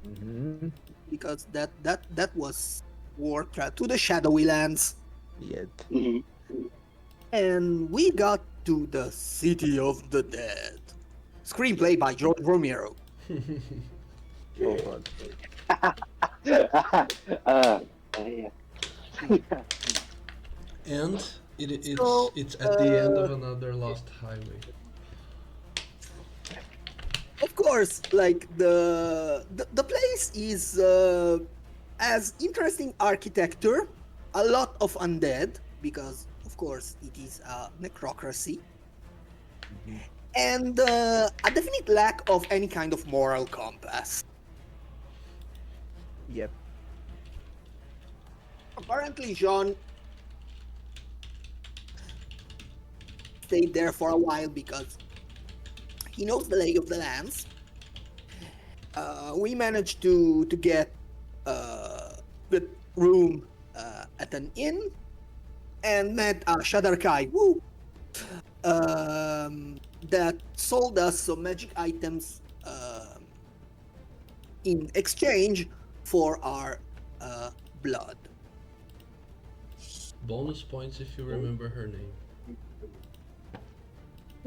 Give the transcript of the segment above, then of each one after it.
Mm-hmm. because that was war to the shadowy lands, Yet. Mhm. and we got to the city of the dead. Screenplay by George Romero. Oh god. uh, yeah. And So, it's at the end uh, of another lost highway. of course, like the place is as interesting architecture, a lot of undead because of course it is a necrocracy, Mm-hmm. and a definite lack of any kind of moral compass. Yep. Apparently, Jean stayed there for a while because he knows the lay of the lands. We managed to get uh, good room at an inn and met Shadarkai, woo, that sold us some magic items in exchange for our blood. Bonus points if you remember her name.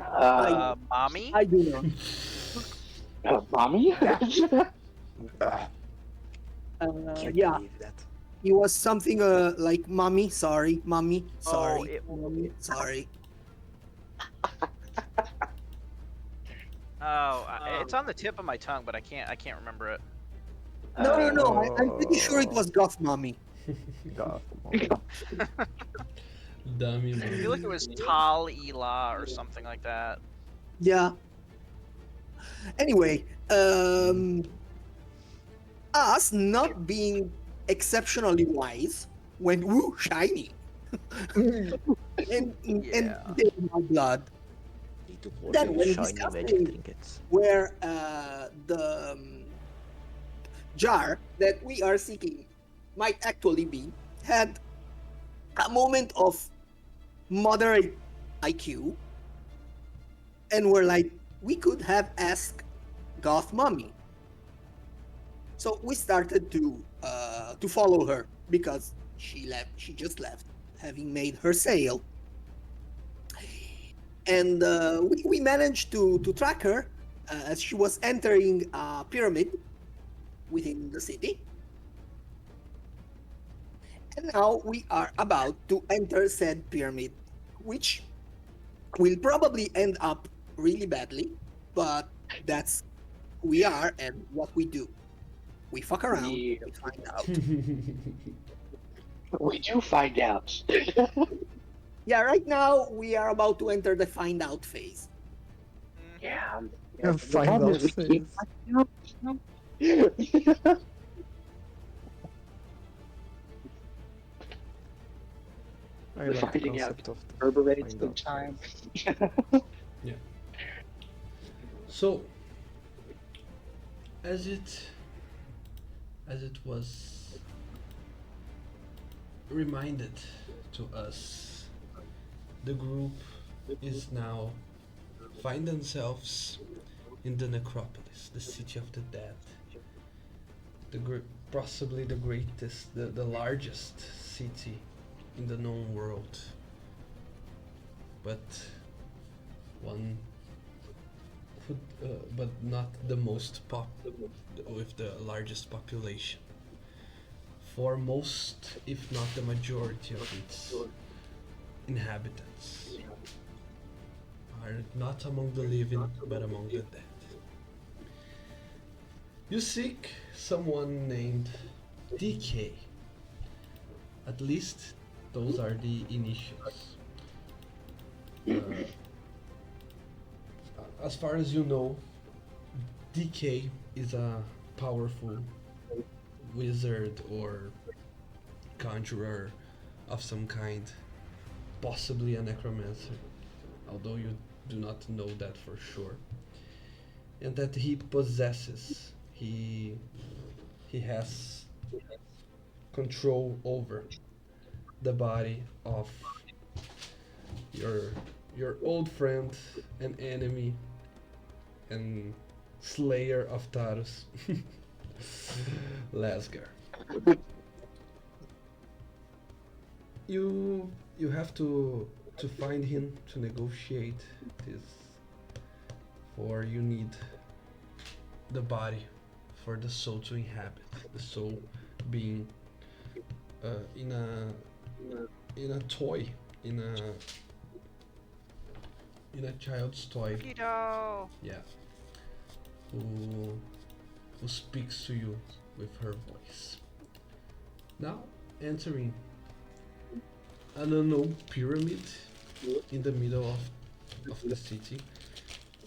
I Uh, Mommy? I do not. mommy? Ah, ah, can't Yeah, believe that. he was something like mommy, sorry, mommy, Oh, sorry, it. mommy, sorry. Oh, it's on the tip of my tongue, but I can't remember it. No, no, no. I'm pretty sure it Oh, was Goth mommy. God, mommy. Dummy I feel mommy. like it was Tal Ela or something like that. Yeah. Anyway, Mm. us not being exceptionally wise went woo shiny and Yeah. did my blood. Need to pour Then the when shiny magic discussing trinkets. where the jar that we are seeking might actually be, had a moment of moderate IQ, and we're like, we could have asked Goth Mommy. So we started to follow her because she left. She just left, having made her sale, and we managed to track her as she was entering a pyramid within the city. And now we are about to enter said pyramid, which will probably end up really badly, but that's who we are and what we do. We fuck around, Yeah, we find out. we do find out. Yeah, right now we are about to enter the find out phase. Hmm. Yeah, yeah. The Find problem out is we keep phase. finding out. I We're like the finding out. concept of the Reverberates find in out time. phase. Yeah. So as it as it was reminded to us, the group is now find themselves in the necropolis, the city of the dead, possibly the greatest, the largest city in the known world, but one but not the most with the largest population. For most, if not the majority of its inhabitants, are not among the living but among the dead. You seek someone named DK. At least those are the initials. Uh, as far as you know, DK is a powerful wizard or conjurer of some kind, possibly a necromancer, although you do not know that for sure. And that he possesses, he has control over the body of your your old friend and enemy and slayer of Taros. Lasgar. You have to find him to negotiate this, for you need the body for the soul to inhabit. The soul being in a toy, in a child's toy. Keto. Yeah, who speaks to you with her voice. Now entering an unknown pyramid in the middle of the city,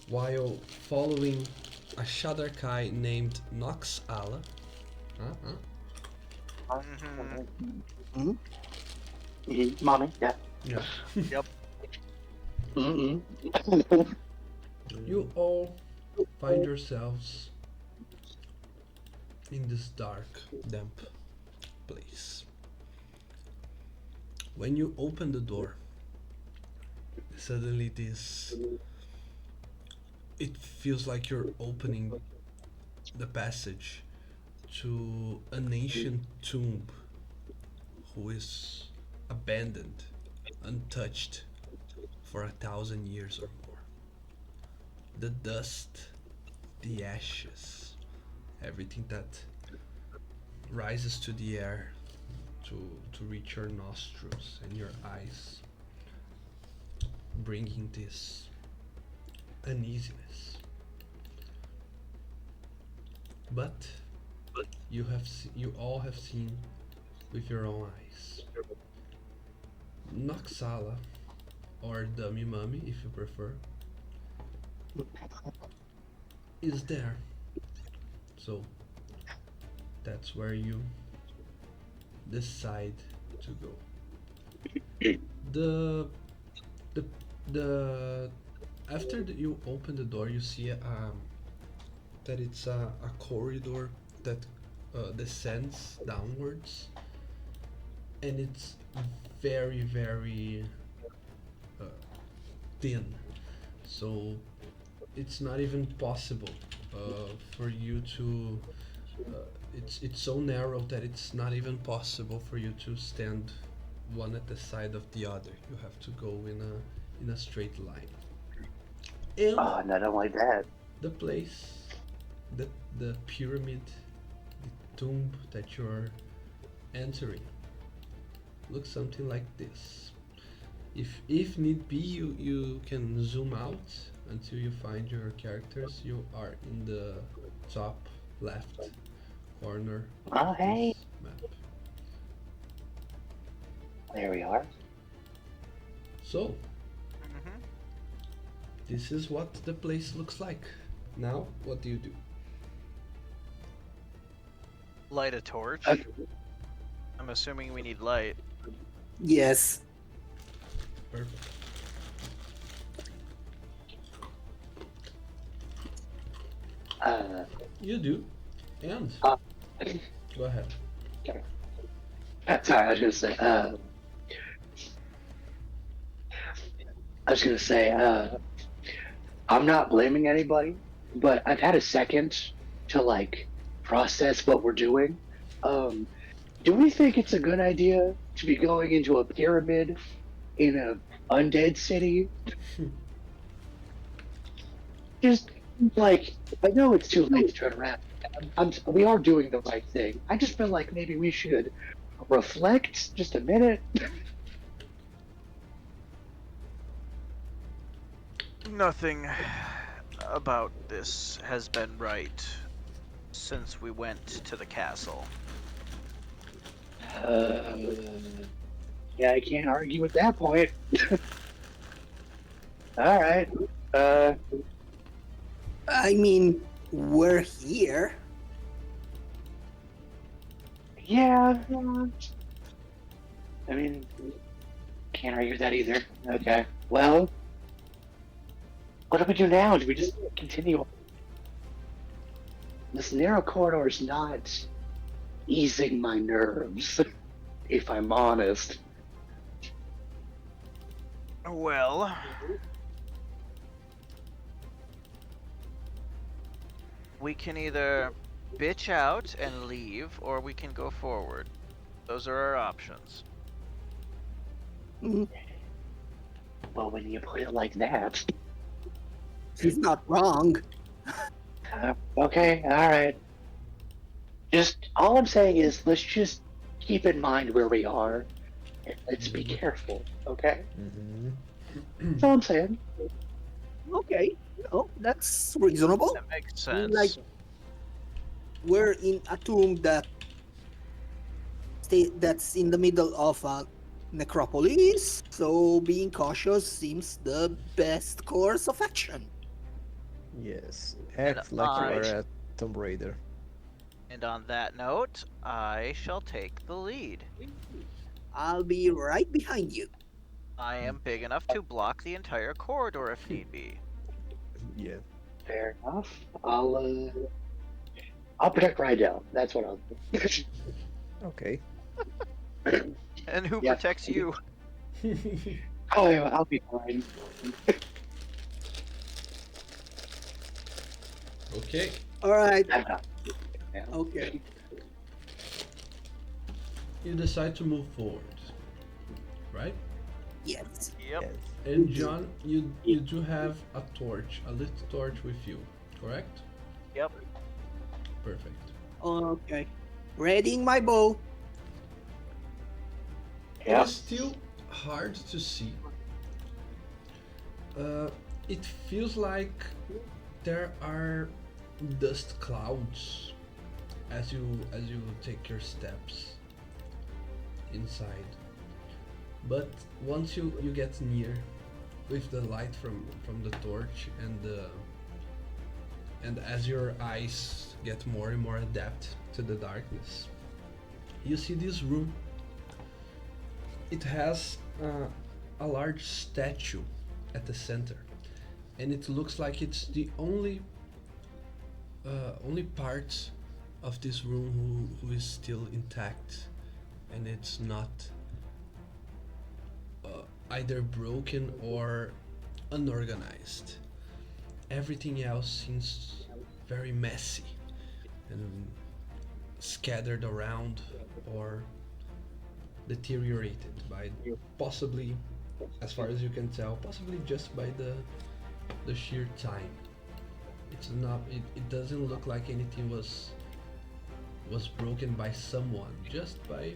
while following a Shadarkai named Nox Allah. Mm-hmm. Mommy, yeah. Yeah. Yep. Mm-mm. You all find yourselves in this dark, damp place. When you open the door, suddenly it feels like you're opening the passage to an ancient tomb who is abandoned, untouched for 1,000 years or more. The dust, the ashes, everything that rises to the air to reach your nostrils and your eyes, bringing this uneasiness. But you all have seen with your own eyes. Noxala, or Dummy Mummy if you prefer, is there. So that's where you decide to go. The the the after you open the door, you see that it's a corridor that descends downwards, and it's very uh, thin. So it's not even possible for you to. It's so narrow that it's not even possible for you to stand one at the side of the other. You have to go in a straight line. And Oh, no, I don't like that. the place, the pyramid, the tomb that you're entering looks something like this. If need be, you can zoom out until you find your characters. You are in the top left corner Oh, of hey. this map. There we are. So Mm-hmm. this is what the place looks like. Now, what do you do? Light a torch. Okay. I'm assuming we need light. Yes. Perfect. You do, and Uh, go ahead. Sorry, I was gonna say. I was gonna say. I'm not blaming anybody, but I've had a second to like process what we're doing. Um, do we think it's a good idea to be going into a pyramid in a undead city? Just like I know it's too late to turn around. We are doing the right thing. I just feel like maybe we should reflect just a minute. Nothing about this has been right since we went to the castle. Uh, yeah, I can't argue with that point. All right. I mean, we're here. Yeah. I mean, can't argue with that either. Okay. Well, what do we do now? Do we just continue? This narrow corridor is not easing my nerves, if I'm honest. Well, we can either bitch out and leave, or we can go forward. Those are our options. Mm, Well, when you put it like that, She's not wrong. okay, all right. Just all I'm saying is let's just keep in mind where we are and let's be careful, okay? Mm-hmm. That's all I'm saying. Okay, that's reasonable. That makes I mean, like, sense. we're in a tomb that's in the middle of a necropolis, so being cautious seems the best course of action. Yes. And Act like you I, are a Tomb Raider. and on that note, I shall take the lead. I'll be right behind you. I am big enough to block the entire corridor if need be. Yeah. Fair enough. I'll protect Rydell. That's what I'll do. Okay. And who Yeah. protects you? Oh, yeah, I'll be fine. Okay. All right. I'm not. Yeah. Okay. You decide to move forward, right? Yes. Yep. Yes. And John, you do have a torch, a lit torch with you, correct? Yep. Perfect. Okay. Readying my bow. It Yeah. is still hard to see. It feels like there are dust clouds as you take your steps inside. But once you get near with the light from the torch and as your eyes get more and more adept to the darkness, you see this room. It has a large statue at the center, and it looks like it's the only part of this room who is still intact, and it's not either broken or unorganized. Everything else seems very messy and scattered around or deteriorated by possibly, as far as you can tell, possibly just by the sheer time. It's not. It doesn't look like anything was broken by someone, just by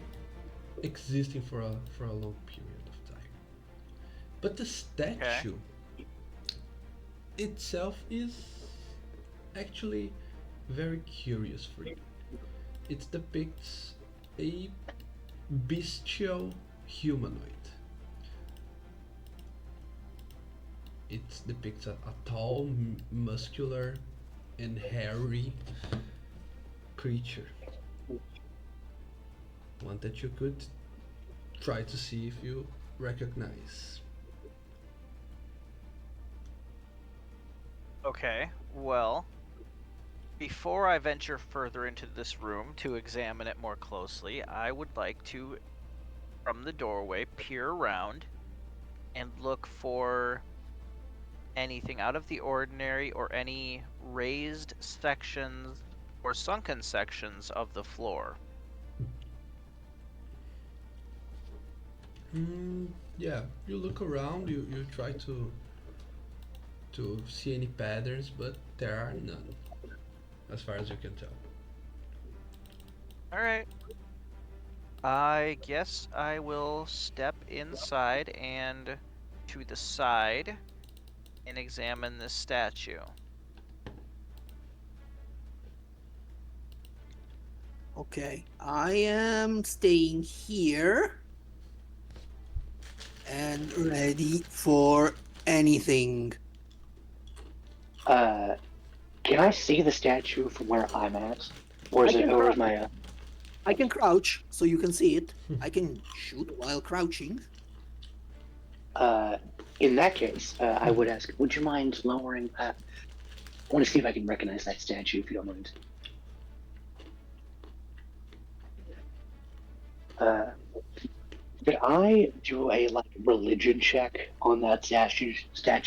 existing for a long period of time. But the statue itself is actually very curious for you. It depicts a bestial humanoid. It depicts a tall, muscular, and hairy creature. One that you could try to see if you recognize. Okay, well, before I venture further into this room to examine it more closely, I would like to, from the doorway, peer around and look for anything out of the ordinary or any raised sections or sunken sections of the floor. Yeah, you look around, you try to see any patterns, but there are none, as far as you can tell. Alright. I guess I will step inside and to the side and examine this statue. Okay. I am staying here and ready for anything. Can I see the statue from where I'm at, or is I it, can or is crouch. my? I can crouch so you can see it. I can shoot while crouching. In that case, I would ask, would you mind lowering? I want to see if I can recognize that statue, if you don't mind. Could I do a like religion check on that statue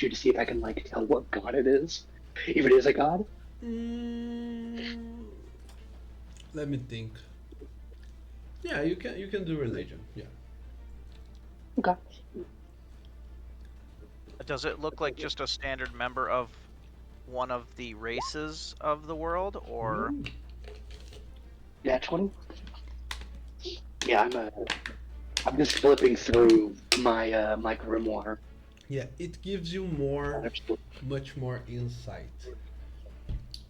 to see if I can like tell what god it is, if it is a god? Mm, Let me think. Yeah, you can do religion. Yeah. Okay. Does it look like just a standard member of one of the races of the world, or Ooh. Yeah, 20. Yeah, I'm just flipping through my grimoire. Yeah, it gives you much more insight.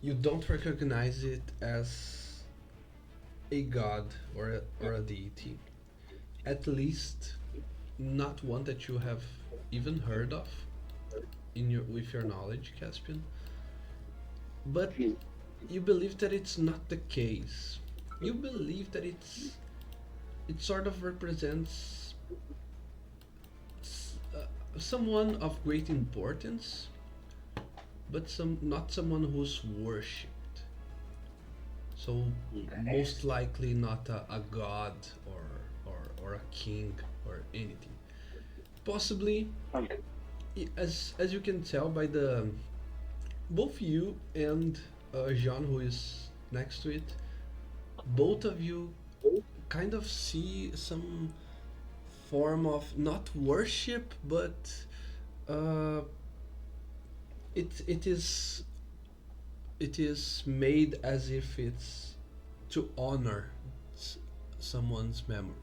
You don't recognize it as a god or a deity. At least not one that you have even heard of in your with your knowledge, Caspian. But you believe that it's not the case. You believe that it sort of represents someone of great importance, but not someone who's worshipped. So most likely not a god or a king or anything. Possibly, Okay. as you can tell by the both you and Jean, who is next to it, both of you kind of see some form of not worship, but uh, it is made as if it's to honor s- someone's memory.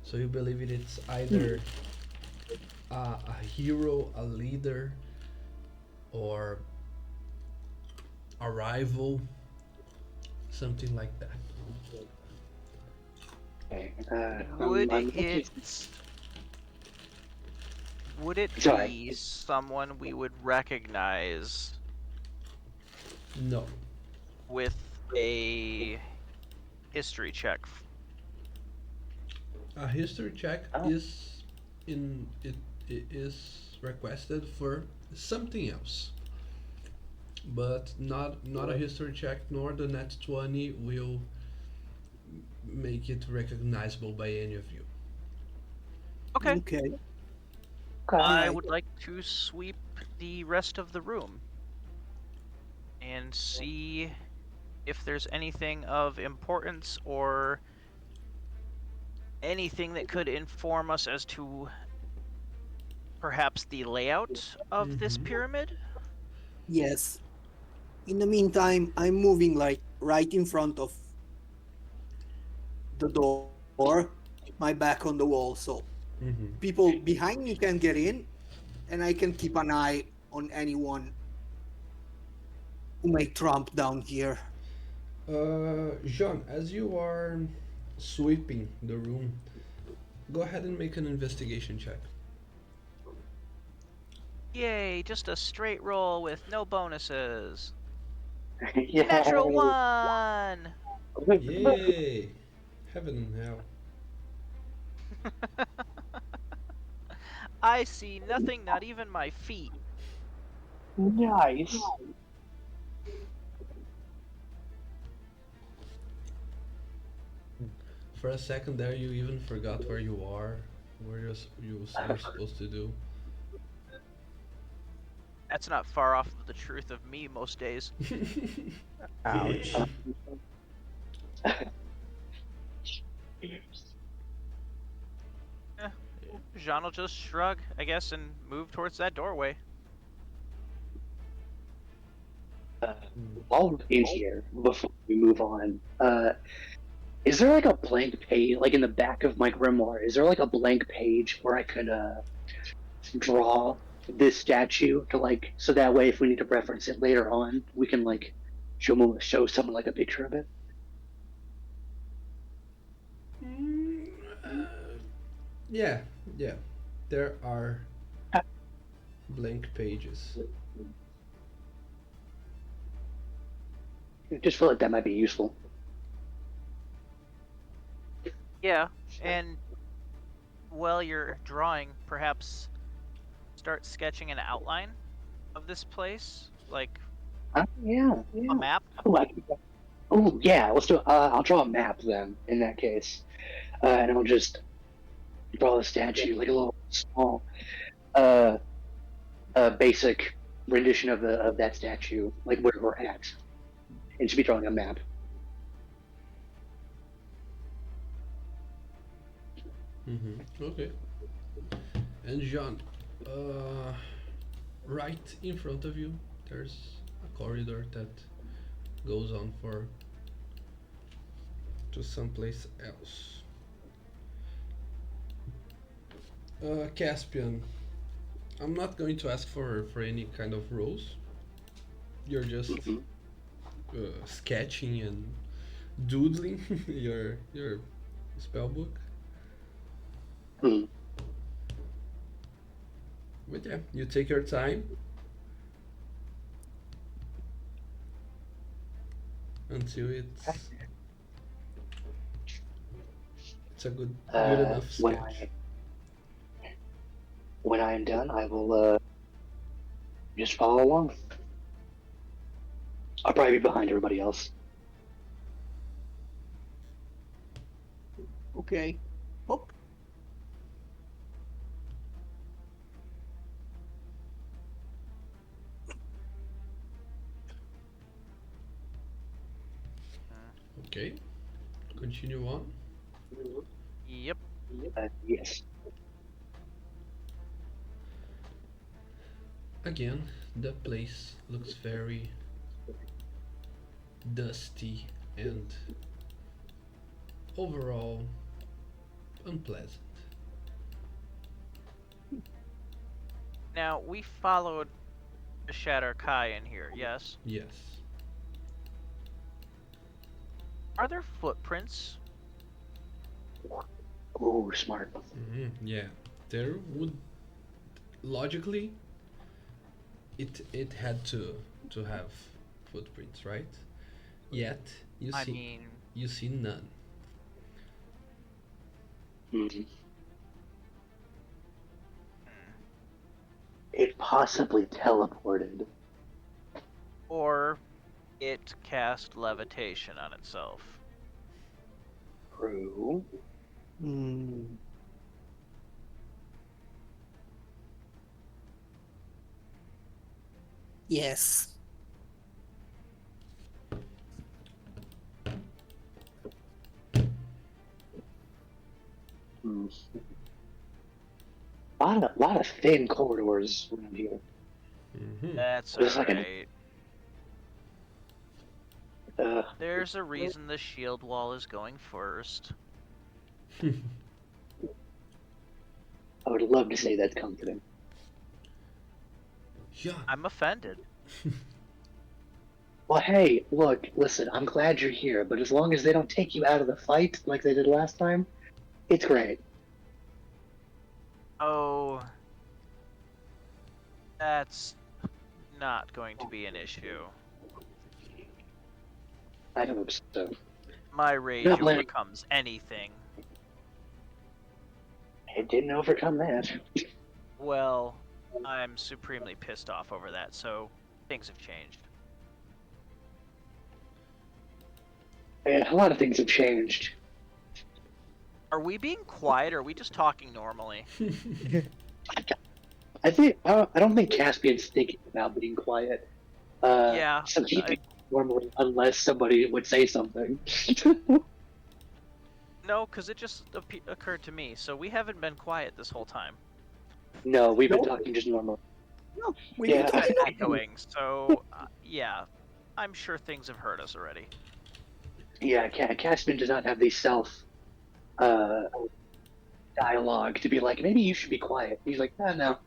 So you believe it's either a hero, a leader, or a rival, something like that. Okay. would I'm looking. would it Sorry. be someone we would recognize No. with a history check? A history check Oh, is in it is requested for something else, but not a history check, nor the net 20 will make it recognizable by any of you. Okay. Okay. okay. I Alright. would like to sweep the rest of the room and see if there's anything of importance or anything that could inform us as to perhaps the layout of this Mm-hmm. pyramid. Yes. In the meantime, I'm moving like right in front of the door, my back on the wall, so Mm-hmm. people behind me can get in, and I can keep an eye on anyone who may trump down here. Jean, as you are sweeping the room, go ahead and make an investigation check. Yay, just a straight roll with no bonuses. Natural Yay. one! Yay! Heaven and hell. I see nothing, not even my feet. Nice. For a second there, you even forgot where you are, where you're supposed to do. That's not far off of the truth of me most days. Ouch. Eh, Jean will just shrug, I guess, and move towards that doorway. Uh, while we're in here, before we move on, is there like a blank page, like in the back of my grimoire? Is there like a blank page where I could draw this statue to like, so that way if we need to reference it later on, we can like show someone like a picture of it? Mm, yeah, yeah. There are blank pages. I just feel like that might be useful. Yeah, and while you're drawing, perhaps start sketching an outline of this place, like Yeah, a yeah. map. Oh, oh, yeah. Let's do. I'll draw a map then. In that case, and I'll just draw a statue, like a little small, uh, basic rendition of that statue, like where we're at, and should be drawing a map. Okay. And John, uh, right in front of you, there's a corridor that goes on for to someplace else. Caspian, I'm not going to ask for any kind of rules. You're just Mhm. sketching and doodling your spell book. Hmm. But yeah, you take your time until it's a good Uh, enough when sketch. I when I am done, I will just follow along. I'll probably be behind everybody else. Okay. Oh, Okay, continue on. Yep. Yes. Again, the place looks very dusty and overall unpleasant. Now we followed the Shatter Kai in here. Yes. Yes. Are there footprints? Oh, smart. Yeah, there would logically it had to have footprints, right? Yet you I see mean, you see none. Mhm. hmm. It possibly teleported. Or it cast levitation on itself. True. hmm. Yes. Hmm. Lot of thin corridors around here. Hmm. That's Just like an alright. uh, There's a reason the shield wall is going first. I would love to say that's comforting. Yeah. I'm offended. Well, hey, look, listen, I'm glad you're here, but as long as they don't take you out of the fight like they did last time, it's great. Oh, that's not going to be an issue. I hope so. My rage Not blaming. overcomes anything. It didn't overcome that. Well, I'm supremely pissed off over that, so things have changed. Yeah, a lot of things have changed. Are we being quiet or are we just talking normally? I don't think Caspian's thinking about being quiet. Yeah, So he I, thinks normally unless somebody would say something. no, because it just occurred to me. So we haven't been quiet this whole time. No, we've been No, talking just normal. no. We've been Yeah, It's been talking normally. echoing, so yeah, I'm sure things have hurt us already. yeah. Caspian does not have the self uh, dialogue to be like, maybe you should be quiet. He's like, no,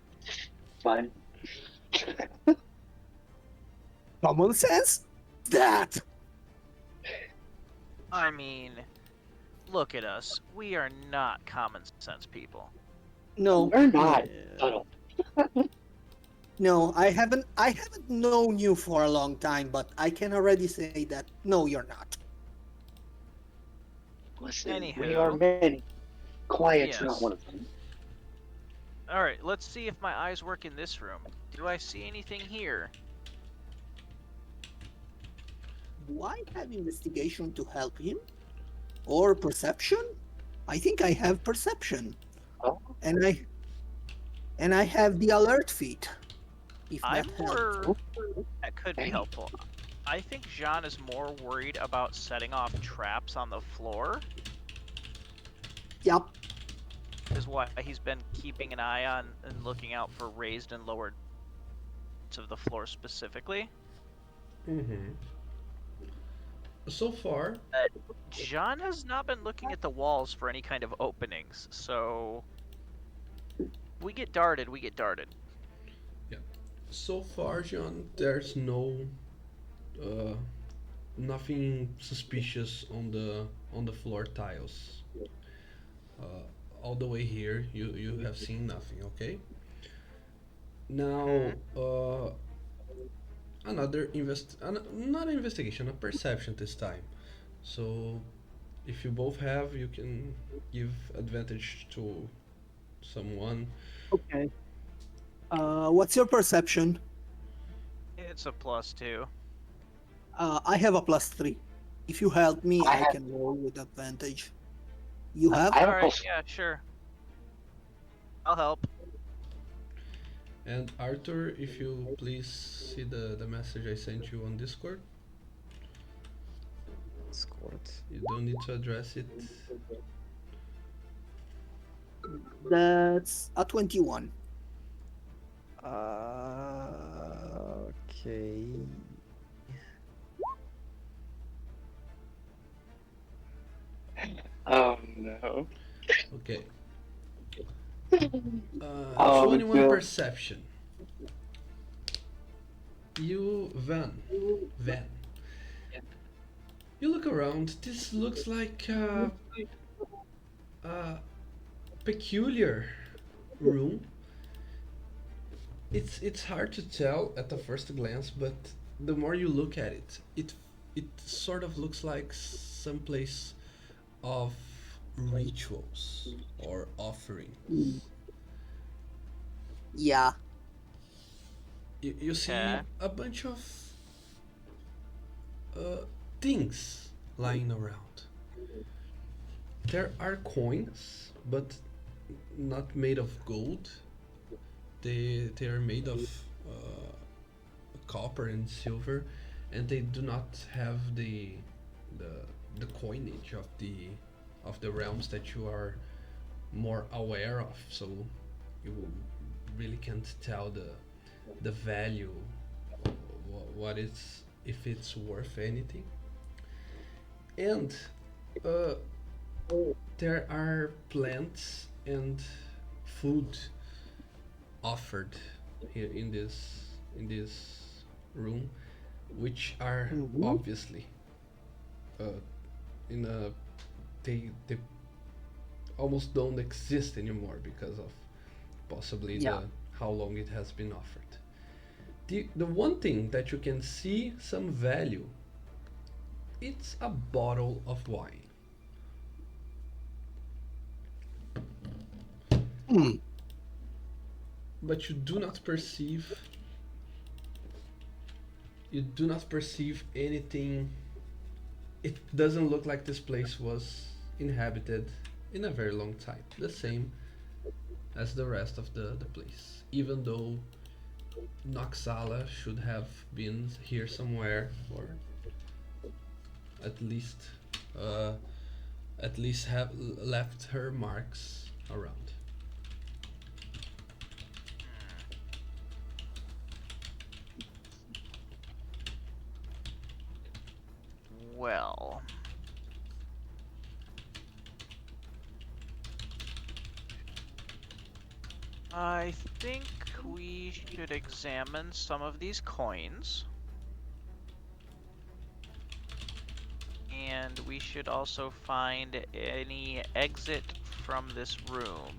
fine. Common sense? That. I mean, look at us. We are not common sense people. No. We're not No. subtle. No, I haven't known you for a long time, but I can already say that no, you're not. Listen, we are Anywho, many. Quiet's not yes. one of them. Alright, let's see if my eyes work in this room. Do I see anything here? Do I have investigation to help him? Or perception? I think I have perception. Oh, And I have the alert feat. If I'm that helps. more. That could be hey, helpful. I think Jean is more worried about setting off traps on the floor. Yup. is why he's been keeping an eye on and looking out for raised and lowered parts of the floor specifically. Mm-hmm. So far, John has not been looking at the walls for any kind of openings, so we get darted, we get darted. so far, John, there's uh, nothing suspicious on the floor tiles. Uh, all the way here, you have seen nothing. Okay. Now, not an investigation, a perception this time. So, if you both have, you can give advantage to someone. Okay. What's your perception? It's a +2. I have a +3. If you help me, I I have can roll with advantage. You have? I have a Alright, plus. yeah, sure. I'll help. And Arthur, if you please see the message I sent you on Discord. Discord. You don't need to address it. That's a 21. Okay. Oh no. Okay. Oh, 21 Phil. perception. You, Van. You look around. This looks like a peculiar room. It's hard to tell at the first glance, but the more you look at it, it sort of looks like some place of rituals or offerings. Yeah. You see Okay. a bunch of uh, things lying around. There are coins, but not made of gold. They are made of uh, copper and silver, and they do not have the the coinage of the realms that you are more aware of. So you really can't tell the value, what it's if it's worth anything. And uh, there are plants and food offered here in this room, which are Mhm. obviously uh, in a they almost don't exist anymore because of possibly Yeah. the how long it has been offered. The one thing that you can see some value, it's a bottle of wine. Hmm. But you do not perceive anything. It doesn't look like this place was inhabited in a very long time. The same as the rest of the place. Even though Noxala should have been here somewhere, or at least uh, at least have left her marks around. Well, I think we should examine some of these coins. And we should also find any exit from this room.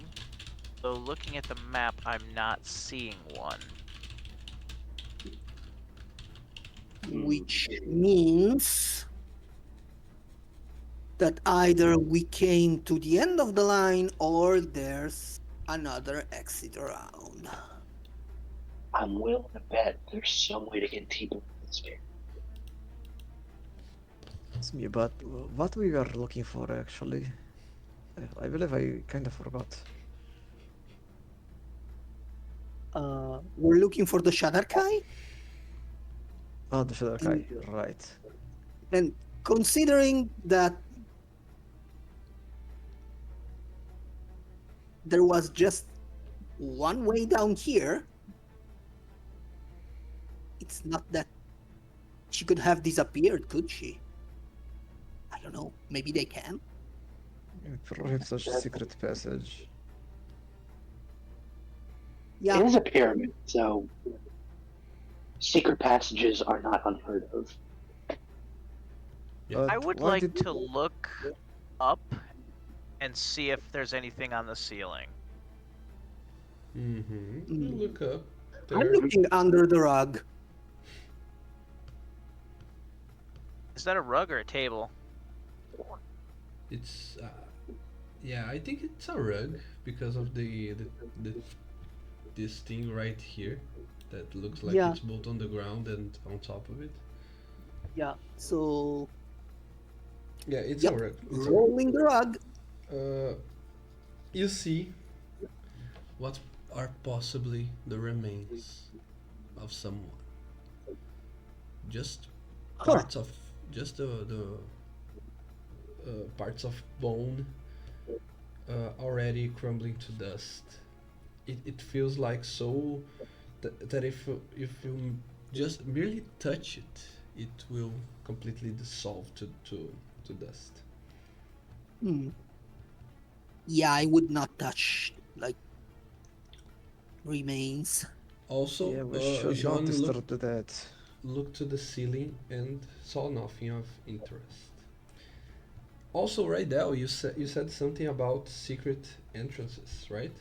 So looking at the map, I'm not seeing one. Which means that either we came to the end of the line or there's another exit around. I'm willing to bet there's some way to get deeper in this game. It's me, but what we were looking for actually? I believe I kind of forgot. We're looking for the Shadarkai, Oh, the Shadow and, right. and considering that there was just one way down here, it's not that she could have disappeared, could she? I don't know. Maybe they can. Perhaps a secret passage. Yeah. It is a pyramid, so secret passages are not unheard of. Yeah. I But would why like did- to look up and see if there's anything on the ceiling. Mm-hmm. Mm. You look up. I'm There. looking under the rug. Is that a rug or a table? It's yeah, I think it's a rug because of the this thing right here that looks like Yeah. it's both on the ground and on top of it. Yeah. So Yeah, it's Yep. a rug. It's a rug. rolling the rug. You see what are possibly the remains of someone. Just Huh. parts of just the parts of bone already crumbling to dust. It feels like so that if you just merely touch it, it will completely dissolve to dust. Hmm. Yeah, I would not touch like remains. Also, Yeah, we should not Jean disturb the dead. looked to the ceiling and saw nothing of interest. Also, Rydell, you said something about secret entrances, right?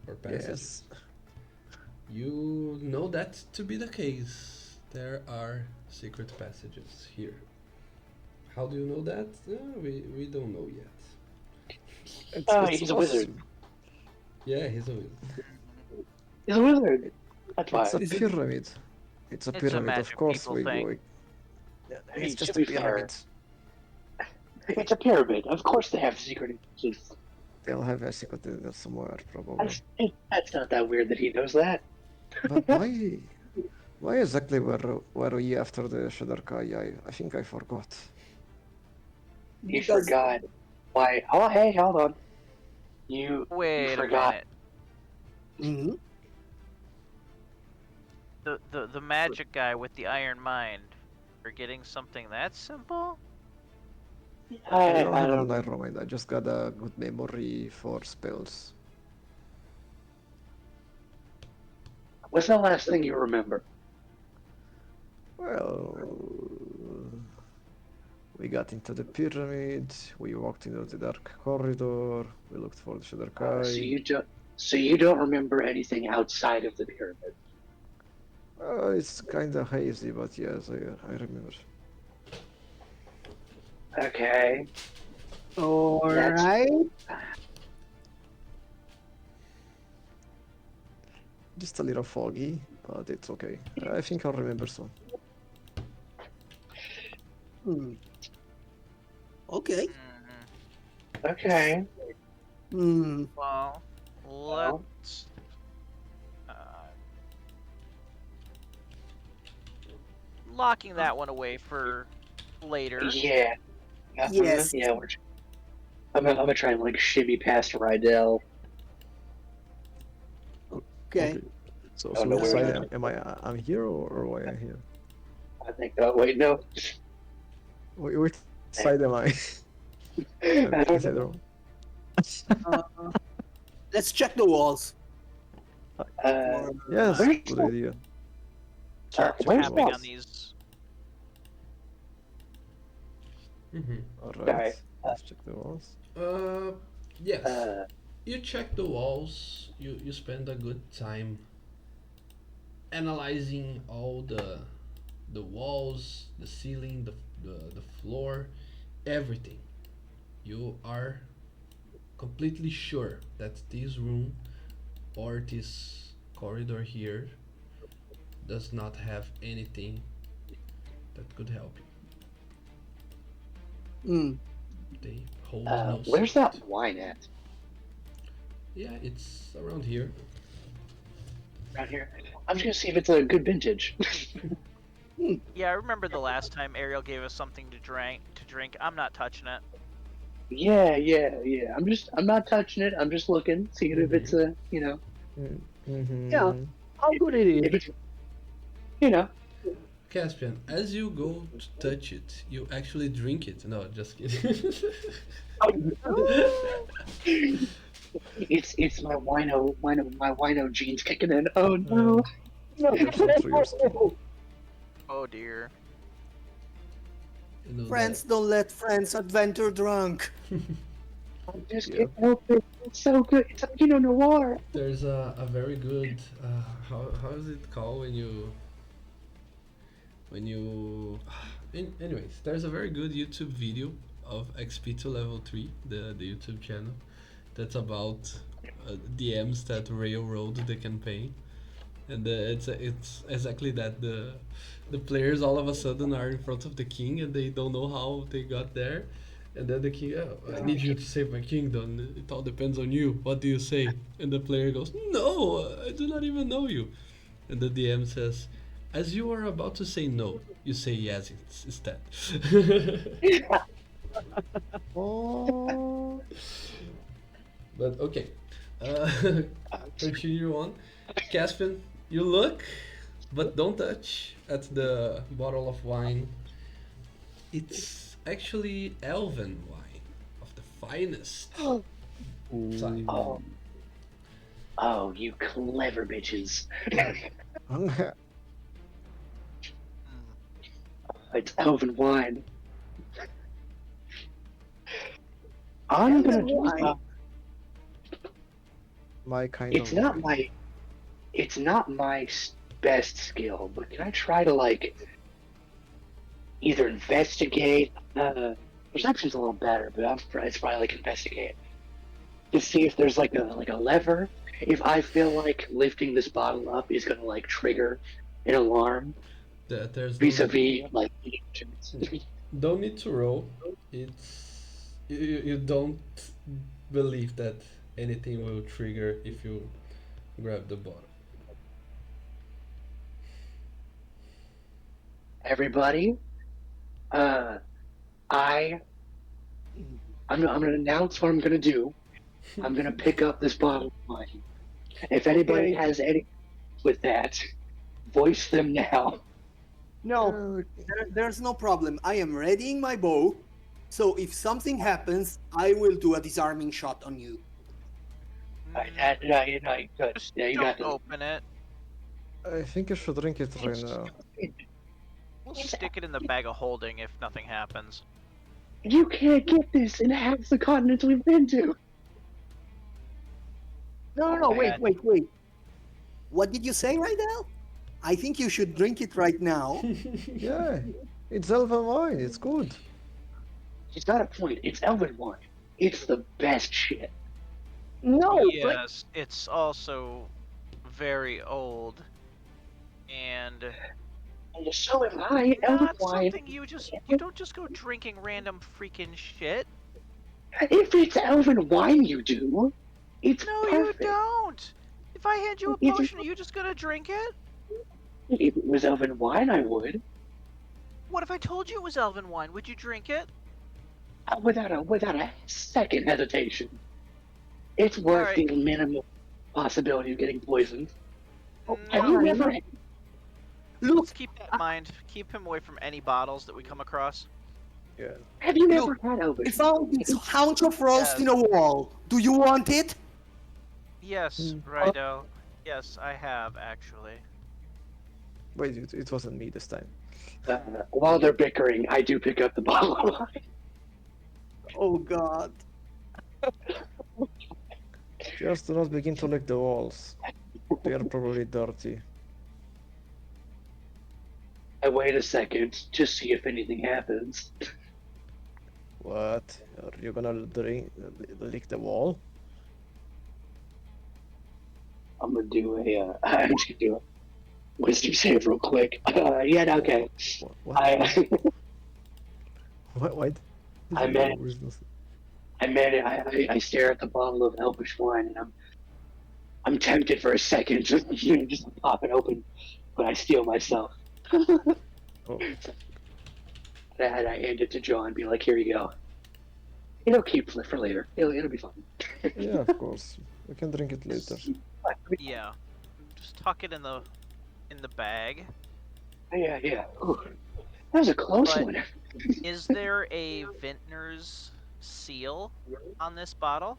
Or passages. Yes. You know that to be the case. There are secret passages here. How do you know that? We don't know yet. He's a wizard. awesome. Yeah, he's a wizard. He's a wizard. That's why. It's a Is it- pyramid. It's a It's a pyramid, of magic course people we thing. go. Yeah, I mean, it's just to a be fair, pyramid. It's a pyramid. Of course they have secret entrances. They'll have a secret in there somewhere, probably. That's not that weird that he knows that. But why exactly were we after the Shadar-kai? I think I forgot. You Because- forgot. Why? Oh, hey, hold on. You Wait a forgot. minute. Mhm. The magic guy with the iron mind. Forgetting something that simple? I don't I have don't. an iron mind. I just got a good memory for spells. What's the last thing you remember? Well, we got into the pyramid. We walked into the dark corridor. We looked for the Shadar-kai. So you don't remember anything outside of the pyramid. It's kind of hazy, but yes, I remember. Okay. All right. Just a little foggy, but it's okay. I think I'll remember soon. Hmm. Okay. Mhm. Okay. Hmm. Well, let's. Locking that one away for later. Yeah. Nothing. Yes. Yeah. I'm gonna try and like shimmy past Rydell. Okay. So, Oh, so no, which we're side not. am I? I'm here or why I'm here? I think. Oh wait, no. Which side am I? I don't Is that know. wrong? Let's check the walls. Uh, Yes, Where's good the- idea. Check where's the Tapping walls. on these. Mm-hmm. Alright, Alright, let's check the walls. Yes. Uh, You check the walls. You spend a good time analyzing all the walls, the ceiling, the floor, everything. You are completely sure that this room or this corridor here does not have anything that could help you. Hmm. They hold no where's secret. that wine at? Yeah, it's around here. Around here. I'm just gonna see if it's a good vintage. Yeah, I remember the last time Ariel gave us something to drink. I'm not touching it. Yeah. I'm not touching it. I'm just looking, seeing if it's a, Yeah, Mm-hmm. how good it if is. it's, you know, Caspian, as you go to touch it, you actually drink it. No, just kidding. it's my wino genes kicking in. Oh no. No, Piercing through your skin. Oh dear. You know friends that don't let friends adventure drunk. I just Yeah. can't help it. It's so good. It's a Pinot Noir. there's a very good how is it called when you anyways, there's a very good YouTube video of XP to level 3, the YouTube channel, that's about DMs that railroad the campaign. And it's exactly that the players all of a sudden are in front of the king and they don't know how they got there. And then the king, oh, I need you to save my kingdom. It all depends on you. What do you say? And the player goes, no, I do not even know you. And the DM says, as you are about to say no, you say yes instead. Oh. But okay, uh, continue on. Caspian, you look, but don't touch at the bottle of wine. It's actually elven wine of the finest type. Oh, oh, you clever bitches. It's elven wine. I'm gonna Elven wine? My kind it's of not wine. my it's not my best skill, but can I try to like either investigate? Perception's a little better, but it's probably like investigate to see if there's like a lever. If I feel like lifting this bottle up is gonna like trigger an alarm There's no vis-a-vis like. don't need to roll. It's you don't believe that anything will trigger if you grab the bottle. Everybody, uh, I I'm gonna announce what I'm gonna do. I'm gonna pick up this bottle of wine. If anybody Okay. has any with that, voice them now. No, there's no problem. I am readying my bow. So if something happens, I will do a disarming shot on you. Good. Just Yeah, you don't got this. open it. I think you should drink it right now. We'll stick it in the bag of holding if nothing happens. You can't get this in half the continents we've been to. No, wait, Bad. wait. What did you say right now? I think you should drink it right now. Yeah, it's elven wine. It's good. He's got a point. It's elven wine. It's the best shit. No, Yes, it's also very old and And so am I. Elven not wine. something you don't just go drinking random freaking shit. If it's elven wine, you do. It's No, perfect. you don't. If I hand you a It's- potion, are you just gonna drink it? If it was elven wine, I would. What if I told you it was elven wine? Would you drink it? Without a second hesitation. It's worth Alright. the minimal possibility of getting poisoned. Mm, Have you fine. never? look, Let's keep that in mind. Keep him away from any bottles that we come across. Yeah. Have you never Look, had elven? I found this haunch of roast Yes. in a wall. Do you want it? Yes, Hmm. Rydell. Yes, I have actually. Wait, it wasn't me this time. While they're bickering, I do pick up the bottle of wine. Oh God. Just do not begin to lick the walls. They are probably dirty. I wait a second to see if anything happens. What? Are you gonna lick the wall? I'm gonna do I'm just gonna do a wisdom save real quick. Okay. What? I Why? I meant- I stare at the bottle of elvish wine and I'm tempted for a second to just pop it open, but I steal myself. Oh, And I hand it to John and be like, here you go. It'll keep for later. It'll be fun. Yeah, of course. We can drink it later. Yeah. Just tuck it in the bag. Yeah. Ooh, that was a close But- one. Is there a vintner's seal on this bottle?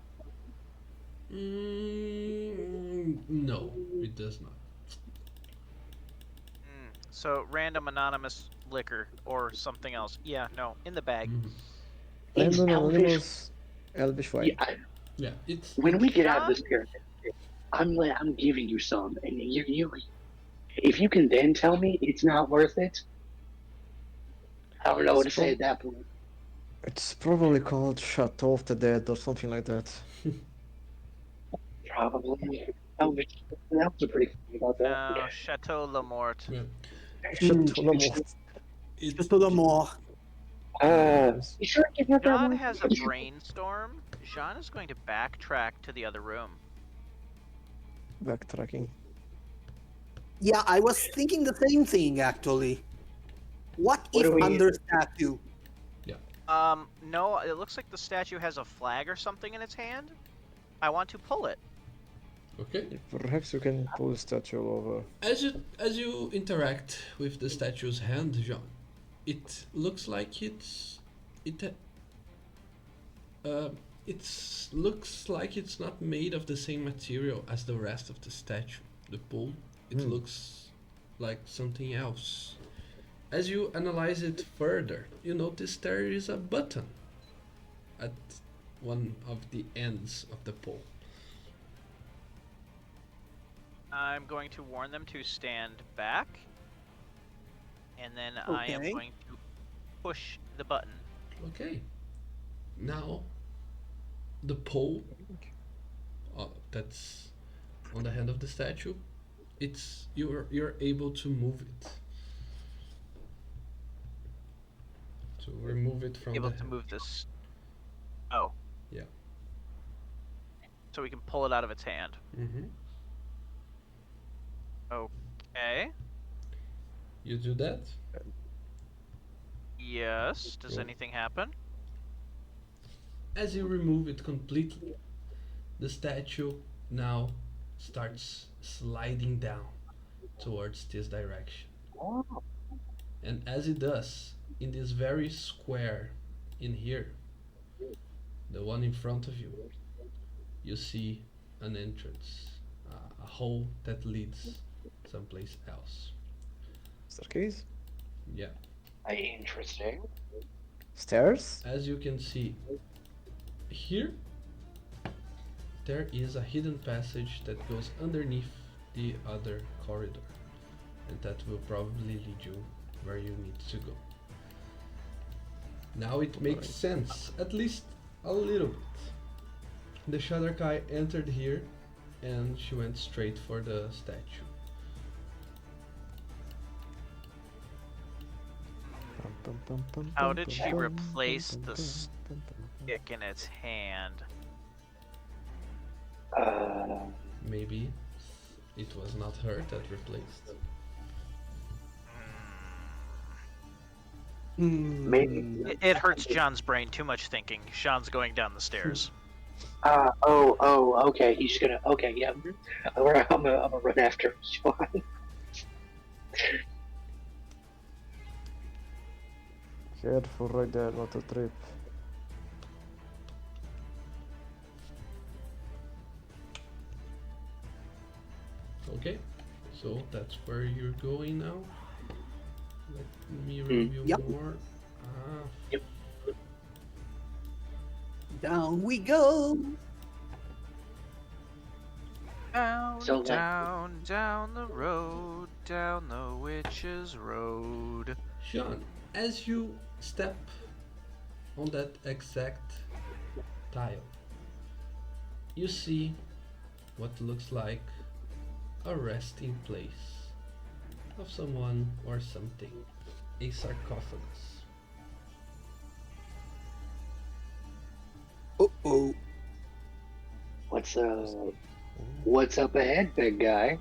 No, it does not. So random anonymous liquor or something else. Yeah, no, in the bag. Mhm. It's Random elvish. Anonymous Elvish wine. Yeah, Yeah, it's when we get out of John? this pyramid, I'm giving you some, and you if you can then tell me it's not worth it, I don't know what to say at that point. It's probably called Chateau of the Dead or something like that. Probably. That was a pretty funny about that. No, Chateau La Morte. yeah, Chateau La Morte. it's Just a little more. Nice. You sure you got that John one? has a brainstorm. Jean is going to backtrack to the other room. Backtracking. Yeah, I was thinking the same thing actually. What What if do we- under statue? No, it looks like the statue has a flag or something in its hand. I want to pull it. okay. Perhaps you can pull the statue over. As you interact with the statue's hand, Jean, it looks like looks like it's not made of the same material as the rest of the statue. The pole, it looks like something else. As you analyze it further, you notice there is a button at one of the ends of the pole. I'm going to warn them to stand back. And then I am Okay. going to push the button. Okay. Now, the pole that's on the hand of the statue, you're able to move it. To remove it from Able the to move this. Oh. Yeah. So we can pull it out of its hand. Mm-hmm. Okay. You do that. Yes. Does Roll. anything happen? As you remove it completely, the statue now starts sliding down towards this direction. And as it does, in this very square in here, the one in front of you, you see an entrance, a hole that leads someplace else. Staircase? Yeah. Interesting. Stairs? As you can see here, there is a hidden passage that goes underneath the other corridor, and that will probably lead you where you need to go. Now it makes sense, at least a little bit. The Shadar-kai entered here, and she went straight for the statue. How did she replace the stick in its hand? Maybe it was not her that replaced. Maybe. It hurts John's brain. Too much thinking. Sean's going down the stairs. Okay. He's gonna. Okay, yeah. I'm gonna run after Sean. Careful right there, not a trip. Okay, so that's where you're going now. Let me review Yep. more. Down we go. Down, So, like- down the road, down the witch's road. Sean, as you step on that exact tile, you see what looks like a resting place of someone or something. A sarcophagus. Uh-oh. What's up ahead, big guy?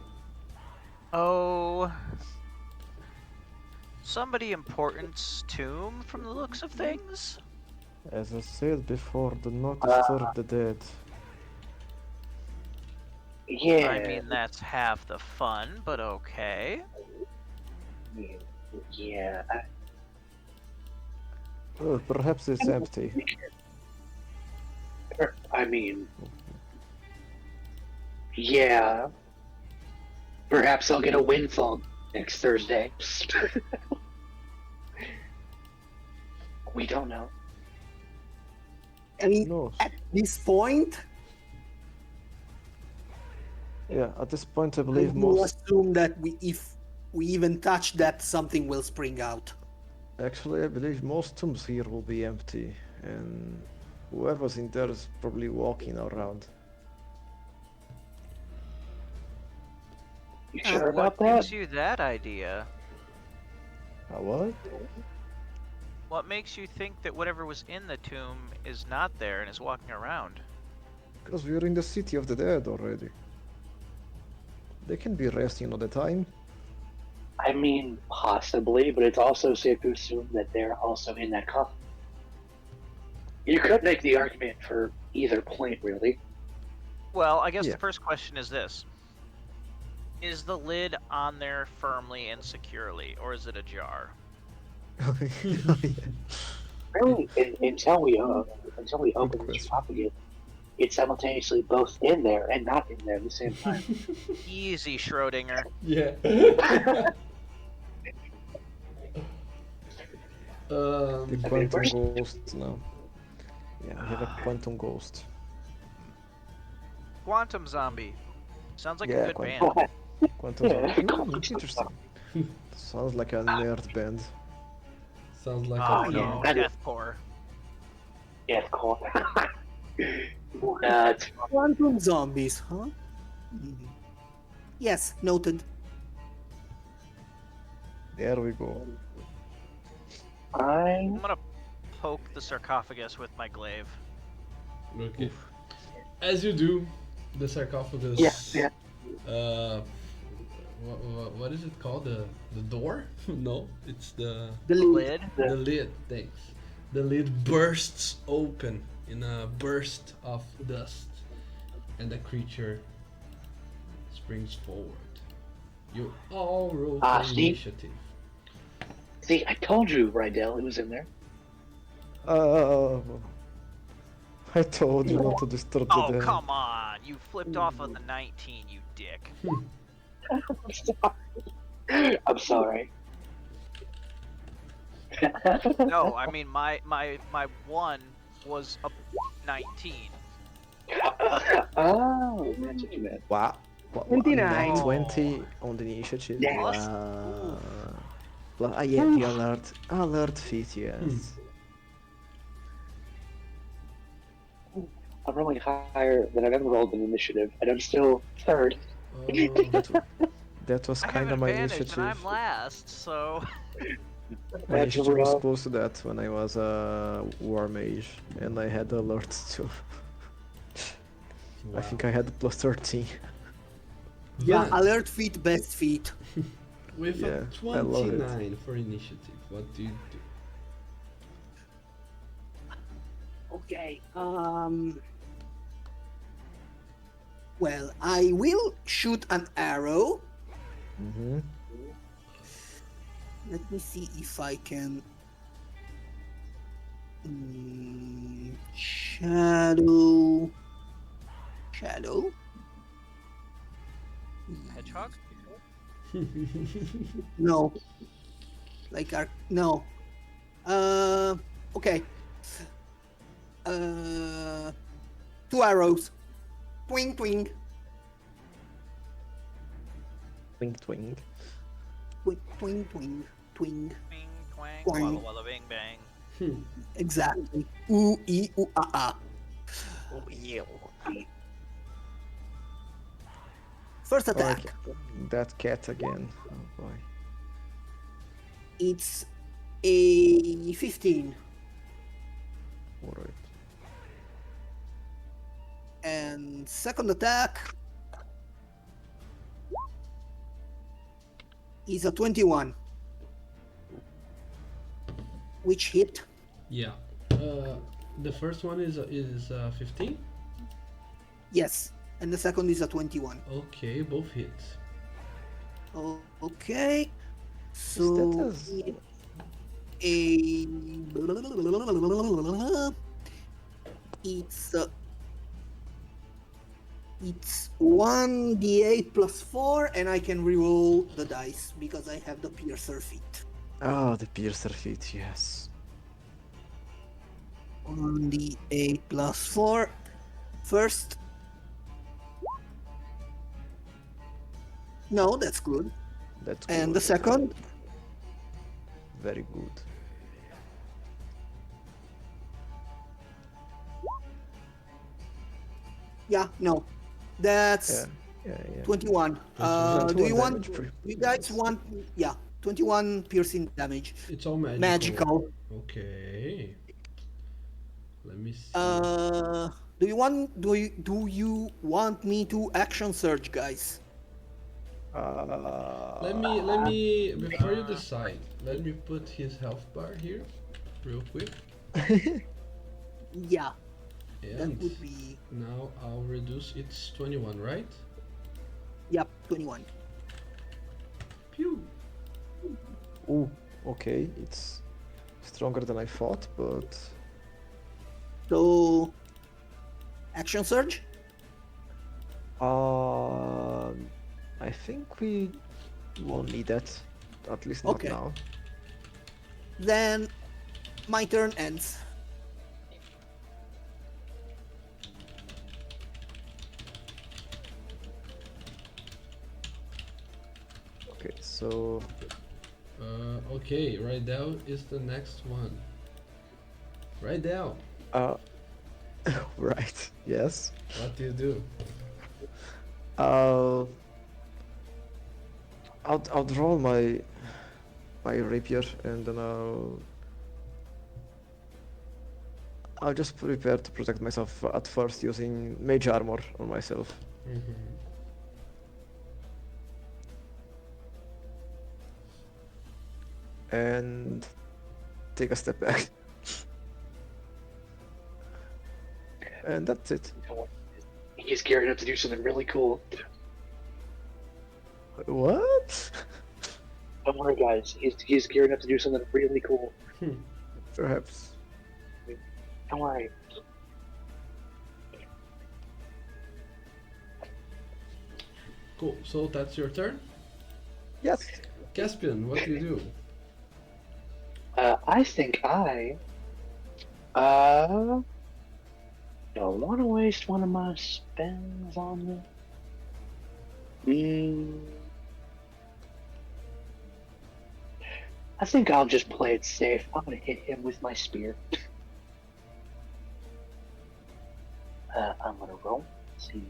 Oh, somebody important's tomb from the looks of things. As I said before, do not disturb the dead. Yeah. I mean, that's half the fun, but okay. Yeah. Well, perhaps it's empty. I mean, yeah. Perhaps I'll get a windfall next Thursday. We don't know. I mean, No. at this point, Yeah, at this point I I believe do most... assume that if we even touch that, something will spring out. Actually, I believe most tombs here will be empty, and whoever's in there is probably walking around. You sure What about that? gives you that idea? What? What makes you think that whatever was in the tomb is not there and is walking around? Because we're in the city of the dead already. They can be resting all the time. I mean, possibly, but it's also safe to assume that they're also in that coffin. You could make the argument for either point, really. Well, I guess Yeah. the first question is this. Is the lid on there firmly and securely, or is it ajar? Really, until we open the question. sarcophagus, it's simultaneously both in there and not in there at the same time. Easy, Schrodinger. Yeah. The mean, quantum first- ghost now. Yeah, we have a quantum ghost. Quantum Zombie. Sounds like Yeah, a good Quantum. band. Quantum Yeah, zombie. quantum Interesting. Sounds like a nerd band. Sounds like Oh a no, yeah. deathcore. Yeah, cool. Nuts. Quantum zombies, huh? Mhm. Yes, noted. There we go. I'm gonna poke the sarcophagus with my glaive. Okay. As you do, the sarcophagus. Yeah. What is it called? The door? No, it's the The lid. Lid? the lid. Thanks. The lid bursts open in a burst of dust, and the creature springs forward. You all roll for see? initiative. See, I told you, Rydell, it was in there. I told you not to disturb the Oh, dead. come on. You flipped off of the 19, you dick. I'm sorry. No, I mean, my one was a 19. Oh, that's what you meant. Wow. 29. 20 on the initiative. Yes. Wow. Yeah, the alert. Alert feat, yes. I'm rolling higher than I've ever rolled in initiative, and I'm still third. That was I have kind an of my advantage initiative. and I'm last, so... My That's initiative was rough. close to that when I was a war mage, and I had alert too. I think I had plus 13. Yeah, Vance, alert feat, best feat. with Yeah, a I love it. 29 for initiative, what do you do? Okay. Well, I will shoot an arrow. Mm-hmm. Let me see if I can. Shadow. Shadow. Hedgehog? No. Like no. Okay. 2 arrows. Twing twing. Twink twink. Twing twing twing. Twing. Bing, twang, Twang. walla walla bing bang. Exactly. Ooh ee ooh ah ah. Oh yeah. First attack. That cat again. Oh boy. It's a 15. Alright. And second attack is a 21. Which hit? Yeah. The first one is 15. Yes, and the second is a 21. Okay, both hits. Okay, Is that so as it's it's 1d8 plus 4, and I can reroll the dice because I have the piercer feat. the piercer feat? Yes. 1d8 plus 4. First, no, that's good. That's And good. the second, Very good. yeah, no, that's Yeah. 21. 21. Do 21 you want? damage. Do you Pretty guys nice. want? Yeah, 21 piercing damage. It's all magical. Magical. Okay. Let me see. Uh, do you want me to action surge, guys? Let me before you decide, let me put his health bar here real quick. Yeah, that And would be. now I'll reduce it's 21, right? Yep, 21. Pew. Ooh, okay. It's stronger than I thought, but So, action surge. I think we won't need that. At least not Okay. now. Then my turn ends. Okay, so Okay, right down is the next one. Right down. uh right, yes. What do you do? Uh I'll draw my rapier and then I'll just prepare to protect myself at first using mage armor on myself. Mm-hmm. And take a step back. And that's it. He's gearing up to do something really cool. What? Don't worry, guys. He's gearing up to do something really cool. Perhaps. Don't worry. Cool. So that's your turn. Yes. Caspian, what do you do? I think I don't want to waste one of my spells on this. I think I'll just play it safe. I'm gonna hit him with my spear. I'm gonna roll. Let's see.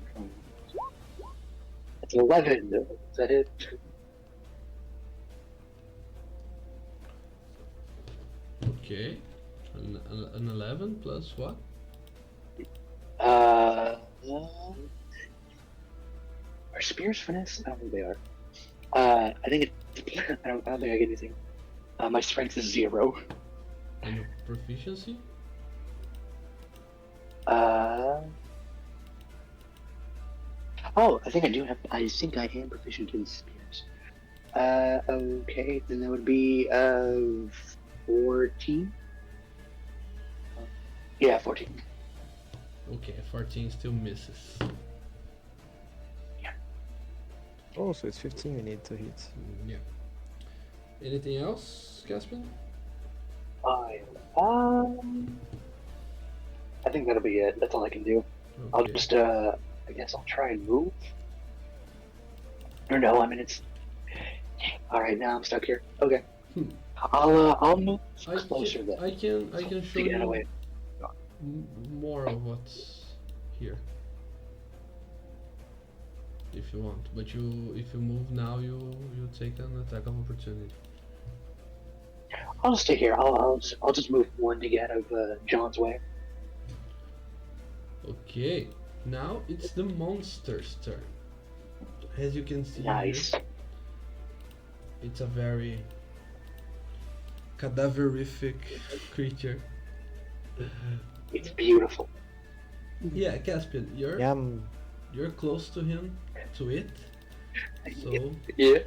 It's 11. Is that it? Okay. An 11 plus what? Are spears finesse? I don't think they are. I think it. I don't think I get anything. My strength is 0. And your proficiency? Oh, I think I do have. I think I am proficient in spears. Okay, then that would be 14. Yeah, 14. Okay, 14 still misses. Oh, so it's 15 we need to hit. Yeah. Anything else, Caspian? I think that'll be it. That's all I can do. I'll Okay. just I guess I'll try and move. Or no, I mean it's. All right, now I'm stuck here. Okay. I'll move closer then. I can show To get you away. more of what's here. If you want, but if you move now, you take an attack of opportunity. I'll just stay here. I'll just move one to get out of John's way. Okay, now it's the monster's turn. As you can see, Nice. here, it's a very cadaverific creature. It's beautiful. Yeah, Caspian, Yum. you're close to him, to it. So Yeah.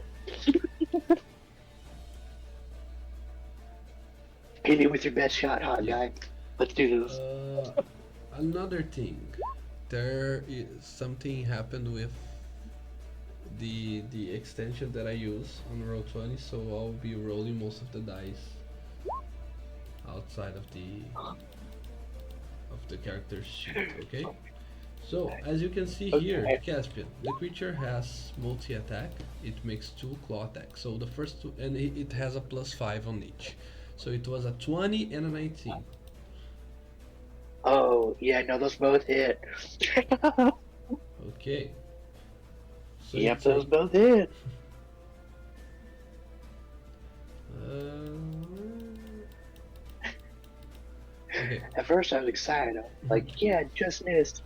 Hit me with your best shot, hot Yeah. guy. Let's do this. another thing, there is something happened with the extension that I use on Roll20, so I'll be rolling most of the dice outside of the character sheet. Okay. So as you can see here, Okay. Caspian, the creature has multi-attack. It makes 2 claw attacks. So the first two, and it has a +5 on each. So it was a 20 and a 19. Oh, yeah, no, those both hit. Okay. So you Yep, those take. both hit. Okay. At first, I was excited. I was like, yeah, just missed.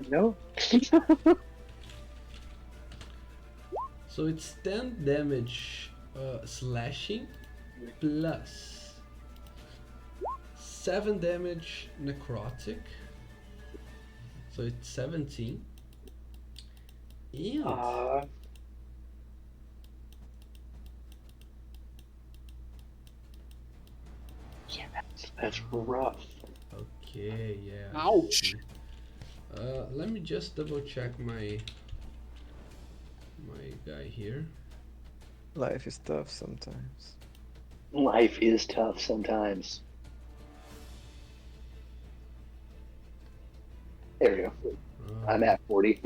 No. So it's 10 damage slashing plus 7 damage necrotic. So it's 17. And Yeah, that's rough. okay, yeah. I Ouch. see. Let me just double check my guy here. Life is tough sometimes. Life is tough sometimes. There we go. I'm at 40.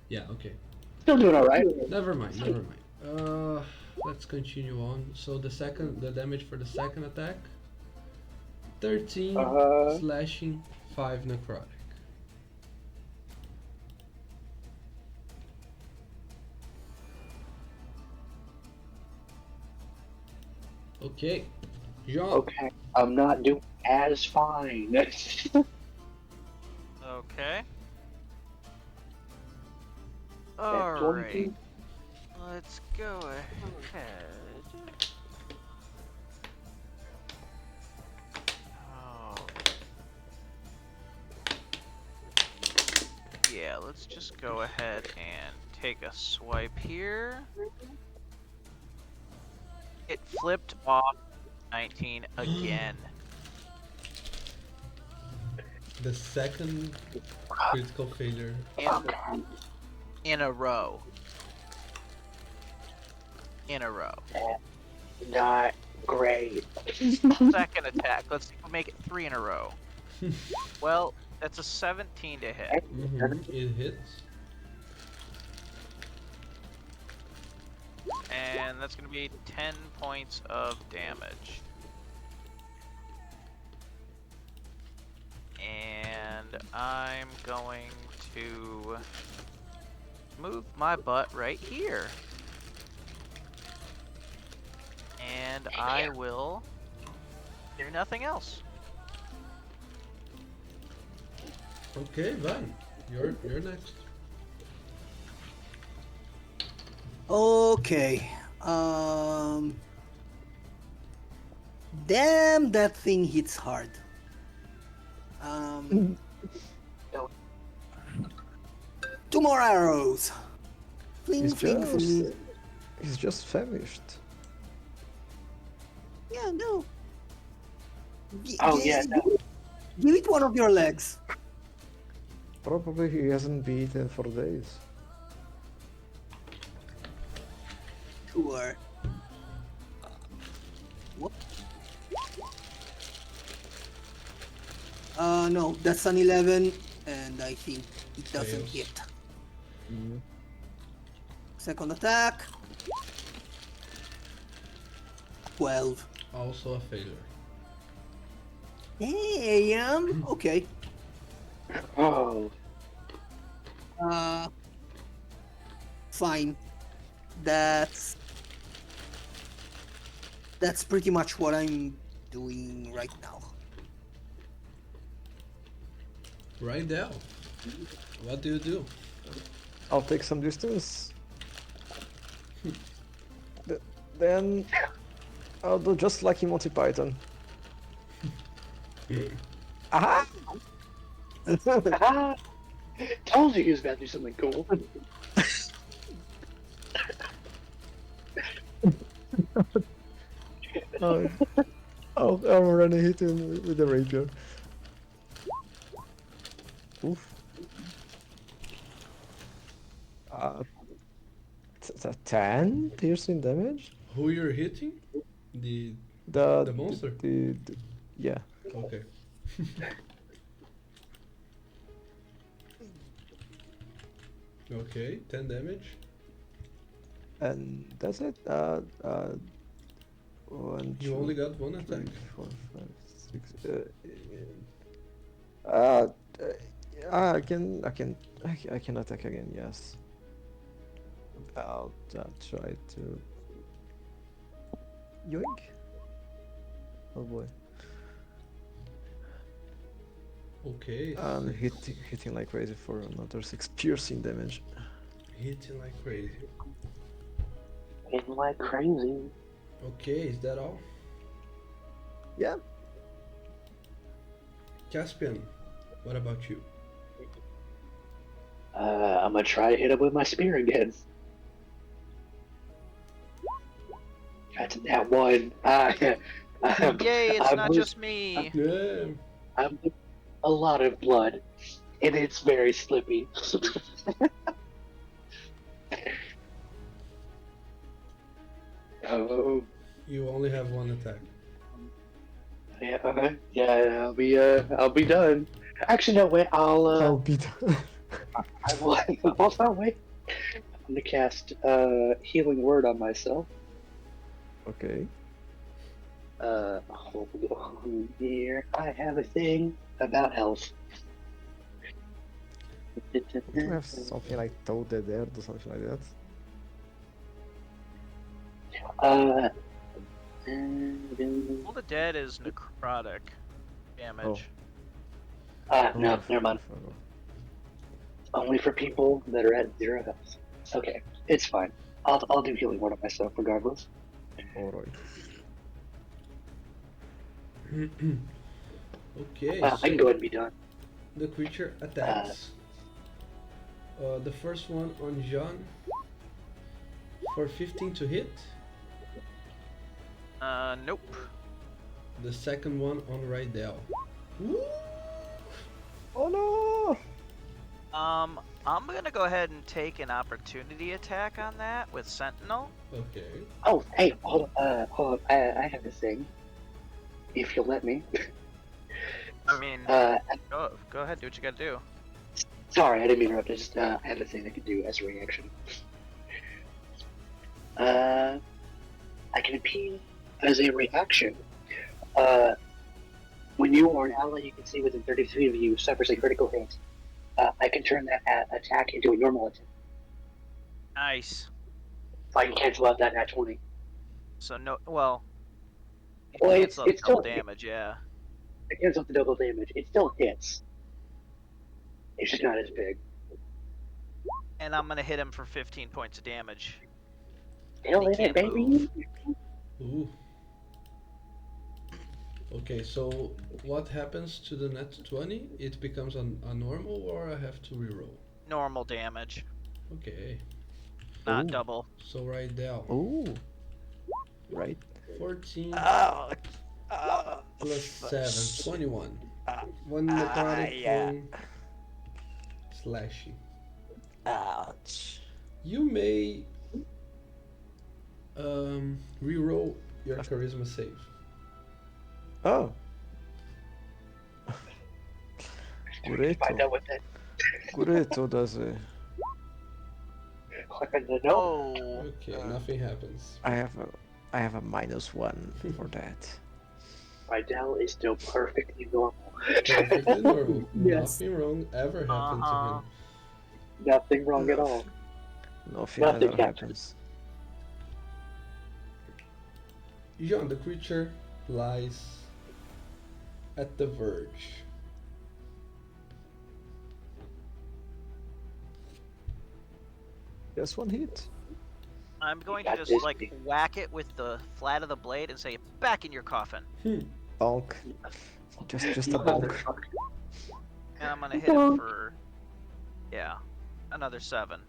Yeah, okay. Still doing all right. Never mind, never mind. Let's continue on. So the damage for the second attack, 13 slashing, 5 necrotic. Okay, Jean. Okay, I'm not doing as fine. Okay. At Alright. 22. Let's go ahead. Oh. Yeah, let's just go ahead and take a swipe here. It flipped off 19 again. The second critical failure. In a row. In a row. Not great. Second attack. Let's see if we make it 3 in a row. Well, that's a 17 to hit. It hits. And that's going to be 10 points of damage. And I'm going to move my butt right here. And I will do nothing else. Okay, Van, you're next. Okay. Damn, that thing hits hard. Two more arrows. Fling, He's fling, just, fling. he's just famished. Yeah, no. Oh, yeah, no. Give it one of your legs. Probably he hasn't been eaten for days. Sure. What? No, that's an 11, and I think it doesn't Fails. hit. Second attack. 12. Also a failure. Hey, okay. Oh, Fine. That's pretty much what I'm doing right now. Right now. What do you do? I'll take some distance. Then I'll do just like in Monty Python. Aha! Ah, told you he was about to do something cool. Oh, I'm already hitting with the rapier. Oof. 10 piercing damage? Who you're hitting? The The, the monster. yeah. Okay. Okay, 10 damage. And that's it. One, You only two, got one attack. 3, 4, 5, 6. Uh, I can attack again. Yes. I'll try to. Yoink. Oh boy. Okay, I'm hitting like crazy for another 6 piercing damage. hitting like crazy. Hitting like crazy. Okay, is that all? Yeah. Caspian, what about you? I'm gonna try to hit him with my spear again. That's that one. Yay, it's I've not lose- just me. Yeah. I've lose a lot of blood, and it's very slippy. Oh, You only have one attack. yeah, I'll be done. Actually, no, wait, I'll be done. I will, hold on, wait. I'm gonna cast, Healing Word on myself. Okay. Hold on here. I have a thing about health. We have something like Toad the Dead or something like that. Uh, All the dead is necrotic damage. Oh, no, I never mind. forgot. Only for people that are at 0 health. Okay, it's fine. I'll do Healing Word on myself regardless. Alright. Okay, I can go ahead and be done. the creature attacks. The first one on Jean for 15 to hit. Nope. The second one on Rydell. Oh no! I'm gonna go ahead and take an opportunity attack on that with Sentinel. Okay. Oh, hey, hold on. I have a thing. If you'll let me. I mean, Uh, go ahead, do what you gotta do. sorry, I didn't mean to interrupt. I just had a thing I could do as a reaction. I can appeal as a reaction. When you or an ally you can see within 30 feet of you suffers a critical hit, I can turn that attack into a normal attack. Nice. So I can cancel out that nat 20. So no, well, you Well, cancel out it's double still damage, yeah. it cancels out the double damage. It still hits. It's just not as big. And I'm gonna hit him for 15 points of damage. Still He in it, can't baby. move. Ooh. Okay, so what happens to the net 20? It becomes a normal or I have to reroll? Normal damage, Okay, not Ooh. double. so Rydell. Ooh. Right. 14 Ah, plus 7, 21. Ah, One necrotic, yeah. one slashing. Ouch. You may reroll your charisma save. Oh. Find Gureto. out what that. Gureto does it. No. Oh, Okay, nothing happens. I have a -1 for that. Rydell is still perfectly normal. Perfectly normal. Yes. Nothing wrong ever happened to him. Nothing wrong at all. Nothing Nothing ever happens. happens. John, the creature lies at the verge. Just one hit. I'm going to got just this, like big- whack it with the flat of the blade and say, "Back in your coffin." Bonk. Just You a bonk. motherfucker. And I'm gonna hit him for, yeah, another 7.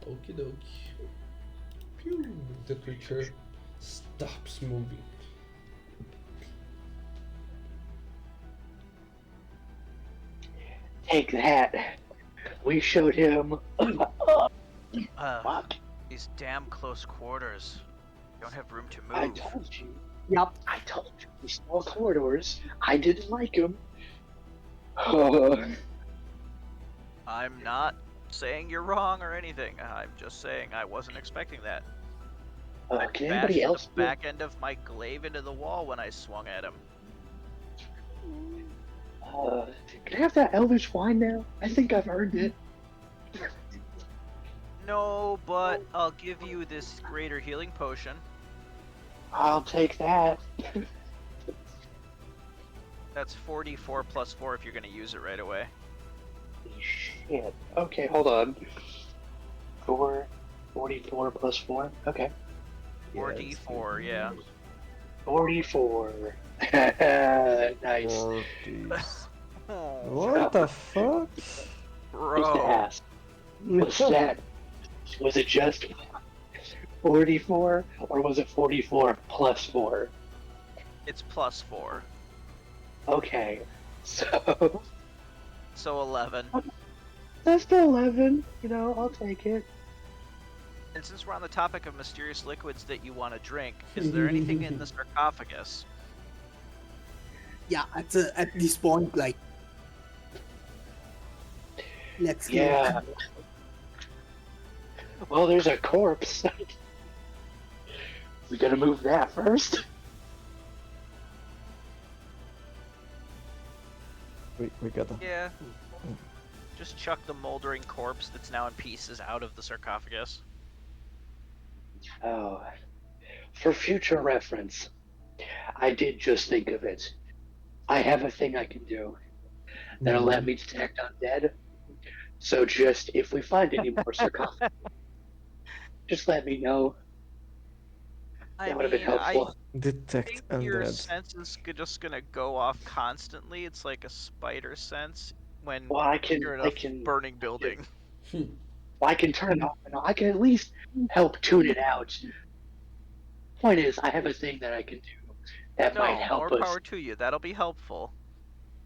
Okie dokie. Pew! The creature stops moving. Take that. We showed him. Fuck. These damn close quarters. Don't have room to I move. told you. Yep. I told you. These small corridors. I didn't like them. I'm not saying you're wrong or anything. I'm just saying I wasn't expecting that. I Can bashed anybody else the back end of my glaive into the wall when I swung at him. Can I have that Elvish wine now? I think I've earned it. No, but I'll give you this greater healing potion. I'll take that. That's 4d4 plus 4 if you're gonna use it right away. Shit. Okay, hold on. 44 plus 4? Okay. 4d4, yeah. 44. Nice. 40s. Oh, What the fuck? Just to bro. ask. What's that? Was it just 44? Or was it 44 plus 4? It's plus 4. Okay. So, So 11. that's the 11. You know, I'll take it. And since we're on the topic of mysterious liquids that you want to drink, is there anything in the sarcophagus? Yeah, at this point, like, let's go. Yeah. Well, there's a corpse. We gotta move that first. We gotta. Yeah. Just chuck the moldering corpse that's now in pieces out of the sarcophagus. Oh. For future reference, I did just think of it. I have a thing I can do that'll let me detect undead. So just, if we find any more sarcophagus, just let me know. That would have been helpful. Detect I think your undead. sense is just gonna go off constantly. It's like a spider sense when Well, you're in a burning building. I can turn it off and on. I can at least help tune it out. Point is, I have a thing that I can do that might No, help more us. power to you. That'll be helpful.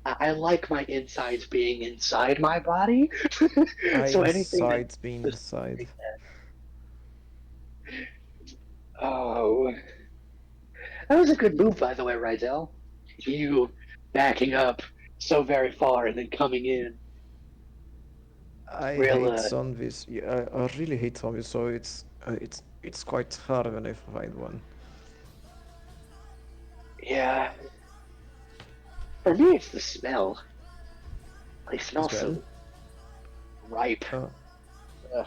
I like my insides being inside my body. So anything that Insides being inside. Oh, that was a good move, by the way, Rydell. You backing up so very far and then coming in. I Real, hate zombies. Yeah, I really hate zombies. So it's quite hard when I find one. Yeah. For me, it's the smell. They smell so Smell? ripe.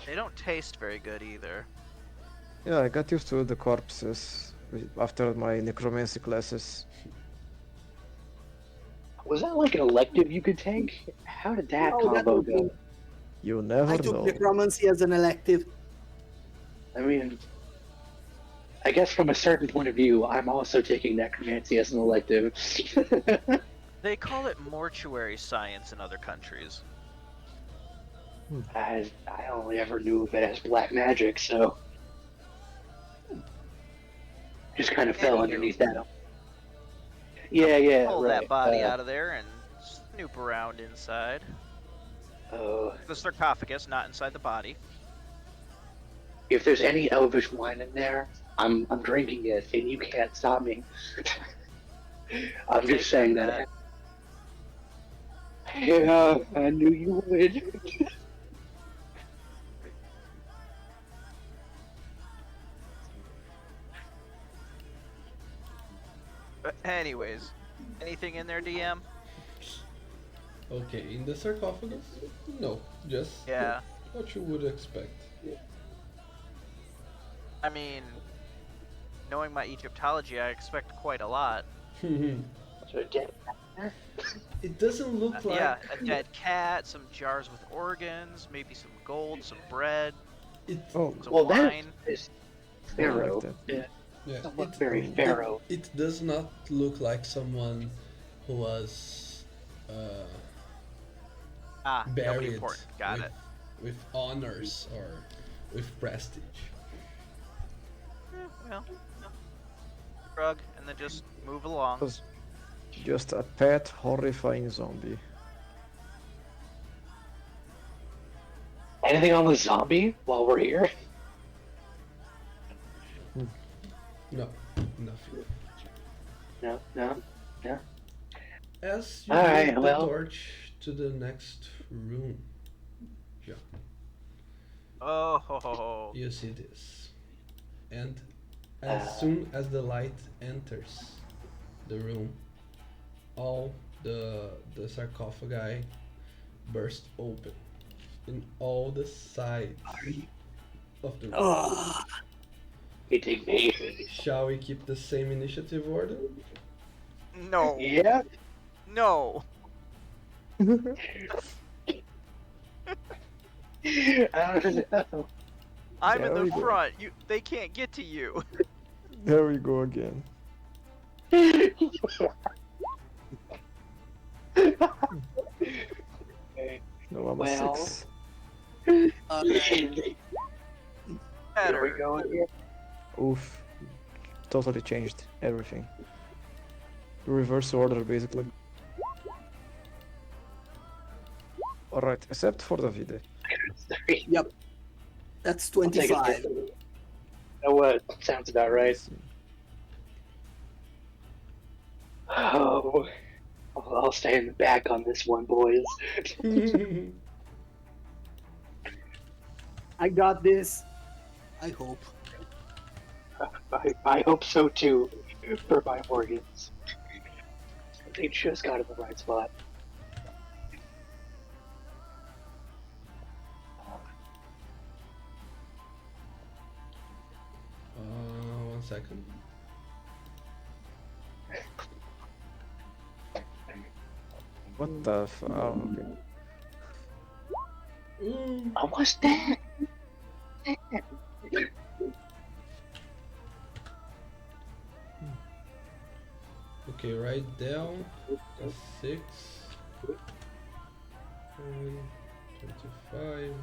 They don't taste very good either. Yeah, I got used to the corpses after my necromancy classes. Was that like an elective you could take? How did that Oh, that combo would go? be- You never I took know. necromancy as an elective. I mean, I guess from a certain point of view, I'm also taking necromancy as an elective. They call it mortuary science in other countries. I only ever knew of it as black magic, so just kind of fell Anywho. underneath that. Yeah, Pull right. that body out of there and snoop around inside. Oh, The sarcophagus, not inside the body. if there's any elvish wine in there, I'm drinking it, and you can't stop me. I'm Take just saying that. Yeah, I knew you would. But anyways, anything in there, DM? Okay, in the sarcophagus? No, just Yeah. what you would expect. I mean, knowing my Egyptology, I expect quite a lot. It doesn't look like. Yeah, a dead cat, some jars with organs, maybe some gold, some bread, It, Oh, some Well, wine. Pharaoh. that. Yeah, Yeah, somewhat very Pharaoh. it does not look like someone who was uh, Nobody buried important. Got with, it. with honors or with prestige. Well, shrug and then just move along. Was just a pet, horrifying zombie. Anything on the zombie while we're here? No, nothing. No, no, no. As you Alright, move the well. torch to the next room, John, Oh, ho, ho, ho. you see this. And as Uh. soon as the light enters the room, all the sarcophagi burst open in all the sides of the room. Ah, Hitting me. Shall we keep the same initiative order? No. Yeah. No. I don't know. I'm There in we the go. front. They can't get to you. There we go again. No, I'm a Well. 6. alright. Here we Better. go again. Oof. Totally changed everything. Reverse order, basically. Alright, except for Davide. Sorry. Yep. That's I'll take it. 25. You know what? Sounds about right. Oh, I'll stay in the back on this one, boys. I got this. I hope. I hope so too, for my organs. They just got in the right spot. One second. What the f... Oh, okay. Ooh. Almost dead. Okay, write down a 6, 25,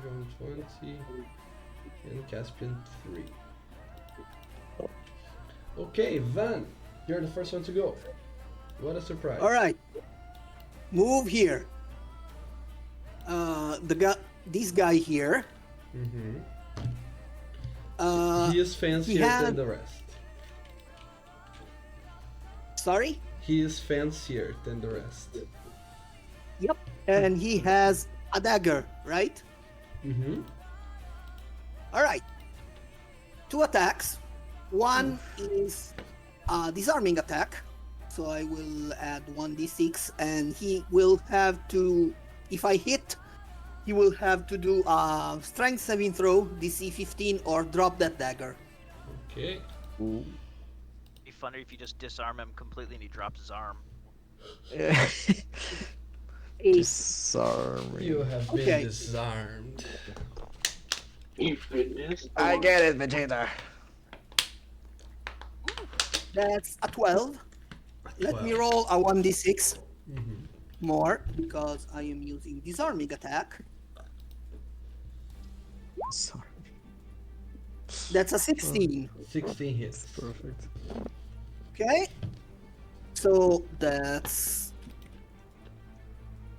John 20, and Caspian 3. Okay, Van, you're the first one to go. What a surprise. Alright. Move here. This guy here. Mm-hmm. Uh, He is fancier than had- the rest. sorry? He is fancier than the rest. Yep. And he has a dagger, right? Mm-hmm. Alright. 2 attacks. One is a disarming attack. So I will add 1d6 and he will have to, if I hit, he will have to do a strength saving throw, DC 15, or drop that dagger. Okay. Ooh. Be funny if you just disarm him completely and he drops his arm. Yeah. 8. Disarming. You have been Okay. disarmed. You goodness. I get it, Vegeta. That's a 12. Let me 12. roll a 1d6 Mm-hmm. more because I am using disarming attack. Sorry. That's a 16. 16 hits. Perfect. Okay. So that's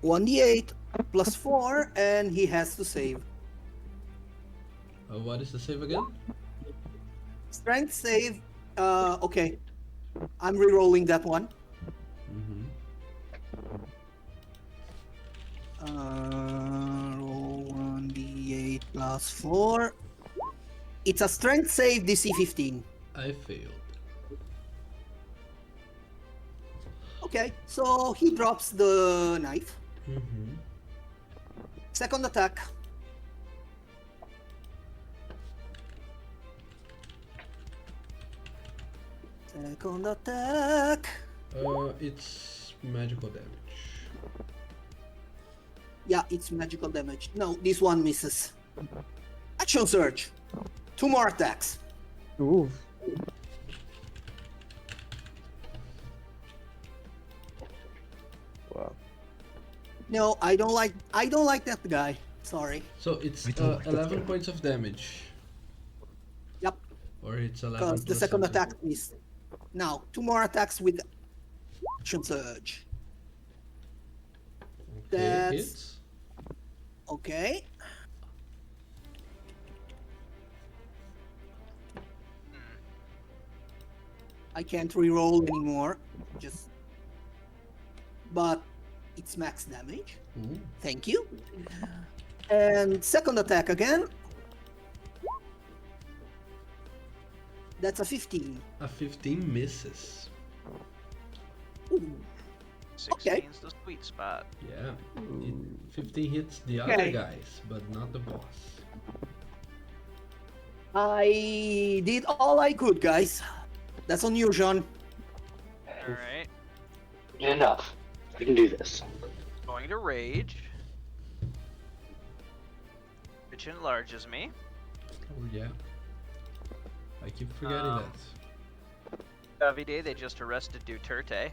1d8 plus 4, and he has to save. What is the save again? Strength save. Okay. I'm re-rolling that one. Mm-hmm. Roll 1d8 plus 4. It's a strength save, DC 15. I failed. Okay, so he drops the knife. Mm-hmm. Second attack. Second attack. It's magical damage. Yeah, it's magical damage. No, this one misses. Action surge. 2 more attacks. Ooh. Wow. No, I don't like. I don't like that guy. Sorry. So it's I don't like that 11 guy. points of damage. Yep. Or it's 11 Because the plus second something. attack is now 2 more attacks with action surge. Okay, That's hits. okay. I can't reroll anymore. Just, but it's max damage. Ooh. Thank you. And second attack again. That's a 15. A 15 misses. Ooh. 16's the sweet spot. Yeah. 15 hits the other Okay. guys, but not the boss. I did all I could, guys. That's on you, Jean. Alright. Enough. We can do this. Going to rage. Which enlarges me. Oh yeah. I keep forgetting Um, that. Davide, they just arrested Duterte.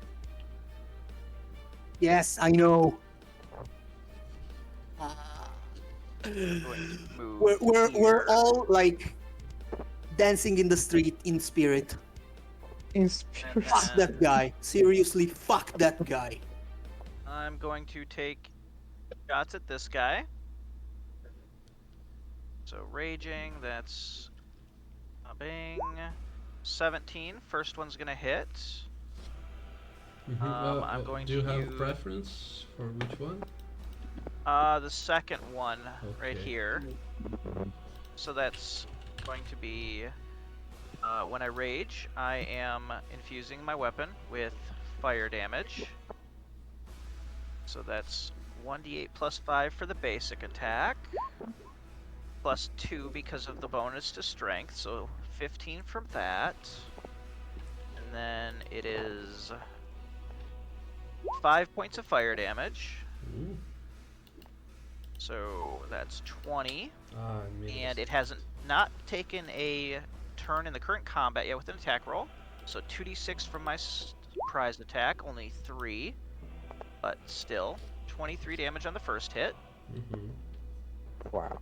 Yes, I know. Going to move We're here. all like dancing in the street in spirit. And Inspiration. Fuck then that guy. Seriously, fuck that guy. I'm going to take shots at this guy. So raging, that's a bang. 17. First one's gonna hit. I'm going do you to have use- preference for which one? The second one right Okay. here. So that's going to be when I rage, I am infusing my weapon with fire damage. So that's 1d8 plus 5 for the basic attack, plus 2 because of the bonus to strength, so 15 from that. And then it is 5 points of fire damage, Ooh. so that's 20. Ah, I missed. And it hasn't not taken a turn in the current combat yet with an attack roll. So 2d6 from my surprise attack, only 3, but still 23 damage on the first hit. Mhm. Wow.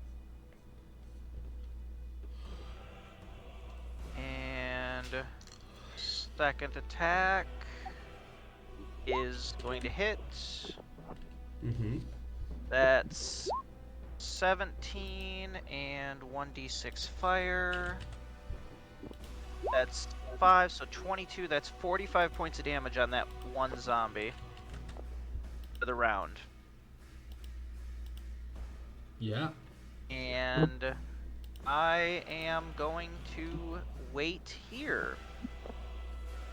And second attack is going to hit. Mhm. That's 17 and 1d6 fire. That's 5, so 22. That's 45 points of damage on that one zombie for the round. Yeah. And I am going to wait here.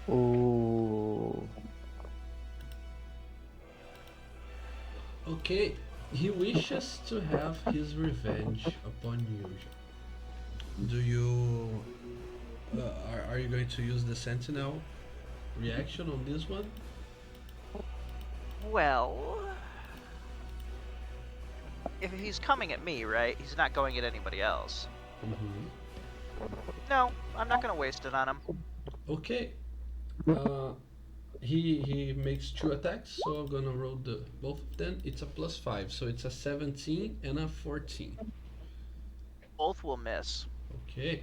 Ooh. Okay. He wishes to have his revenge upon you. Do you? Are you going to use the sentinel reaction on this one? Well, if he's coming at me, right? He's not going at anybody else. Mm-hmm. No, I'm not gonna waste it on him. Okay. He makes 2 attacks, so I'm gonna roll the both of them. It's a +5, so it's a 17 and a 14. Both will miss. Okay.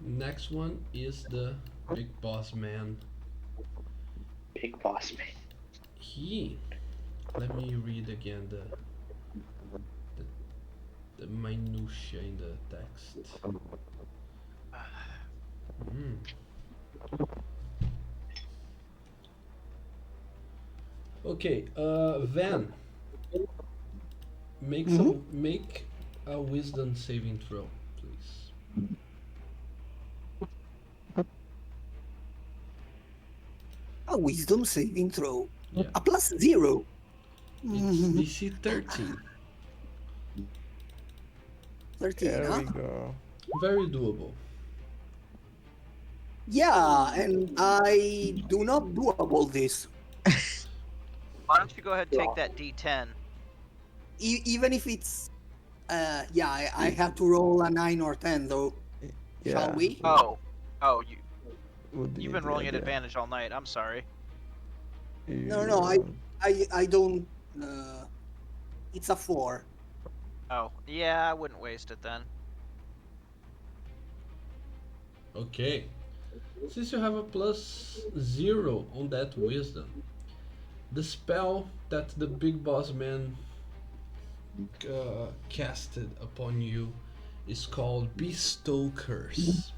Next one is the big boss man. Big boss man. Let me read again the minutia in the text. Mm. Okay, Van, make a wisdom saving throw, please. A wisdom saving throw. Yeah, A +0. it's DC 13. 13, There huh? we go. Very doable. Yeah, and I do not doable this. Why don't you go ahead and take that D10? Even if it's, yeah, I have to roll a 9 or 10 though. Shall Yeah, we? Oh, would be you've been the rolling at idea. advantage all night. I'm sorry. No, Yeah. I don't. Uh, it's a 4. Oh, yeah, I wouldn't waste it then. Okay. Since you have a +0 on that wisdom, the spell that the big boss man casted upon you is called Bestow Curse.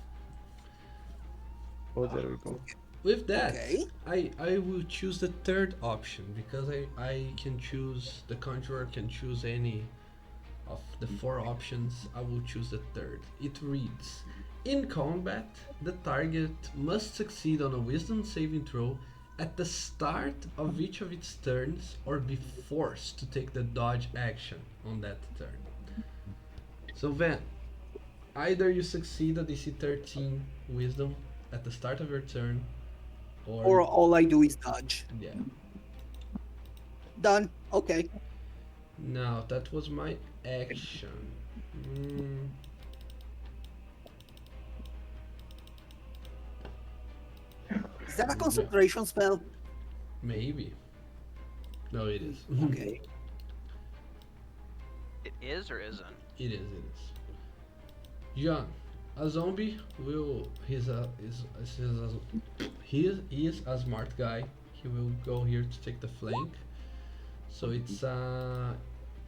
Oh, there we go. With that, Okay. I will choose the third option because I can choose, the conjurer can choose any of the four options. I will choose the third. It reads: in combat, the target must succeed on a wisdom saving throw at the start of each of its turns or be forced to take the dodge action on that turn. So Van, either you succeed a DC 13 wisdom at the start of your turn, or Or all I do is dodge. yeah. Done. Okay. Now that was my action. Mm, Is that a concentration spell? maybe. No, it is. Okay. It is or isn't? It is. It is. John, a zombie will. He is a smart guy. He will go here to take the flank. So it's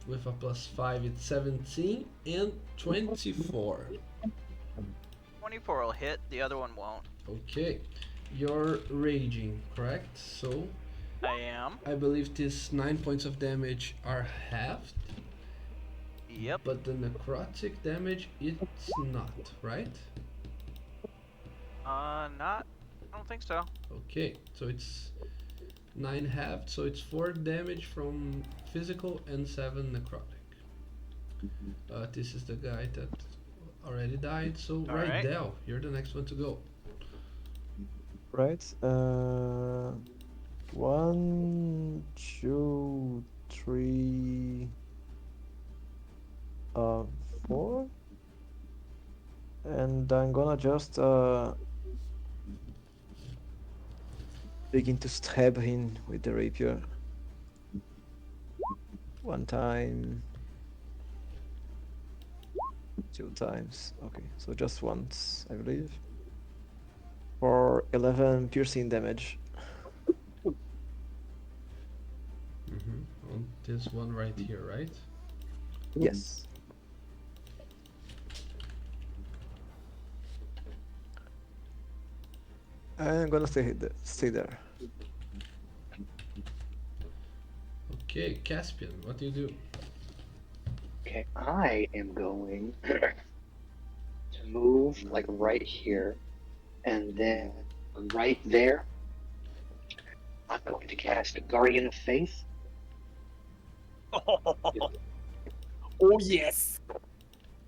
with a +5, it's 17 and 24. 24 will hit. The other one won't. Okay, you're raging, correct? So I am. I believe these 9 points of damage are halved, Yep. but the necrotic damage it's not, right? Not. I don't think so. Okay, so it's 9 halved, so it's 4 damage from physical and 7 necrotic. This is the guy that already died, so All right, right. Del, you're the next one to go. Right. 1, 2, 3, 4, and I'm gonna just begin to stab him with the rapier. One time, 2 times. Okay, so just once, I believe. For 11 piercing damage. On this one right here, right? Yes. I'm gonna stay there. Okay, Caspian, what do you do? Okay, I am going to move like right here, and then right there, I'm going to cast Guardian of Faith. Oh yes.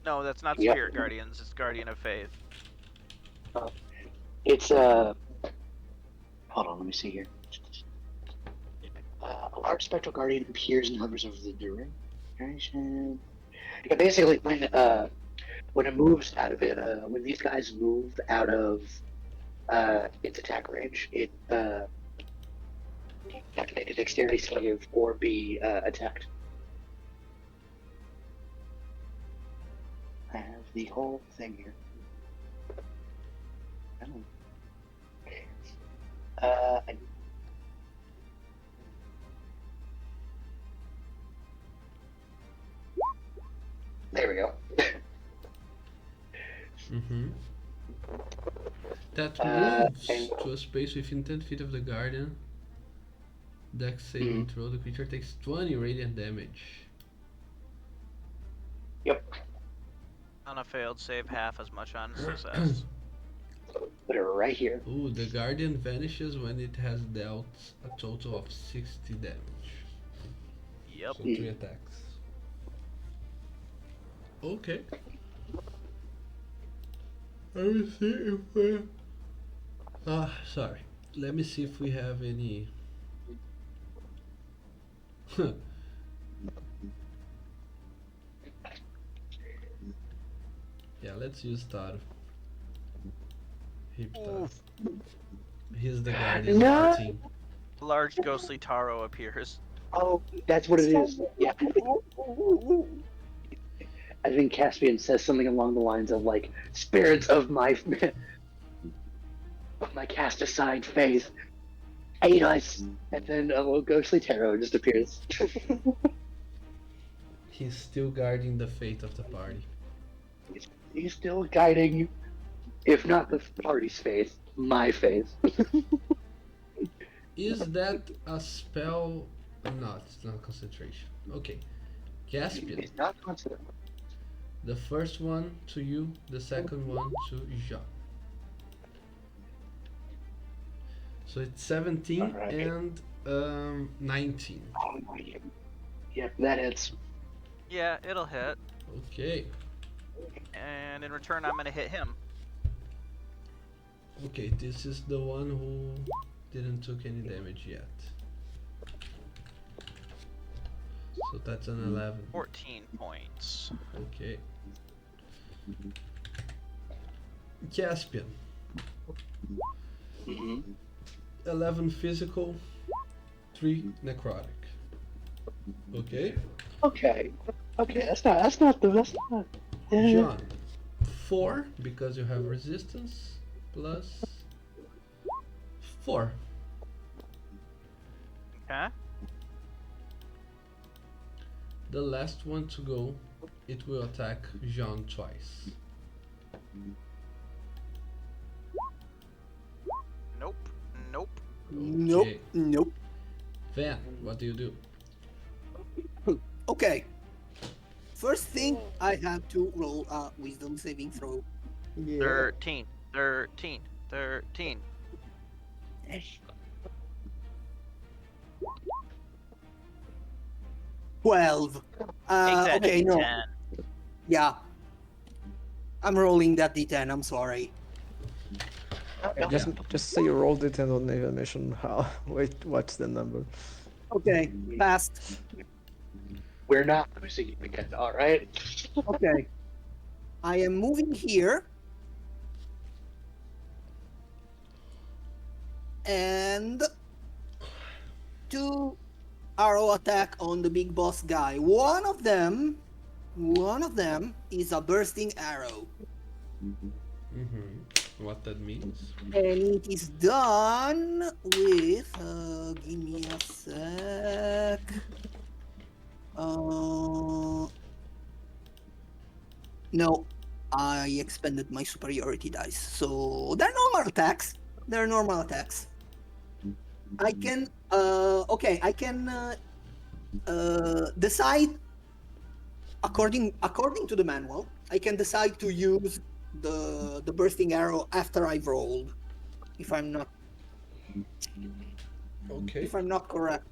No, that's not Yep. Spirit Guardians. It's Guardian of Faith. It's hold on, let me see here. A large spectral guardian appears and hovers over the duration. Yeah, basically when it moves out of it, when these guys move out of its attack range, it you have to make a dexterity save or be attacked. I have the whole thing here. Uh, I- there we go. That and moves to a space within 10 feet of the guardian. Dex saving throw. The creature takes 20 radiant damage. yep, On a failed save, half as much on success. put it right here. Ooh, the guardian vanishes when it has dealt a total of 60 damage. Yep. So 3 attacks. Okay. Let me see if we... sorry. Let me see if we have any... Yeah, let's use Taro. Hipta. Oof. He's the guardian of No. the team. Large ghostly Taro appears. Oh, that's what it is. Yeah, I think Caspian says something along the lines of like, "Spirits of my cast aside faith, aid us," and then a little ghostly tarot just appears. He's still guarding the fate of the party. He's still guiding, if not the party's faith, my faith. Is that a spell? No, it's not concentration. Okay. Caspian. It's not considered. The first one to you, the second one to Jean. So it's 17 Alright. and 19. Yep, that hits. Yeah, it'll hit. Okay. And in return, I'm gonna hit him. Okay, this is the one who didn't took any damage yet. So that's an 11. 14 points. Okay. Caspian. Mm-hmm. 11 physical, 3 necrotic. Okay. Okay. Okay, that's not. John. 4 because you have resistance plus 4. Okay. The last one to go, it will attack Jean twice. Nope. Nope. Nope. Okay. Nope. Van, what do you do? Okay. First thing, I have to roll a wisdom saving throw. Yeah. 13. 13. 13. 12. Okay, no. D10. Yeah. I'm rolling that d10, I'm sorry. Just say you rolled it and on animation. How? Wait, what's the number? Okay, passed. We're not losing it again, all right? Okay. I am moving here. And 2 arrow attack on the big boss guy. One of them is a bursting arrow. What that means? And it is done with give me a sec. No, I expended my superiority dice. So they're normal attacks. I can I can decide according to the manual. I can decide to use the bursting arrow after I've rolled. If I'm not Okay. correct.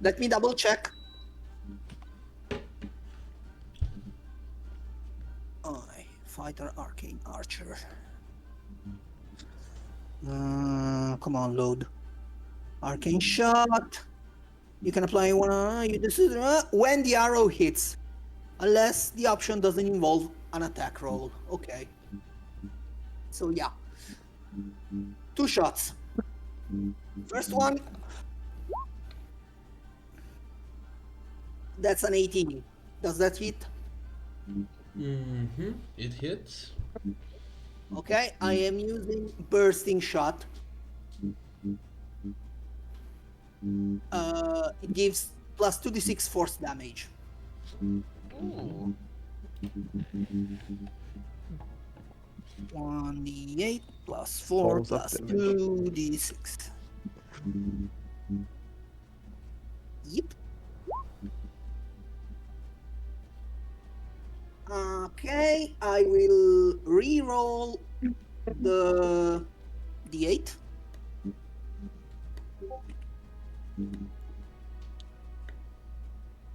Let me double check. Fighter, arcane, archer. Come on, load. Arcane shot. You can apply one. This is when the arrow hits, unless the option doesn't involve an attack roll. Okay. So yeah, 2 shots. First one. That's an 18. Does that hit? It hits. Okay, I am using bursting shot. It gives plus 2d6 force damage. Ooh. 1d8 plus 4 Falls up plus damage. 2d6. Yep. Okay, I will re-roll the d8.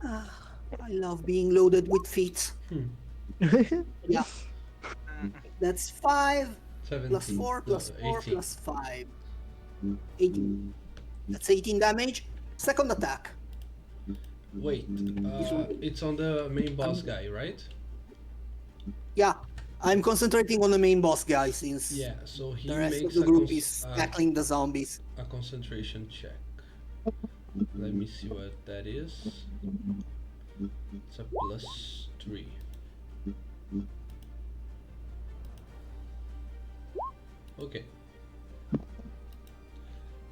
I love being loaded with feats. Yeah. That's 5 17. plus 4 plus No, 4 18. plus 5. 18. That's 18 damage. Second attack. Wait, it's on the main boss guy, right? Yeah. I'm concentrating on the main boss guy since Yeah, so he the rest of makes the group is tackling the zombies. a concentration check. Let me see what that is. It's a +3. Okay.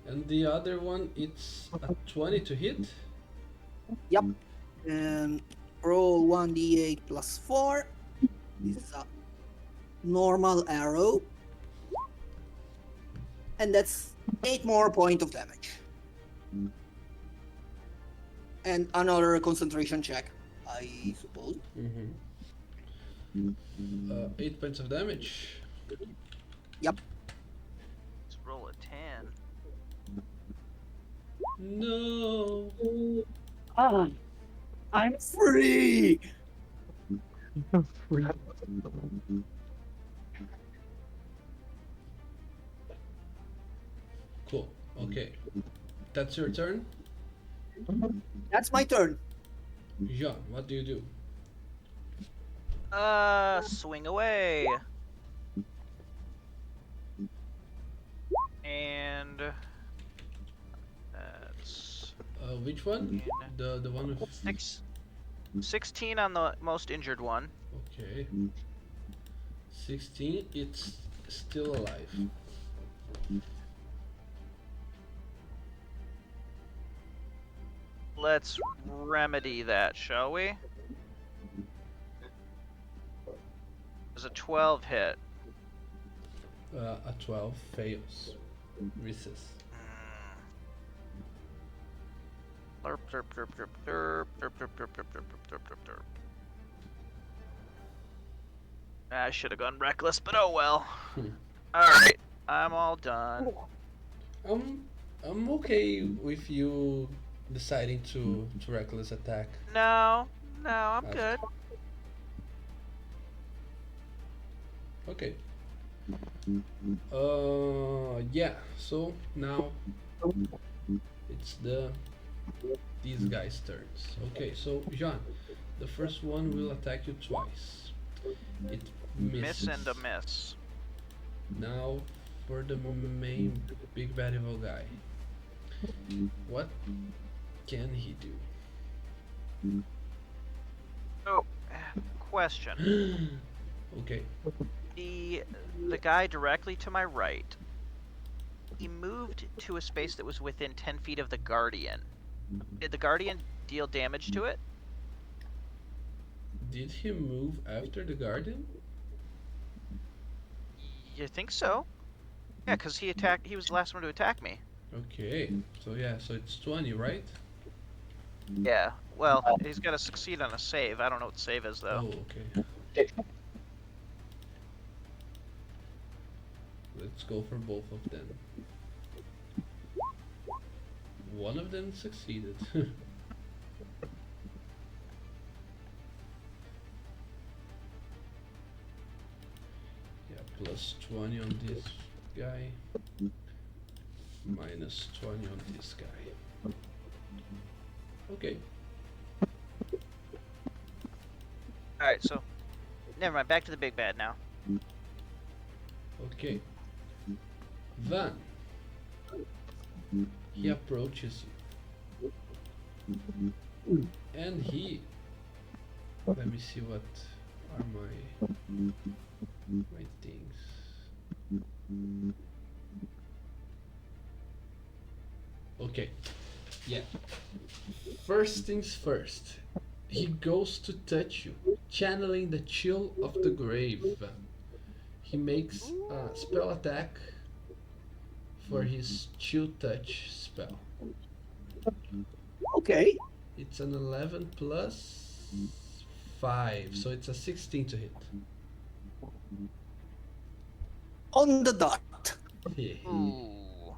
And the other one, it's a 20 to hit. Yep. And roll 1d8 plus 4. This is a normal arrow. And that's 8 more point of damage. And another concentration check, I suppose. Mm-hmm. 8 points of damage. Yep. Let's roll a 10. No. Ah, I'm free! Cool. Okay. That's your turn. That's my turn. Jean, what do you do? Swing away. And that's Which one? in The one with. 16 on the most injured one. Okay. 16. It's still alive. Let's remedy that, shall we? There's a 12 hit. A 12 fails. Misses. Derp, derp, derp, derp, derp, derp, derp, derp, derp, derp, derp, derp, derp. I should have gone reckless, but oh well. Alright, I'm all done. I'm okay with you deciding to reckless attack. No, I'm good. Okay. Yeah. So now it's these guys' turns. Okay. So Jean, the first one will attack you twice. It misses. Miss and a miss. Now for the main big bad evil guy. What can he do? Oh, question. Okay. The guy directly to my right, he moved to a space that was within 10 feet of the Guardian. Did the Guardian deal damage to it? Did he move after the Guardian? You think so? Yeah, because he was the last one to attack me. Okay. So yeah, so it's 20, right? Yeah, well, he's got to succeed on a save. I don't know what save is, though. Oh, okay. Let's go for both of them. One of them succeeded. Yeah, plus 20 on this guy. Minus 20 on this guy. Okay. Alright, so, never mind, back to the big bad now. Okay. Van. He approaches you. And he... Let me see what are my things. Okay. Yeah. First things first. He goes to touch you, channeling the chill of the grave. He makes a spell attack for his chill touch spell. Okay. It's an 11 plus 5, so it's a 16 to hit. On the dot. Ooh.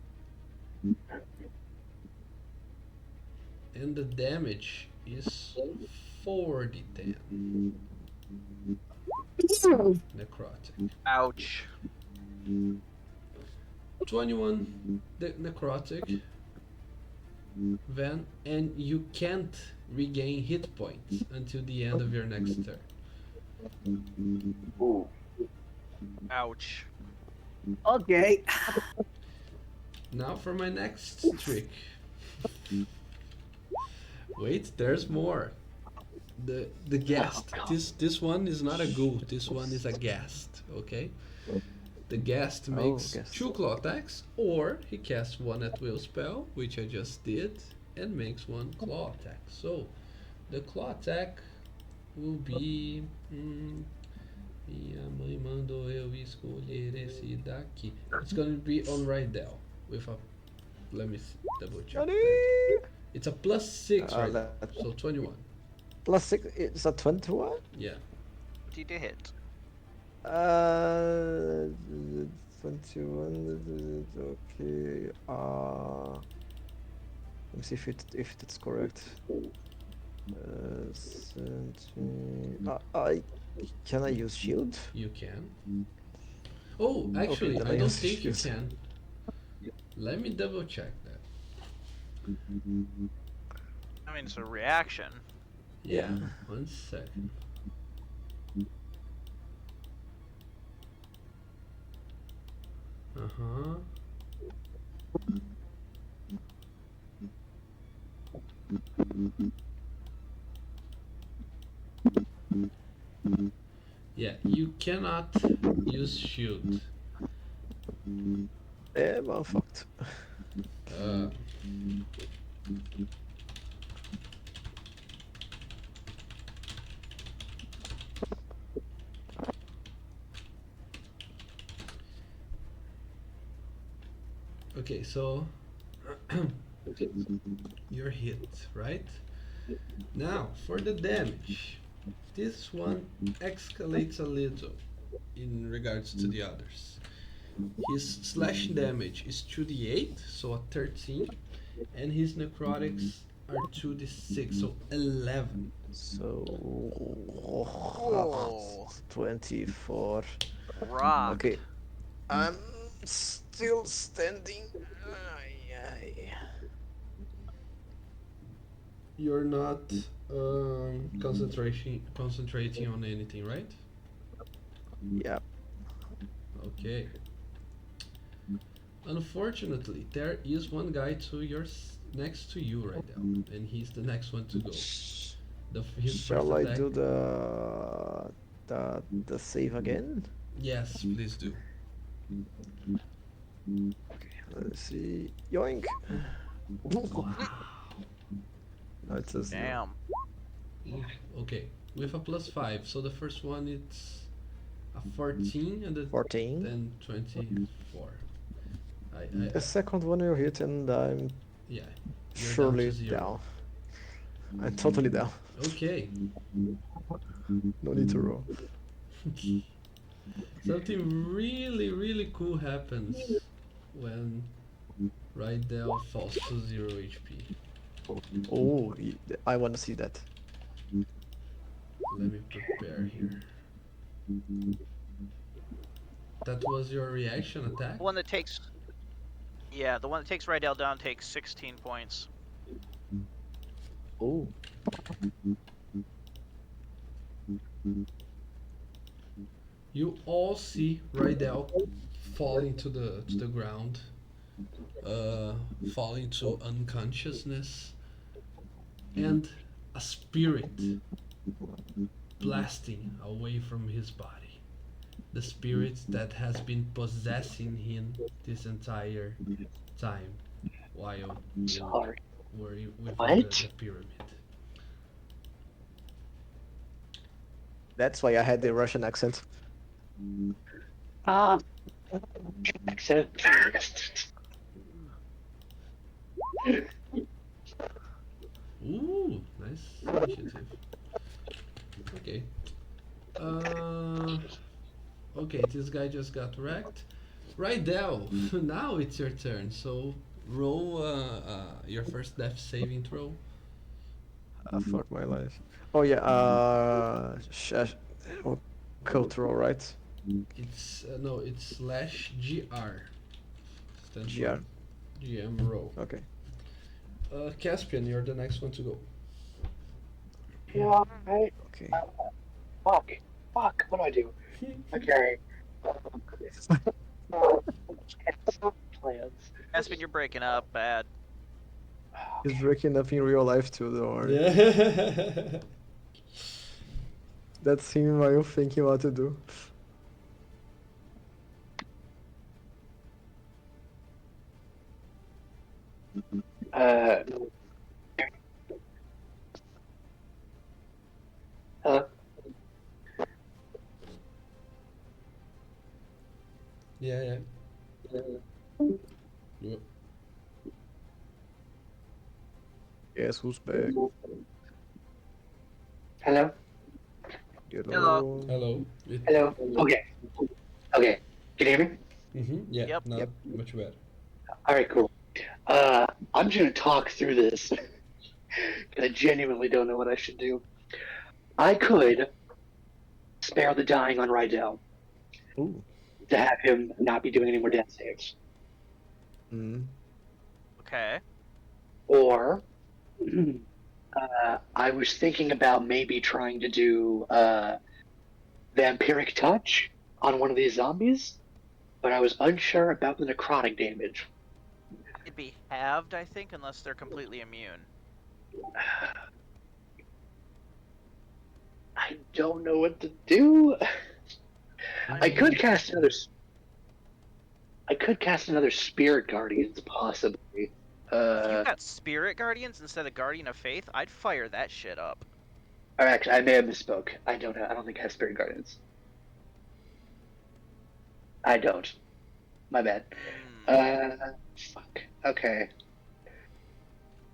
And the damage is 4d10 necrotic. Ouch. 21 necrotic, Van, and you can't regain hit points until the end of your next turn. ooh. Ouch. Okay. Now for my next trick. Wait, there's more. The Oh guest. god. This one is not a ghoul. This one is a guest. Okay. The guest Oh, makes guess. two claw attacks, or he casts one at will spell, which I just did, and makes one claw attack. So the claw attack will be. Minha mãe mandou eu escolher esse daqui. It's gonna be on Rydell with a. Let me double check Johnny! that. It's a +6 right now, That so 21. +6. It's a 21. Yeah. 20 to hit. 21. Okay. Let me see if it's correct. 17. I can I use shield? You can. Oh, Okay, actually, then I I don't use think you shield. can. Let me double check that. I mean, it's a reaction. Yeah, Yeah. 1 second. Uh huh. Yeah, you cannot use shield. Damn, I'm fucked. Uh, okay, so you're hit, right? Now, for the damage. This one escalates a little in regards to the others. His slash damage is 2d8, so a 13, and his necrotics are 2d6, so 11. So Oh, 24. rocked. Okay, I'm still standing. Ay, ay. You're not concentrating on anything, right? Yeah. Okay. Unfortunately, there is one guy to your next to you right now, and he's the next one to go. His first Shall I attack. do the save again? Yes, please do. Okay, let's see. Yoink. Wow. No, it says no. Damn. Okay, with a +5. So the first one it's a 14, and 14. then 24. The second one you hit, and I'm Yeah, you're down to surely 0. down. I'm totally down. Okay. No need to roll. Something really, really cool happens when Rydell falls to 0 HP. Oh, I want to see that. Let me prepare here. That was your reaction attack? The one that takes. Yeah, the one that takes Rydell down takes 16 points. Oh, You all see Rydell falling to the ground, falling to unconsciousness, and a spirit blasting away from his body. The spirit that has been possessing him this entire time while you Sorry. were within What? the pyramid. that's why I had the Russian accent. Ah, accent. Ooh, nice initiative. Okay. Uh, okay, this guy just got wrecked. Rydell, now it's your turn. So roll your first death saving throw. Fuck my life. Oh yeah. Oh, cultural, right? It's no, it's slash GR. Stands for GR. GM roll. Okay. Caspian, you're the next one to go. Yeah, I, Okay. fuck. Fuck, what do I do? Okay. Plans. Aspen, you're breaking up bad. He's breaking up in real life too, don't worry. Yeah. That's him while thinking what to do. Uh, hello. Yeah, yeah. Yep. Guess who's back? Hello. Hello. Hello. Hello. Hello. Okay. Okay. Can you hear me? Yeah, Yep. now Yep. much better. All right. Cool. I'm just gonna talk through this. 'Cause I genuinely don't know what I should do. I could spare the dying on Rydell Ooh. to have him not be doing any more death saves, Mm. Okay. or I was thinking about maybe trying to do vampiric touch on one of these zombies, but I was unsure about the necrotic damage. It'd be halved, I think, unless they're completely immune. I don't know what to do. I could Mm. cast another. I could cast another spirit guardians possibly. If you've Uh, got Spirit Guardians instead of Guardian of Faith, I'd fire that shit up. or actually, I may have misspoke. I don't have. I don't think I have spirit guardians. I don't. My bad. Hmm. Fuck. Okay.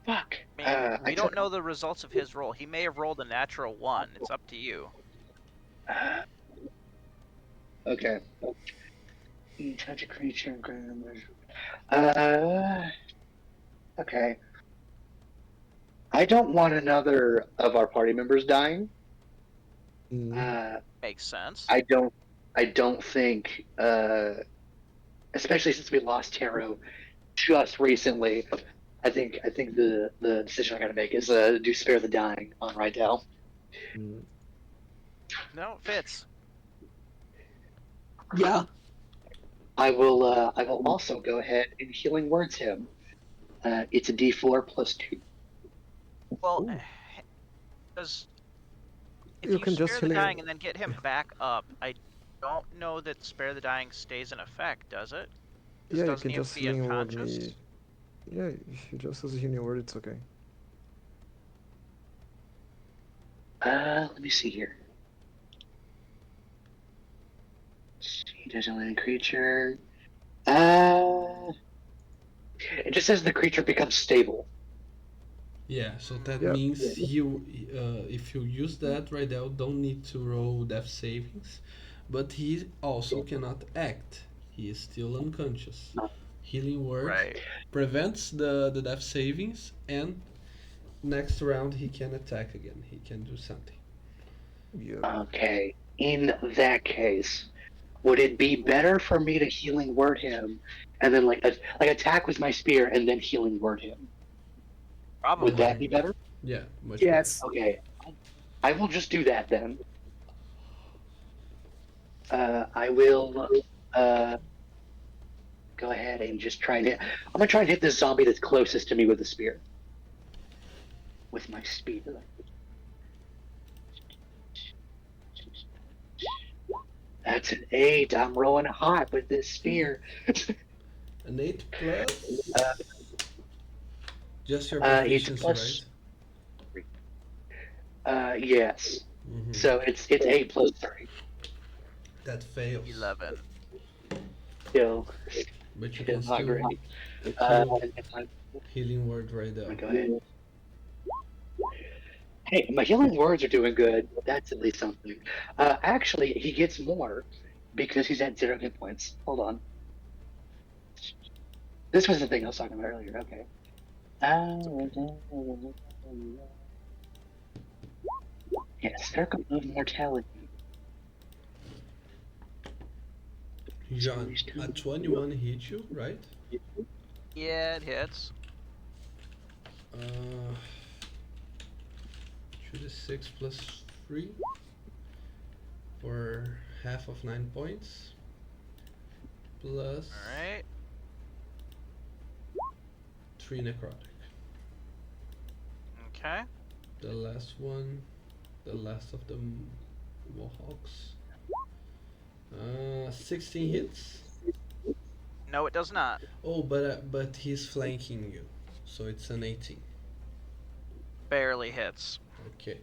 Fuck. I mean, I we don't took. know the results of his roll. He may have rolled a natural 1. It's up to you. Okay. You touch a creature. Uh. Okay. I don't want another of our party members dying. Mm. Uh. Makes sense. I don't. I don't think. Especially since we lost Taro just recently. I think the decision I gotta make is do spare the dying on Rydell. Mm. No, it fits. Yeah. I will also go ahead and healing words him. It's a D4 plus 2. Well, Ooh. because if You you can just spare the healing. dying and then get him back up, I don't know that spare the dying stays in effect, does it? Because Yeah, you doesn't can he have to just be healing word me. unconscious? Yeah, if you just use a healing word, it's okay. Let me see here. He doesn't land creature. Uh, it just says the creature becomes stable. Yeah, so that Yeah. means if you use that right now, don't need to roll death savings, but he also cannot act. He is still unconscious. Healing word Right. prevents the death savings, and next round he can attack again. He can do something. Yep. Okay. In that case, would it be better for me to healing word him and then like attack with my spear and then healing word him? Would Probably. that be better? Yeah, much better. Yes. Okay. I will just do that then. I will uh, go ahead and just try and hit. I'm gonna try and hit this zombie that's closest to me with the spear. With my spear. That's an 8. I'm rolling hot with this spear. An 8 plus uh, just your it's proficiency, right? plus 3. Yes. Mm-hmm. So it's 8 plus 3. That fails, 11. Still, but you still can not still great. heal And if I'm healing word right now. gonna go ahead. Hey, my healing words are doing good. That's at least something. Actually, he gets more because he's at 0 hit points. Hold on. This was the thing I was talking about earlier. Okay. It's okay. Yeah, circle of mortality. John, a 21 hit you, right? Yeah, it hits. Uh, 2d6 plus 3 for half of 9 points. plus All right. 3 necrotic. Okay. The last one, the last of the Mohawks. 16 hits. No, it does not. Oh, but he's flanking you, so it's an 18. Barely hits. Okay.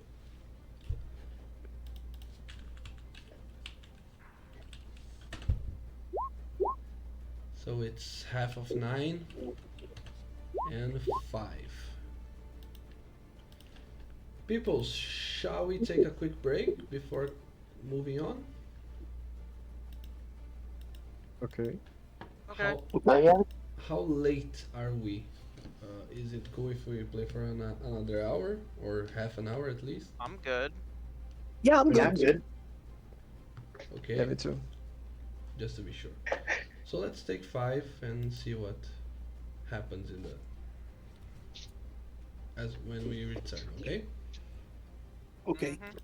So it's half of 9 and 5. People, shall we take a quick break before moving on? Okay. Okay. How late are we? Is it cool if we play for another hour or half an hour at least? I'm good. Yeah, I'm Yeah, good. I'm good. Okay, Yeah, me too. just to be sure. So let's take 5 and see what happens in the as when we return. Okay. Okay. Mhm.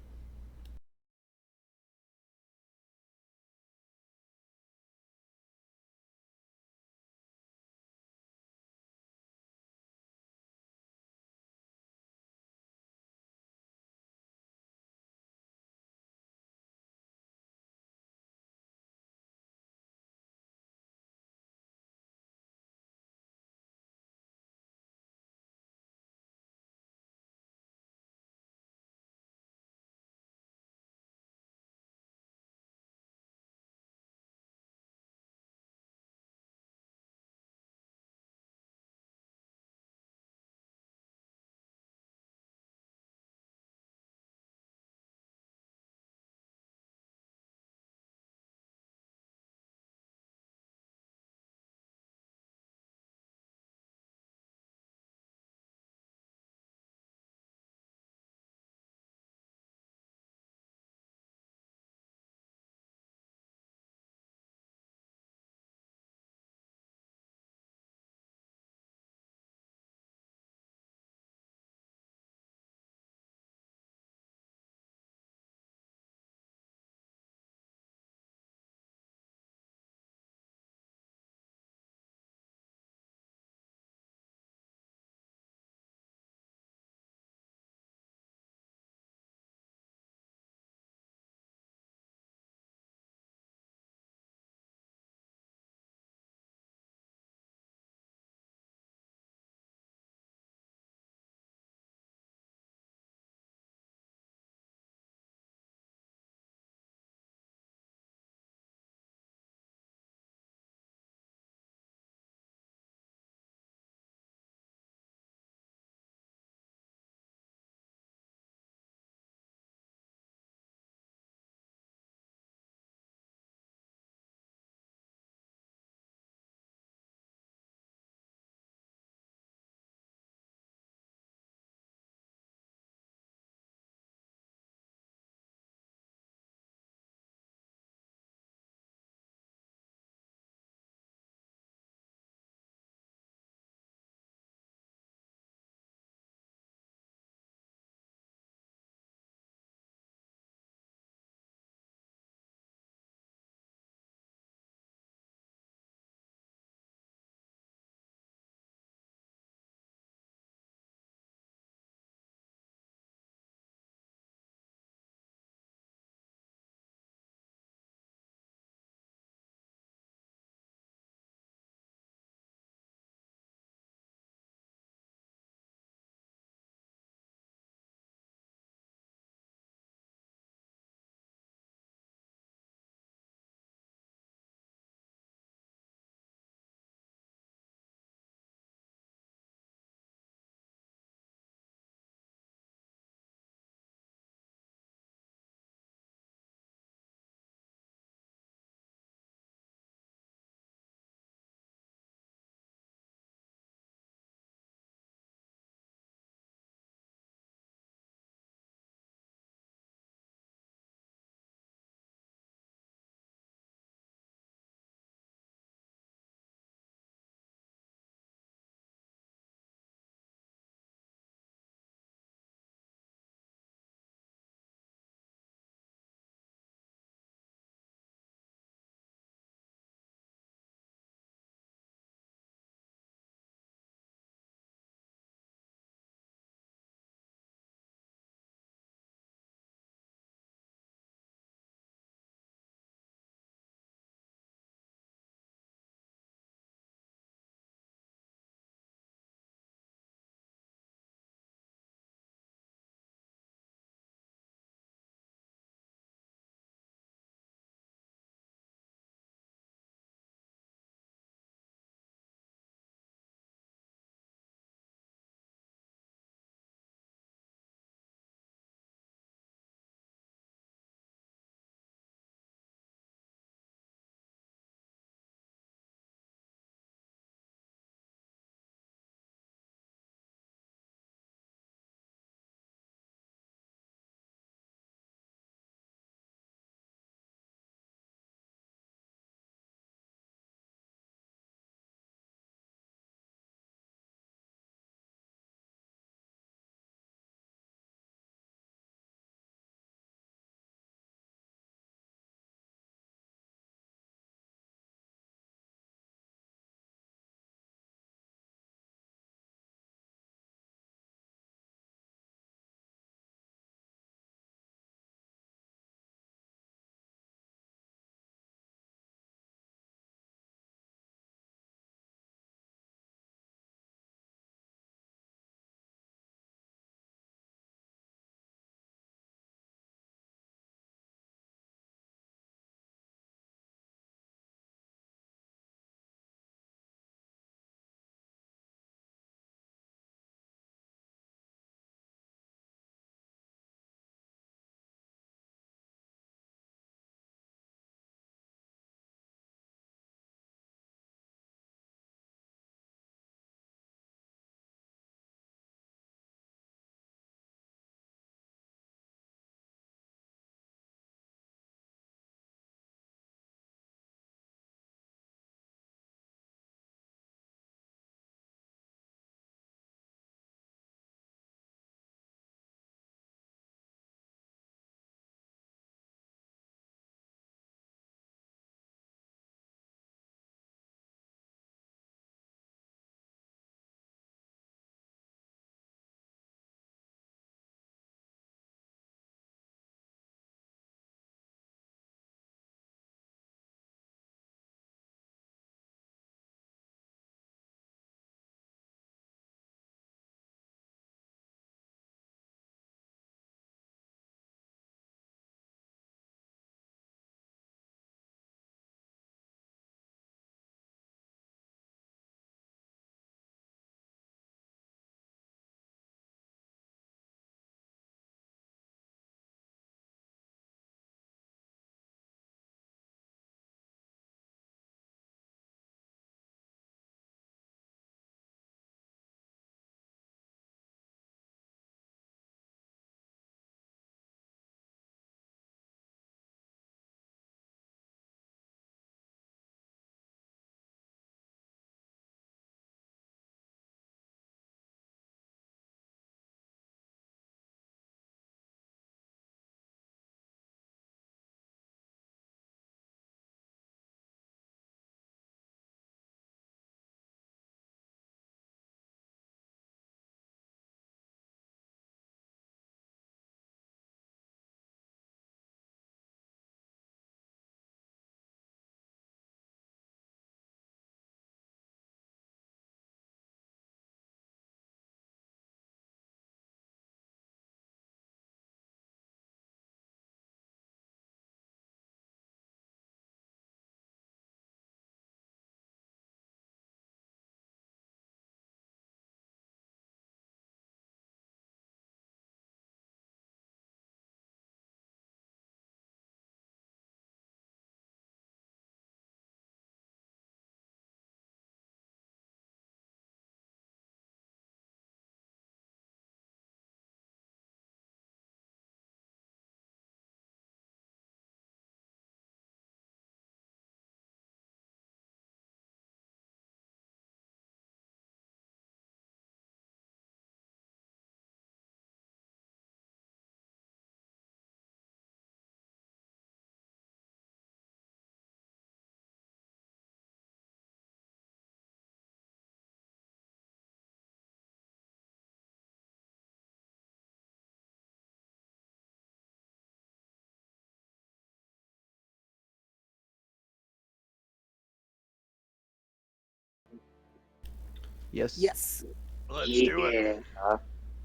Yes. Yes. Let's do it. Yeah.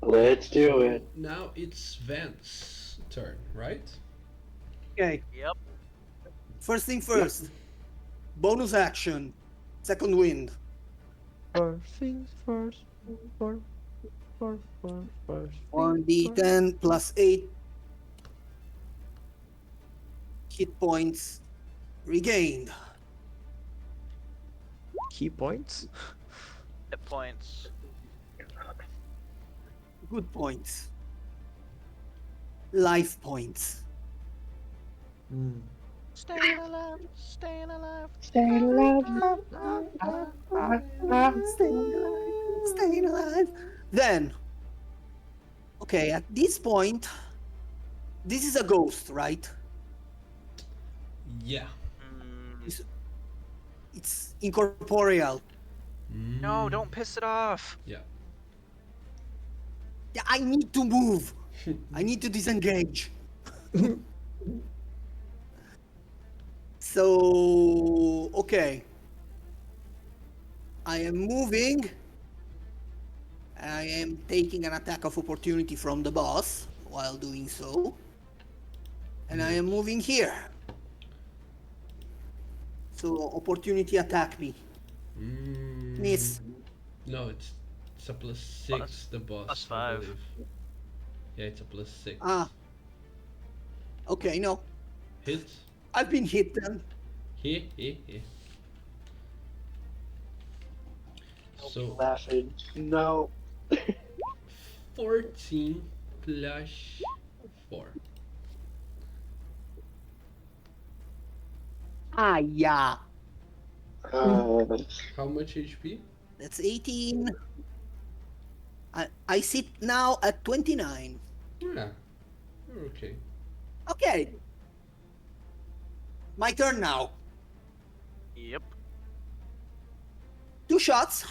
Let's do it. Now it's Vance's turn, right? Okay. Yep. First thing Yep. first. Bonus action. Second wind. First things first. First, first things first. 1d10 plus 8 hit points regained. Key points. Hit points. Good points. Life points. Mm. Staying alive. Staying alive. Stay alive. Staying alive. Staying alive. Then, okay, at this point, this is a ghost, right? Yeah. Mm, It's, it's incorporeal. no, Mm, don't piss it off. yeah. Yeah, I need to move. I need to disengage. So, okay. I am moving. I am taking an attack of opportunity from the boss while doing so. And I am moving here. So, opportunity attack me. Mm, Miss. no, it's a plus Plus- 6, the boss, I +5. believe. Yeah, it's a plus 6. Ah, okay, no. Hit. I've been hit then. He. So Laughing. No. 14 plus 4. Ah, yeah. Uh, How much HP? That's 18. I sit now at 29. Yeah, you're okay. Okay. My turn now. Yep. 2 shots.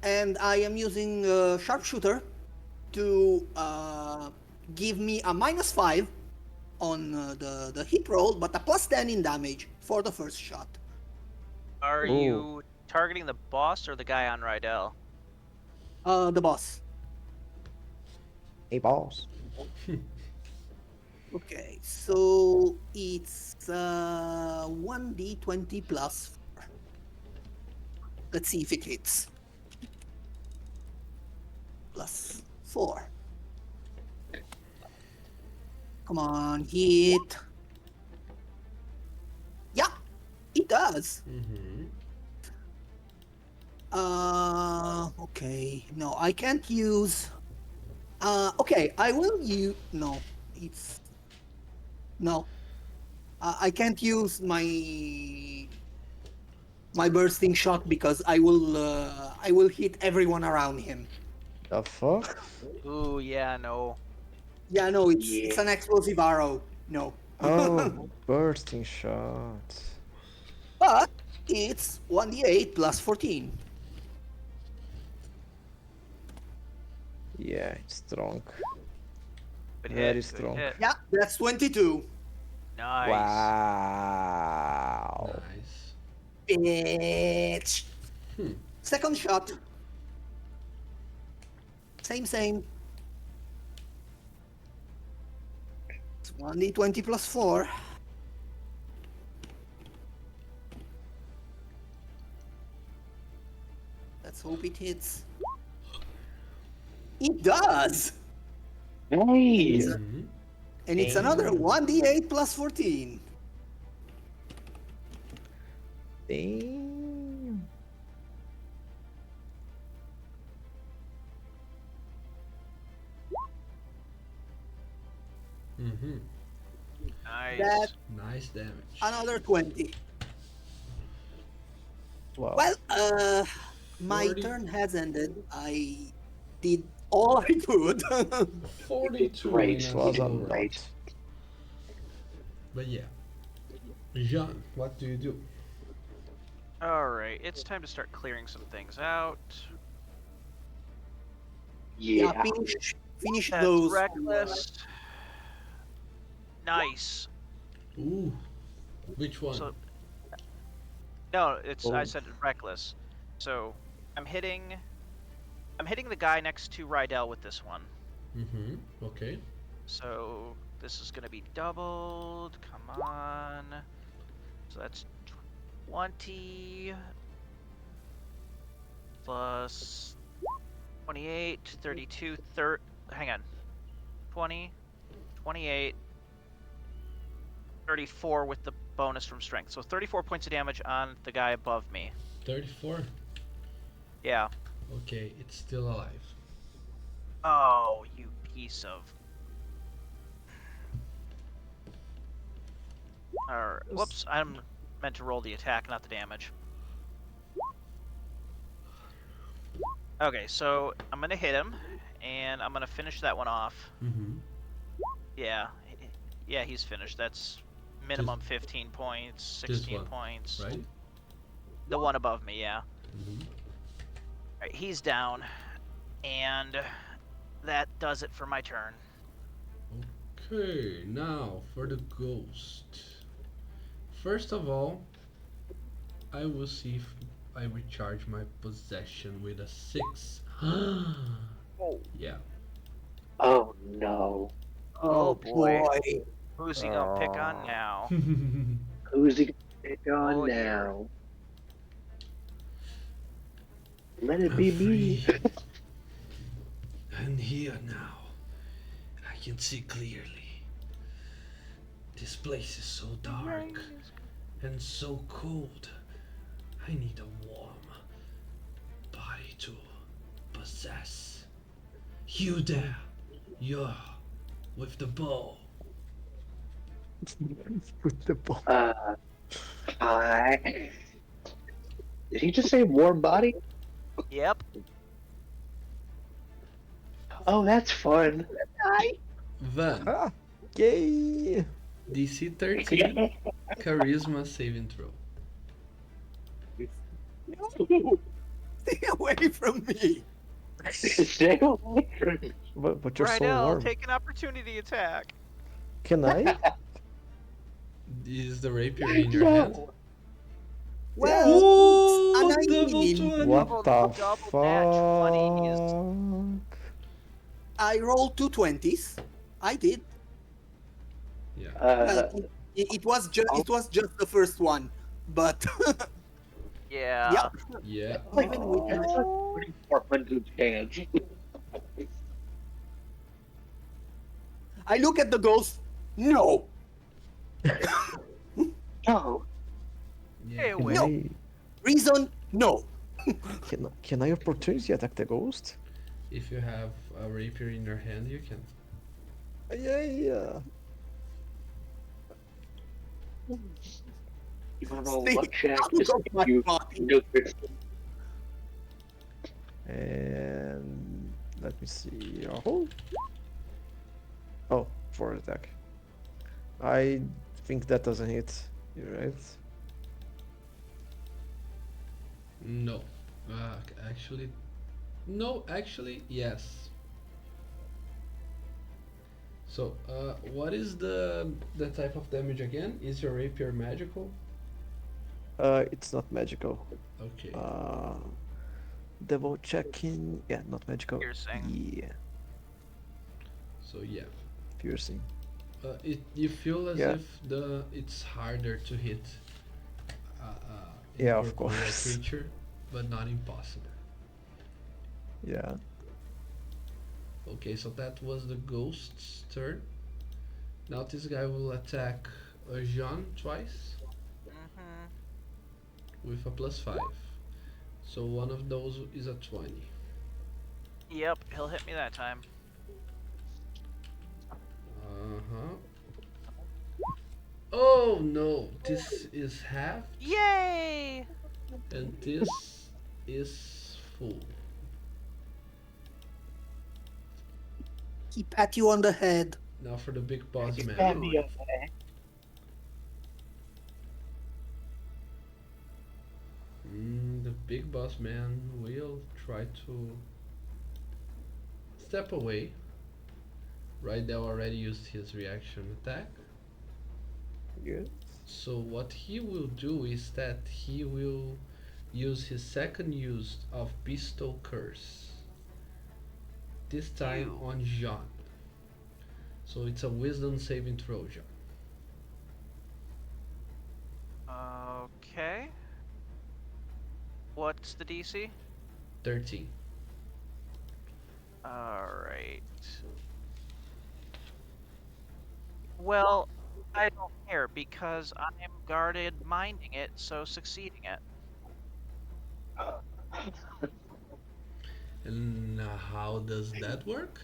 And I am using sharpshooter to give me a -5 on the hit roll, but a +10 in damage for the first shot. Are Ooh. you targeting the boss or the guy on Rydell? The boss. Hey, boss. Okay, so it's 1d20 plus 4. Let's see if it hits. Plus 4. Come on, hit. Yeah, it does. Mm-hmm. Okay. No, I can't use. Okay, I will use. No, it's. No. I can't use my bursting shot because I will hit everyone around him. The fuck? Ooh, yeah, no. Yeah, no, it's yeah. an explosive arrow. No. Oh, bursting shot. But it's 1d8 plus 14. Yeah, it's strong. Good Very hit. strong. Good hit. Yeah, that's 22. Nice. Wow. Nice. Bitch. Hmm. Second shot. Same. It's 1d20 plus 4. Let's hope it hits. It does! Hey. Mm-hmm. And it's another Damn. 1d8 plus 14. Damn. Mm-hmm. Nice. That's Nice damage. another 20. Wow. Well, my 40. turn has ended. I did all I could. 42 Great. in It a was a single round. lot. But yeah. Jean, what do you do? Alright, it's time to start clearing some things out. Yeah, Yeah. finish That's those. reckless. Nice. Ooh. Which one? So no, it's I Oh. said reckless. So I'm hitting the guy next to Rydell with this one. Mm-hmm. Okay. So this is gonna be doubled. Come on. So that's 20 plus 28, 32, 30. Hang on. 20, 28, 34 with the bonus from strength. So 34 points of damage on the guy above me. 34. Yeah. Okay, it's still alive. Oh, you piece of. Or whoops, I'm meant to roll the attack, not the damage. Okay, so I'm gonna hit him, and I'm gonna finish that one off. Mm-hmm. Yeah, yeah, he's finished. That's minimum 15 points, 16 one, points. Right? The one above me, yeah. Mm-hmm. Alright, he's down, and that does it for my turn. Okay, now for the ghost. First of all, I will see if I recharge my possession with a 6. Yeah. Oh no. Oh, boy. boy. Who's he gonna pick on now? Who's he gonna pick on Oh, dear. now? Let it I'm be free. me. And here now, I can see clearly. This place is so dark and so cold. I need a warm body to possess. You there, you're with the bow. With the ball. Hi. Did he just say warm body? Yep. Oh, that's fun. Van, Ah, yay! DC 13, charisma saving throw. No! Stay away from me! Stay away from me. But you're so Rydell, warm. take an opportunity attack. Can I? Is the rapier in your hand? No. Well, Ooh, it's a double 19. 20. What Double- the double nat 20 is- fuck? I rolled two 20s. I did. Yeah. Well, it was just the first one, but Yeah. Yeah. like even with that's that, like 400 chance. I look at the ghost. No, No. Hey, Yeah. Can wait. No. I reason. No. can I opportunity attack the ghost? If you have a rapier in your hand, you can. Yeah. You want to roll Stay luck check? out Just of my you body. know this. And let me see. Oh, for attack. I think that doesn't hit. You're right. No. Actually. No, actually, yes. So, what is the type of damage again? Is your rapier magical? It's not magical. Okay. Double checking. Yeah, not magical. Piercing. Yeah, So yeah. piercing. You feel as Yeah. if it's harder to hit. Yeah, of incorporeal course. creature, but not impossible. Yeah. Okay, so that was the ghost's turn. Now this guy will attack Jean twice with a +5. So one of those is a 20. Yep, he'll hit me that time. Uh-huh. Oh no, this is half Yay! and this is full. He pat you on the head. Now for the big boss Stab man. me away. The big boss man will try to step away. Rydell already used his reaction attack. Good. So what he will do is that he will use his second use of Bestow Curse. This time Ew. on John. So it's a wisdom saving throw, John. Okay. What's the DC? 13. Alright. Well, I don't care because I am guarded minding it, so succeeding it. And how does that work?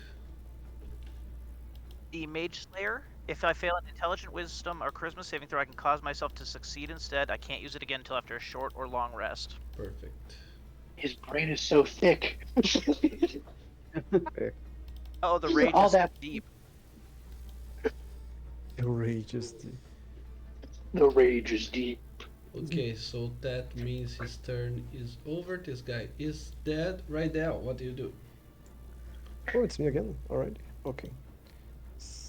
The Mage Slayer, if I fail an Intelligent Wisdom or Charisma saving throw, I can cause myself to succeed instead. I can't use it again until after a short or long rest. Perfect. His brain is so thick. Eh, Oh, the rage All is that deep. outrageous. the rage is deep. Okay, so that means his turn is over. This guy is dead. Right now, what do you do? Oh, it's me again already. Okay.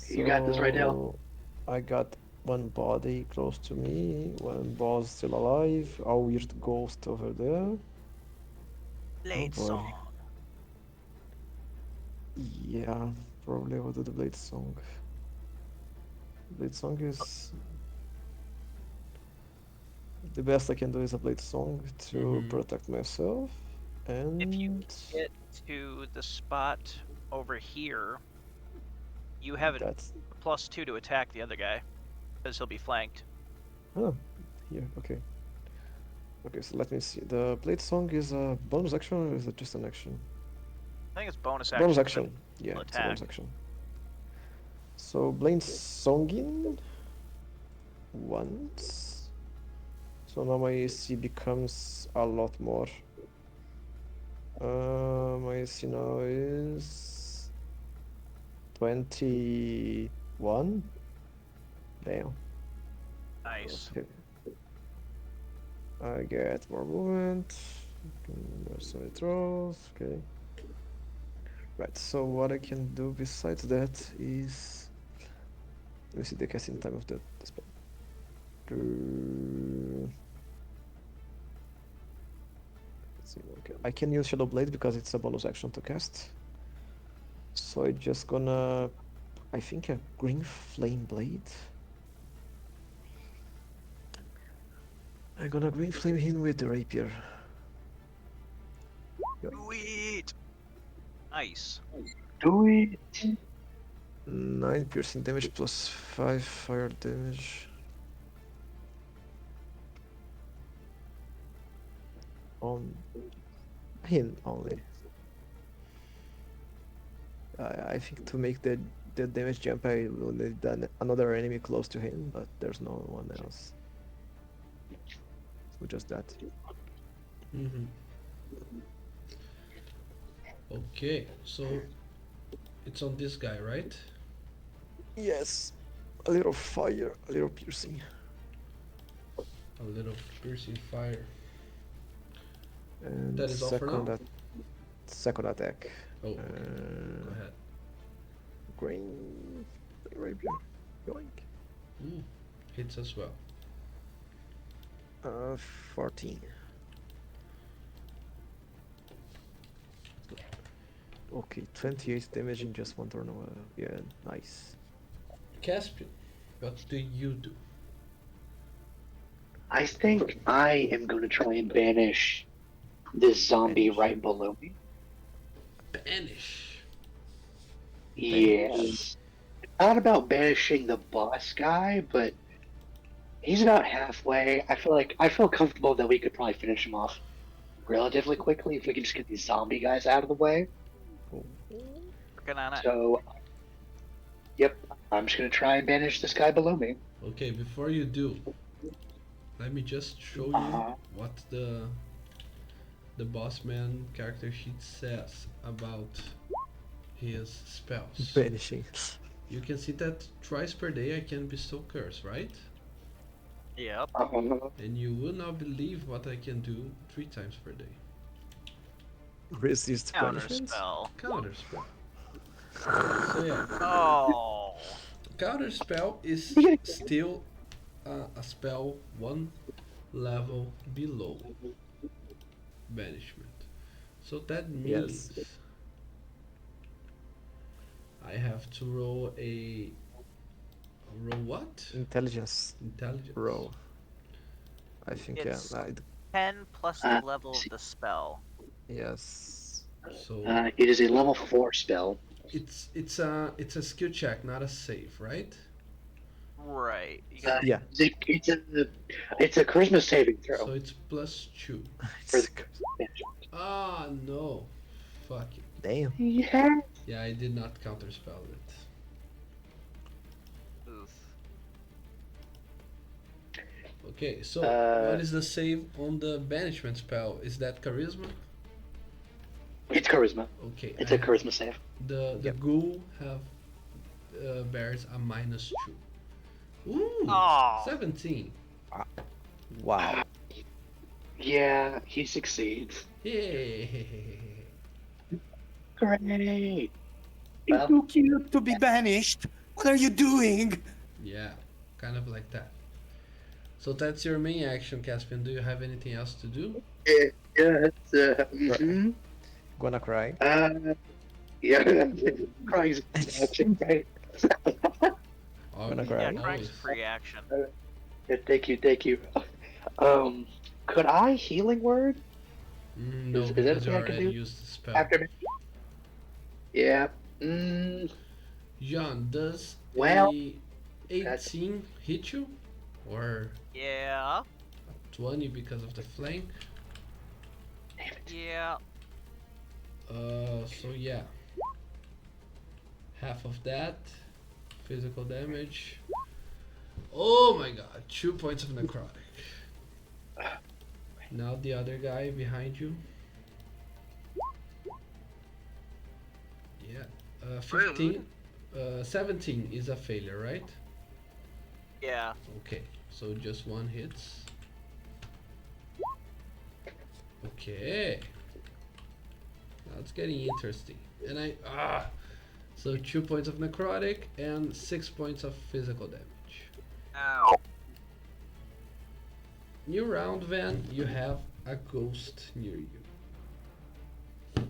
You got this right now. So I got one body close to me, one boss still alive, a weird ghost over there. Oh Blade boy. Song. Yeah, probably will do the Blade Song. Blade Song is the best I can do is a Blade Song to Mhm. protect myself, If you and get to the spot over here, you have a that's +2 to attack the other guy, because he'll be flanked. oh here. Okay. Okay, so let me see. The Blade Song is a bonus action or is it just an action? I think it's bonus Bonus action, but action. Yeah, he'll it's a bonus attack. action. So Blade Songin once. So now my AC becomes a lot more. My AC now is 21. Damn. Nice. Okay. I get more movement. Mercenary throws. Okay. Right. So what I can do besides that is let me see the casting time of the spell. Let's see. Okay. I can use Shadow Blade because it's a bonus action to cast. So I just gonna I think a green flame blade. I'm gonna green flame him with the rapier. Yoink. Sweet. Nice. Do it. 9 piercing damage plus 5 fire damage on him only. I think to make the damage jump, I will need another enemy close to him, but there's no one else. So just that. Mhm. Okay, so it's on this guy, right? Yes, a little fire, a little piercing. A little piercing fire. And That is all for now? second attack. Oh, okay. Go ahead. Green rapier. Yoink. Ooh, hits as well. 14. Okay, 28 damage in just one turn. Yeah, nice. Caspian, what do you do? I think I am going to try and banish this zombie Banish. right below me. Banish. Yes. Not about banishing the boss guy, but he's about halfway. I feel comfortable that we could probably finish him off relatively quickly if we can just get these zombie guys out of the way. Oh. Working on it. So, yep, I'm just gonna try and banish this guy below me. Okay, before you do, let me just show you Uh-huh. what the boss man character sheet says about his spells. Banishing. You can see that twice per day I can bestow curse, right? Yep. Uh-huh. And you will not believe what I can do 3 times per day. Resist Counter punishments? spell. Counter spell. So yeah, Oh. counter spell is still a spell one level below. banishment. So that Yes. means I have to roll what? Intelligence Intelligence. roll. I think yeah. It's 10 plus the level of the spell. Yes. So It is a level 4 spell. it's a skill check, not a save, right? Right. You gotta. Yeah. It's a charisma saving So throw. it's +2. For It's the Ah no, fuck it. damn. yeah. Yeah, I did not counterspell it. Oof. Okay, so what Uh, is the save on the banishment spell? Is that charisma? It's charisma. Okay, It's a charisma save. the Yep. ghoul have bears a -2. Ooh, Oh. 17. Wow. Yeah, he succeeds. Yay! Great. You're Well, too cute to be banished. What are you doing? Yeah, kind of like that. So that's your main action, Caspian. Do you have anything else to do? yeah, it's, Mhm. Gonna cry. yeah, crying's action, right? Gonna Yeah, cry. crying's Always. free action. Yeah, thank you. Um, could I healing word? No, Is that a because you thing I can already do used the spell. after me? Yeah. Mm, John, does well, a that's 18 hit you? Or Yeah. 20 because of the flank? damn it. Yeah. So yeah. Half of that. Physical damage. Oh my god, 2 points of necrotic. Now the other guy behind you. Yeah. 15. 17 is a failure, right? Yeah. Okay, so just one hits. Okay. Now it's getting interesting. And so 2 points of necrotic and 6 points of physical damage. Ow. New round, Van, you have a ghost near you.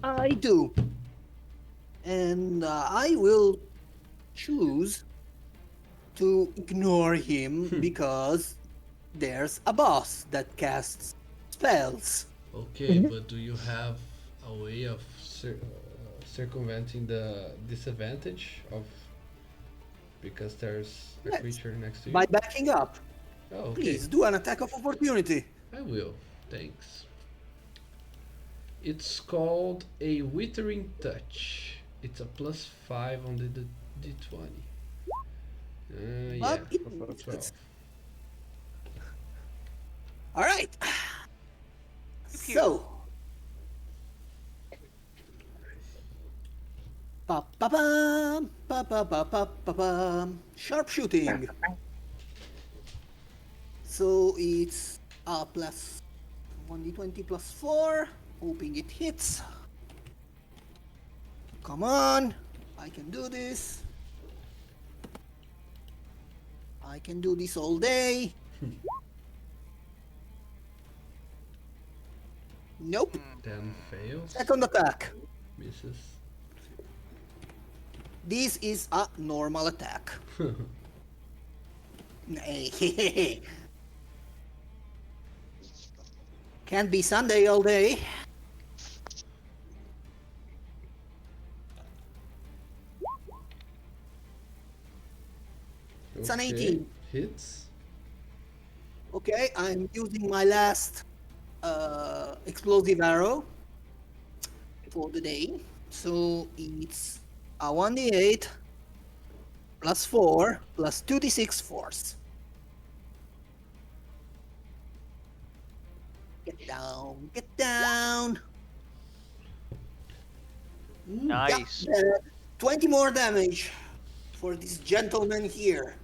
I do. And I will choose to ignore him because there's a boss that casts spells. Okay, but do you have a way of circumventing the disadvantage of because there's a Yes, creature next to you? by backing up. Oh, okay. Please do an attack of opportunity. I will. Thanks. It's called a Withering Touch. It's a +5 on the d20. Yeah, But it Prefer misses. 12. All right. Pew. So. Pa-pa-pam, pa-pa-pa-pa-pa-pam. Sharpshooting. So it's plus 1d20 plus 4. Hoping it hits. Come on. I can do this. I can do this all day. Nope. 10 fails. Second attack. Misses. This is a normal attack. Can't be Sunday all day. It's an 18. Hits. Okay, I'm using my last explosive arrow for the day. So it's a 1d8 plus 4 plus 2d6 force. Get down, get down. Nice. 20 more damage for this gentleman here.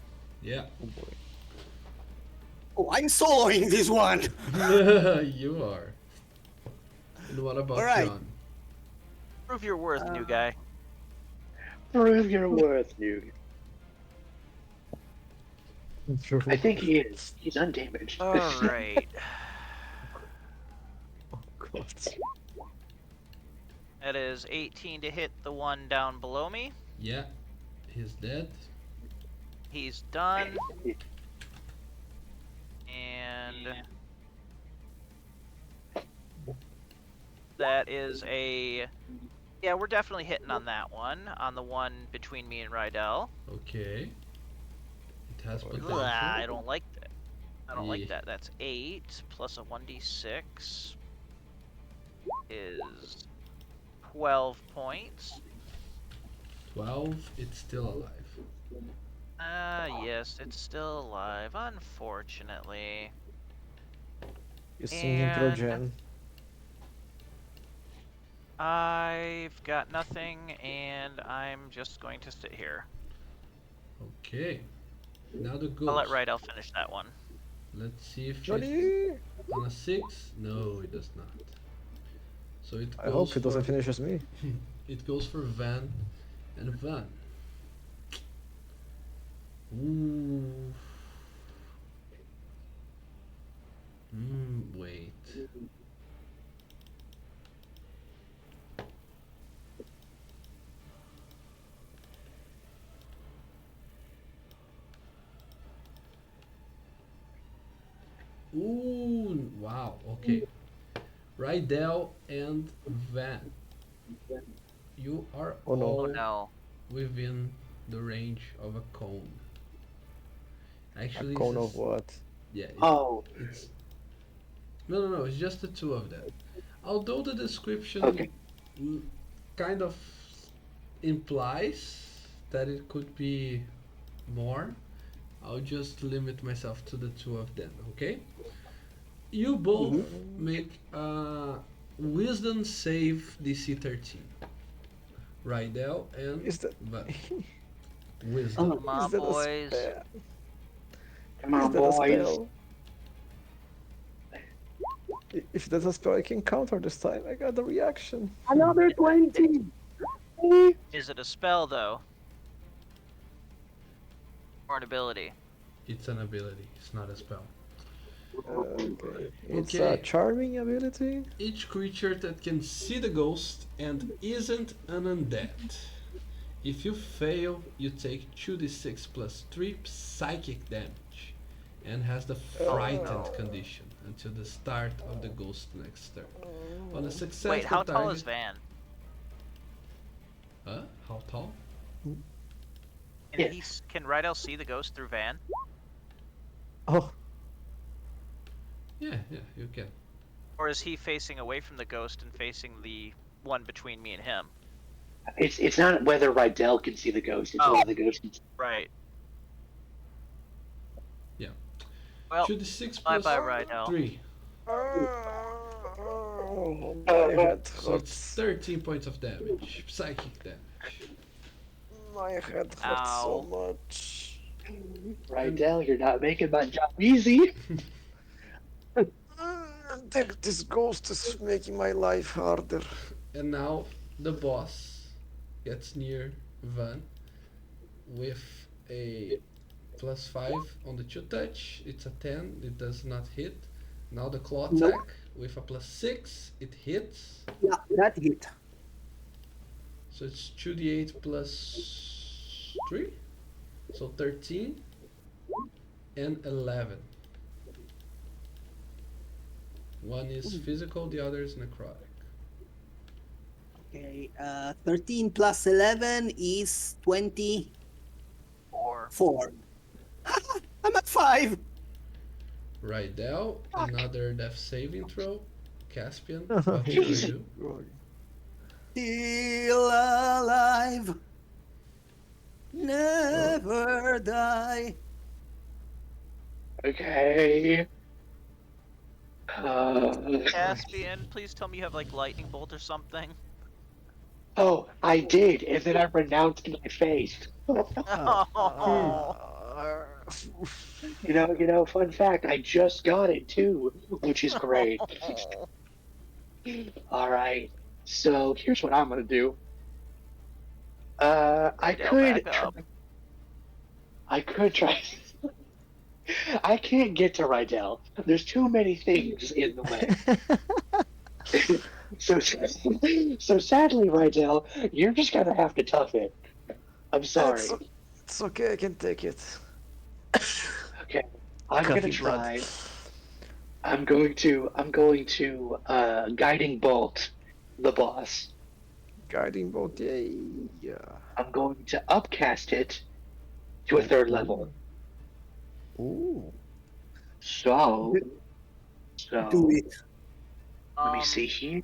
Yeah. Oh boy. Oh, I'm soloing this one. You are. And what about All right. John? Prove your worth, new guy. Prove your worth, you. I think he is. He's undamaged. All right. Oh, God. What? That is 18 to hit the one down below me. Yeah, he's dead. He's done. And that is a... Yeah, we're definitely hitting on that one. On the one between me and Rydell. Okay. It has Ugh, potential. I don't like that. I don't Yeah. like that. That's 8 plus a 1d6 is 12 points. 12, it's still alive. Yes, it's still alive, unfortunately. You sing intro, And- Jen. I've got nothing, and I'm just going to sit here. Okay. Now the ghost. I'll let Rydell finish that one. Let's see if it's Johnny! on a 6. No, it does not. So it I goes hope it doesn't for finish as me. it goes for Van and Van. Ooh. Wait. Ooh, wow. Okay. Rydell and Van. You are Oh, no. Oh all no. within the range of a cone. Actually, A cone this of is- what? Yeah, Oh, it's no. It's just the two of them. Although the description okay. l- kind of implies that it could be more, I'll just limit myself to the two of them. Okay. You both make a wisdom save DC 13. Rydell and Is that... Van. Wisdom. Come on, Is that a boys. spell? Come Is on, that a boys. spell? If that's a spell I can counter this time, I got the reaction. Another 20. Is it a spell, though? Or an ability? It's an ability. It's not a spell. Okay. It's a Okay. charming ability. Each creature that can see the ghost and isn't an undead. If you fail, you take 2d6 plus 3 psychic damage and has the frightened no. condition until the start of the ghost next turn. On a successful Wait, how target, tall is Van? Huh? How tall? Can can Rydell see the ghost through Van? Oh, Yeah, you can. Or is he facing away from the ghost and facing the one between me and him? It's not whether Rydell can see the ghost, it's Oh. whether the ghost can see. Right. Yeah. Well, 2d6 bye-bye, plus Rydell. 3. my head So it's hurts. 13 points of damage. Psychic damage. My head hurts Ow. so much. Rydell, you're not making my job easy. This ghost is making my life harder. And now the boss gets near Van with a plus 5 on the 2 touch. It's a 10, it does not hit. Now the claw attack Nope. with a plus 6, it hits. Yeah, that hit. So it's 2d8 plus 3. So 13 and 11. One is physical, the other is necrotic. Okay, 13 plus 11 is 24. Or I'm at 5. Rydell, another death saving throw. Caspian, Oh, what will you Jesus. do? Still alive. Never die. Okay. Caspian, please tell me you have like lightning bolt or something. Oh, I did, and then I renounced my faith. Oh. Fun fact, I just got it too, which is great. Alright, so here's what I'm gonna do. I Rydell, could back up. I could try. I can't get to Rydell. There's too many things in the way. so, so sadly, Rydell, you're just gonna have to tough it. I'm It's sorry. it's okay. I can take it. Okay, I'm gonna Coffee blood. try. I'm going to guiding bolt the boss. Guiding bolt. Yay. Yeah. I'm going to upcast it to a third Ooh. level. Ooh. So, Do so it. let me see Um, here.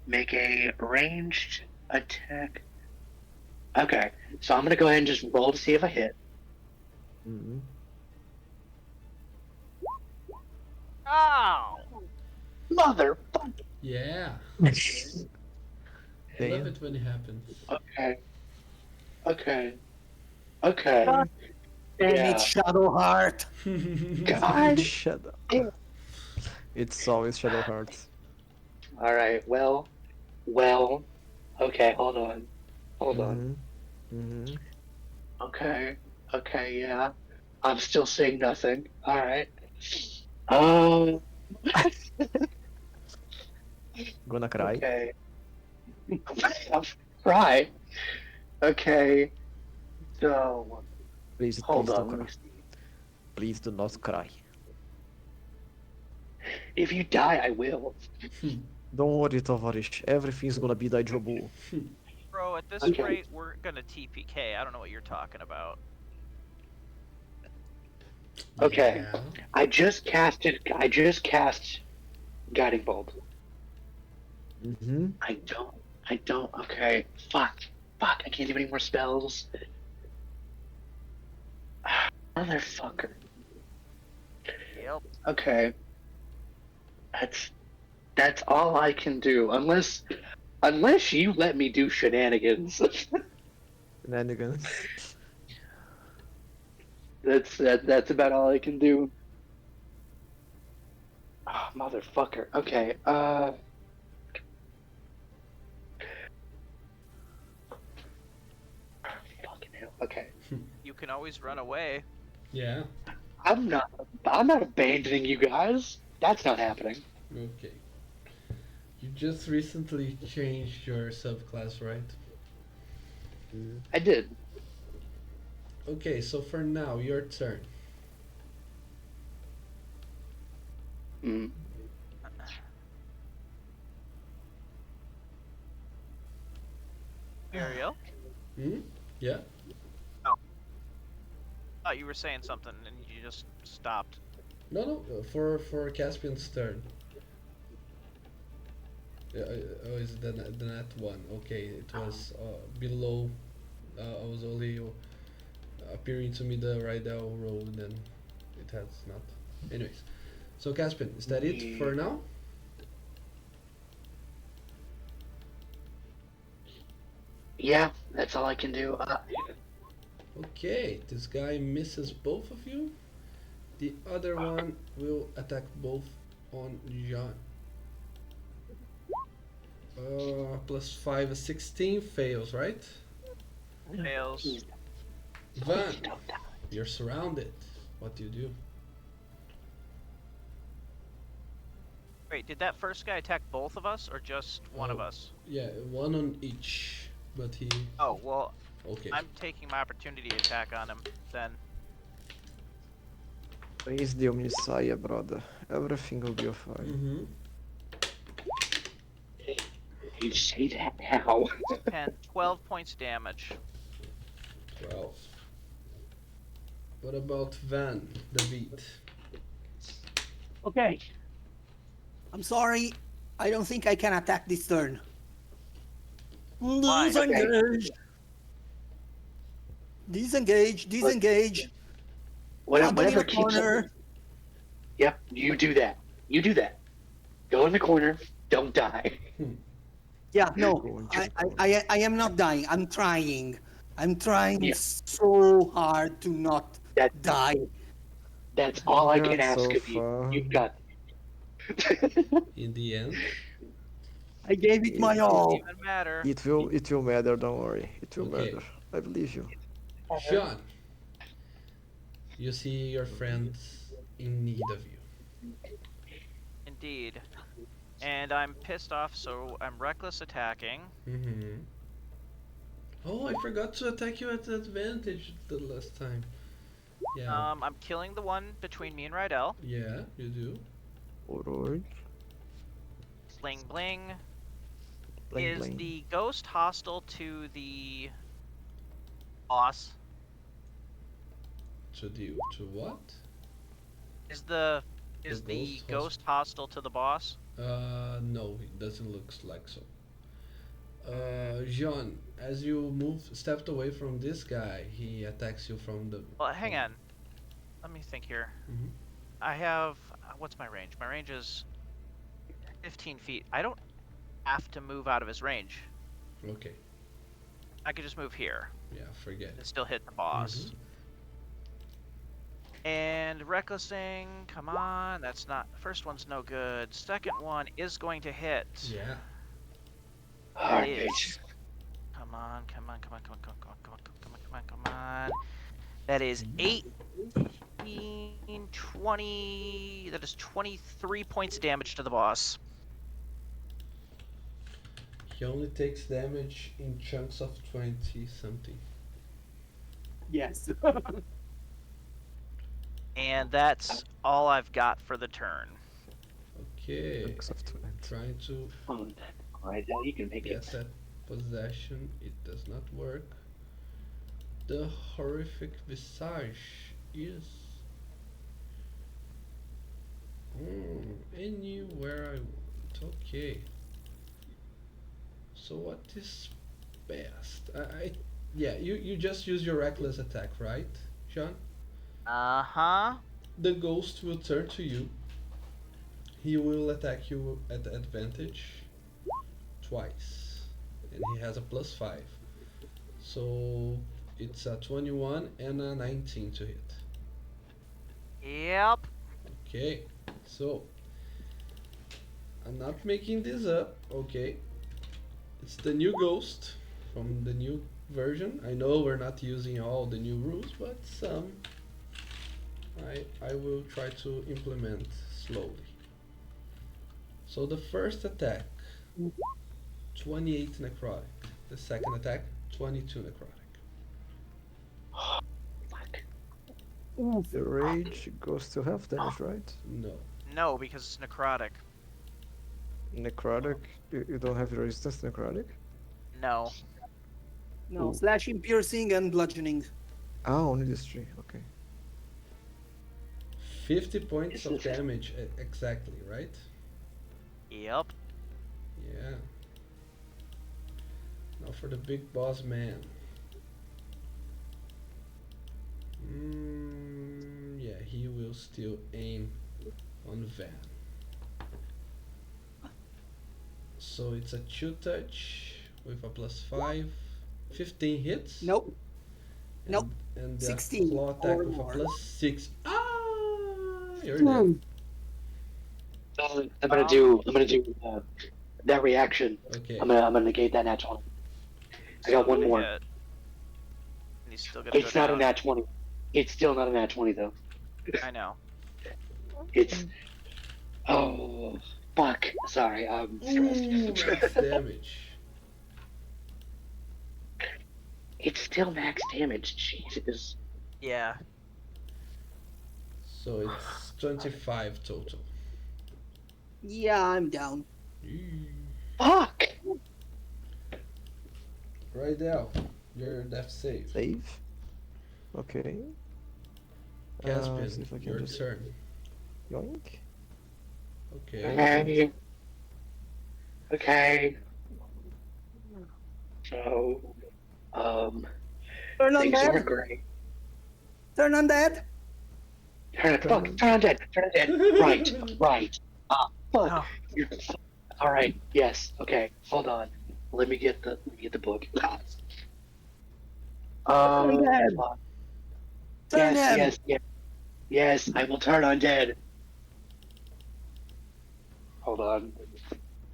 Make a ranged attack. Okay, so I'm gonna go ahead and just roll to see if I hit. Mm-hmm. ow! Motherfucker. Yeah. I love Damn. it when it happens. Okay, okay, okay. God damn it, Yeah. Shadowheart. God. Shadow. damn. It's always Shadow Hearts. All right. Well. Okay. Hold on. Hold on. Mm-hmm. Mm-hmm. Okay. Okay. Yeah. I'm still seeing nothing. All right. Um. Gonna cry. Okay. Right. Okay. So Please, hold please do on. Let me cry. see. Please do not cry. If you die, I will. Don't worry, Tovarish. Everything's gonna be Daijobu. Bro, at this Okay. rate, we're gonna TPK. I don't know what you're talking about. Okay. Yeah. I just cast guiding bolt. Mm-hmm. I don't. Okay. Fuck. Fuck. I can't do any more spells. Motherfucker. Yep. Okay. That's that's all I can do. Unless you let me do shenanigans. Shenanigans. That's about all I can do. Oh, motherfucker. Okay. Fucking hell. Okay. You can always run away. Yeah. I'm not I'm not abandoning you guys. That's not happening. Okay. You just recently changed your subclass, right? Mm. I did. Okay, so for now, your turn. Mm. Ariel? Hmm? Yeah? Thought you were saying something and you just stopped. No, no, for Caspian's turn. Oh, is it the net one? Okay, it was below. I was only appearing to me the Rydell road, and it has not. Anyways, so Caspian, is that it for now? Yeah, that's all I can do. Okay, this guy misses both of you. The other one will attack both on Jean. Plus 5 is 16, fails, right? Fails. Van, you're surrounded. What do you do? Wait, did that first guy attack both of us or just one of Oh, us? Yeah, one on each, but he. Oh, well, Okay. I'm taking my opportunity attack on him then. Praise the Messiah, brother. Everything will be fine. Mm-hmm. You say that now. 10, 12 points of damage. 12. What about Van, David? Okay. I'm sorry. I don't think I can attack this turn. Why? Disengage. Disengage. Look, Disengage. Huddle in whatever a keeps. corner. Yep, you do that. You do that. Go in the corner. Don't die. Yeah, no. Go into I, the I, corner. I am not dying. I'm trying. I'm trying Yeah, so hard to not that die. that's all I can That's ask so of you. You've fun. got. In the end, I gave it my It, Doesn't all. even matter. it will matter, don't worry. It will okay. matter. I believe you. Jean, you see your friends in need of you. Indeed. And I'm pissed off, so I'm reckless attacking. Mm-hmm. Oh, I forgot to attack you at advantage the last time. Yeah. I'm killing the one between me and Rydell. Yeah, you do. Alright. Bling bling. Bling Is bling. the ghost hostile to the boss? To what? Is the The is the ghost host. ghost hostile to the boss? No, it doesn't look like so. Mm, Jean, as you stepped away from this guy, he attacks you from the. well, hang From, on. Let me think here. Mhm. I have what's my range? My range is 15 feet. I don't have to move out of his range. Okay, I could just move here yeah, forget and it. still hit the Hmm. boss. And recklessing, come on, that's not. First one's no good. Second one is going to hit. Yeah, That Alright. is. Come on, come on, come on, come on, come on, come on, come on, come on, come on. That is 18, 20. That is 23 points of damage to the boss. he only takes damage in chunks of 20 something. Yes. And that's all I've got for the turn. Okay, Chunks of 20. trying to Alright, now you can make get it. that possession. It does not work. The horrific visage is anywhere I want. Okay. So what is best? Yeah, you just use your reckless attack, right, John? Uh-huh. The ghost will turn to you. He will attack you at advantage twice, and he has a +5. So it's a 21 and a 19 to hit. Yep. Okay, so I'm not making this up. Okay, it's the new ghost from the new version. I know we're not using all the new rules, but some I will try to implement slowly. So the first attack, 28 necrotic. The second attack, 22 necrotic. Fuck. The rage goes to half damage, right? No. No, because it's necrotic. Necrotic. You don't have resistance to necrotic? No. No, Ooh. slashing, piercing, and bludgeoning. Ah, only this three. Okay. 50 points This of is damage exactly, right? Yep. Yeah. Now for the big boss man. Yeah, he will still aim on Van. So it's a 2 touch with a +5. 15 hits. Nope. Nope. And the 16 claw or attack with a more. +6. You're dead. I'm gonna do that reaction. Okay. I'm gonna negate that nat 20. I got one more. Hit. And he's still gonna go It's not a down. nat 20. It's still not a nat 20 though. I know. It's oh fuck. Sorry, I'm Ooh, stressed. max damage. It's still max damage. Jesus. Yeah. So it's 25 total. Yeah, I'm down. Fuck. Right now, your death save. Save. Okay. See Caspian, if I can your just turn. yoink. Okay. Okay. Okay. So, Turn things aren't undead. great. Turn undead. Turn on dead. Turn on dead. Right. Fuck. Oh. You're, all right. Yes. Okay. Hold on. Let me get the book. Turn dead. Fuck. Turn Yes. him. Yes. Yes. Yes. I will turn on dead. Hold on.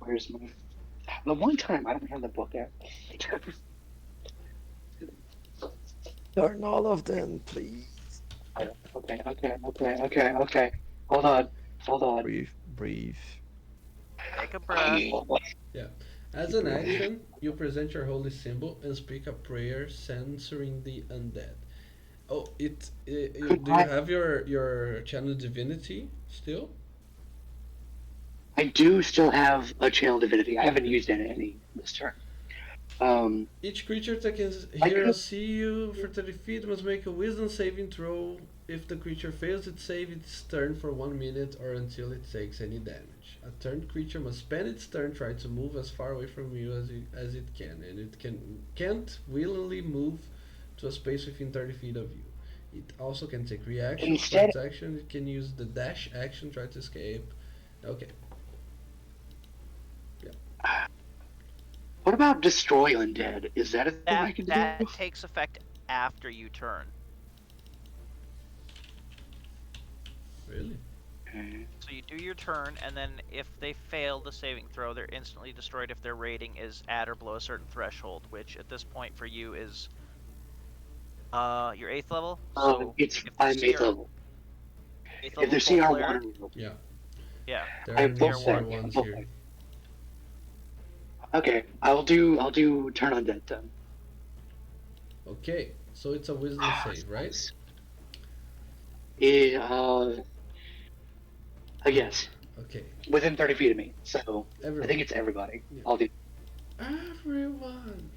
Where's my? The one time I don't have the book out. Turn all of them, please. Okay. Hold on. Breathe. Breathe. take a breath. Yeah. As an action, you present your holy symbol and speak a prayer censoring the undead. Oh, Could do you I? have your channel divinity still? I do still have a channel divinity. I haven't used any this turn. Um, Each creature that can I hear or could. see you for 30 feet must make a wisdom saving throw. If the creature fails its save, its turn for 1 minute or until it takes any damage. A turned creature must spend its turn trying to move as far away from you as it can, and it can't willingly move to a space within 30 feet of you. It also can take reactions. For Instead, its action, it can use the dash action, try to escape. Okay, yeah. what about destroy undead? Is that a thing That I can do? that takes effect after you turn. Really? Okay. So you do your turn, and then if they fail the saving throw, they're instantly destroyed if their rating is at or below a certain threshold, which at this point for you is your 8th level. So It's if they're I'm eighth CR level. 8th If level they're full CR one flare, or below, Yeah. yeah, There I are have no full CR CR one. flame. ones Full here. flame. Okay, I'll do turn undead then. Okay, so it's a wisdom save, right? It, I Uh, guess okay, within 30 feet of me. So I everyone. think it's everybody. Yeah. I'll do. Everyone.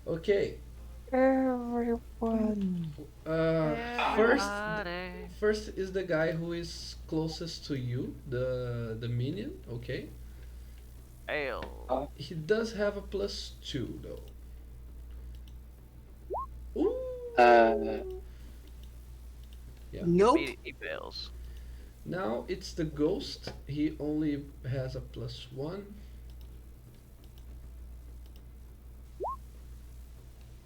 Okay. Everyone. Uh, first, Everybody. first is the guy who is closest to you, the minion. Okay. Fail. He does have a +2 though. Ooh. Uh, Yeah. Nope. Immediately fails. Now it's the ghost. He only has a +1.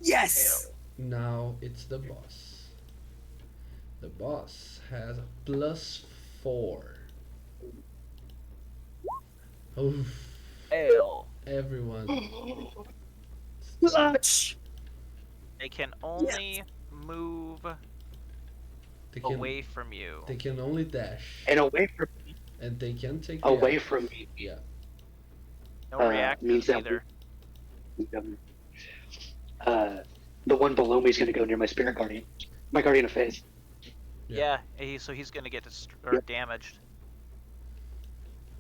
Yes. Now it's the boss. The boss has a +4. Oof. Fail. Everyone. Clutch. They can Yes. only move They can away from you. they can only dash, and and they can take away reactions. from me Yeah. No means reactions that either. um, uh, the one below me is going to go near my spirit guardian, my guardian of faith. Yeah, so he's gonna get or Yep. damaged.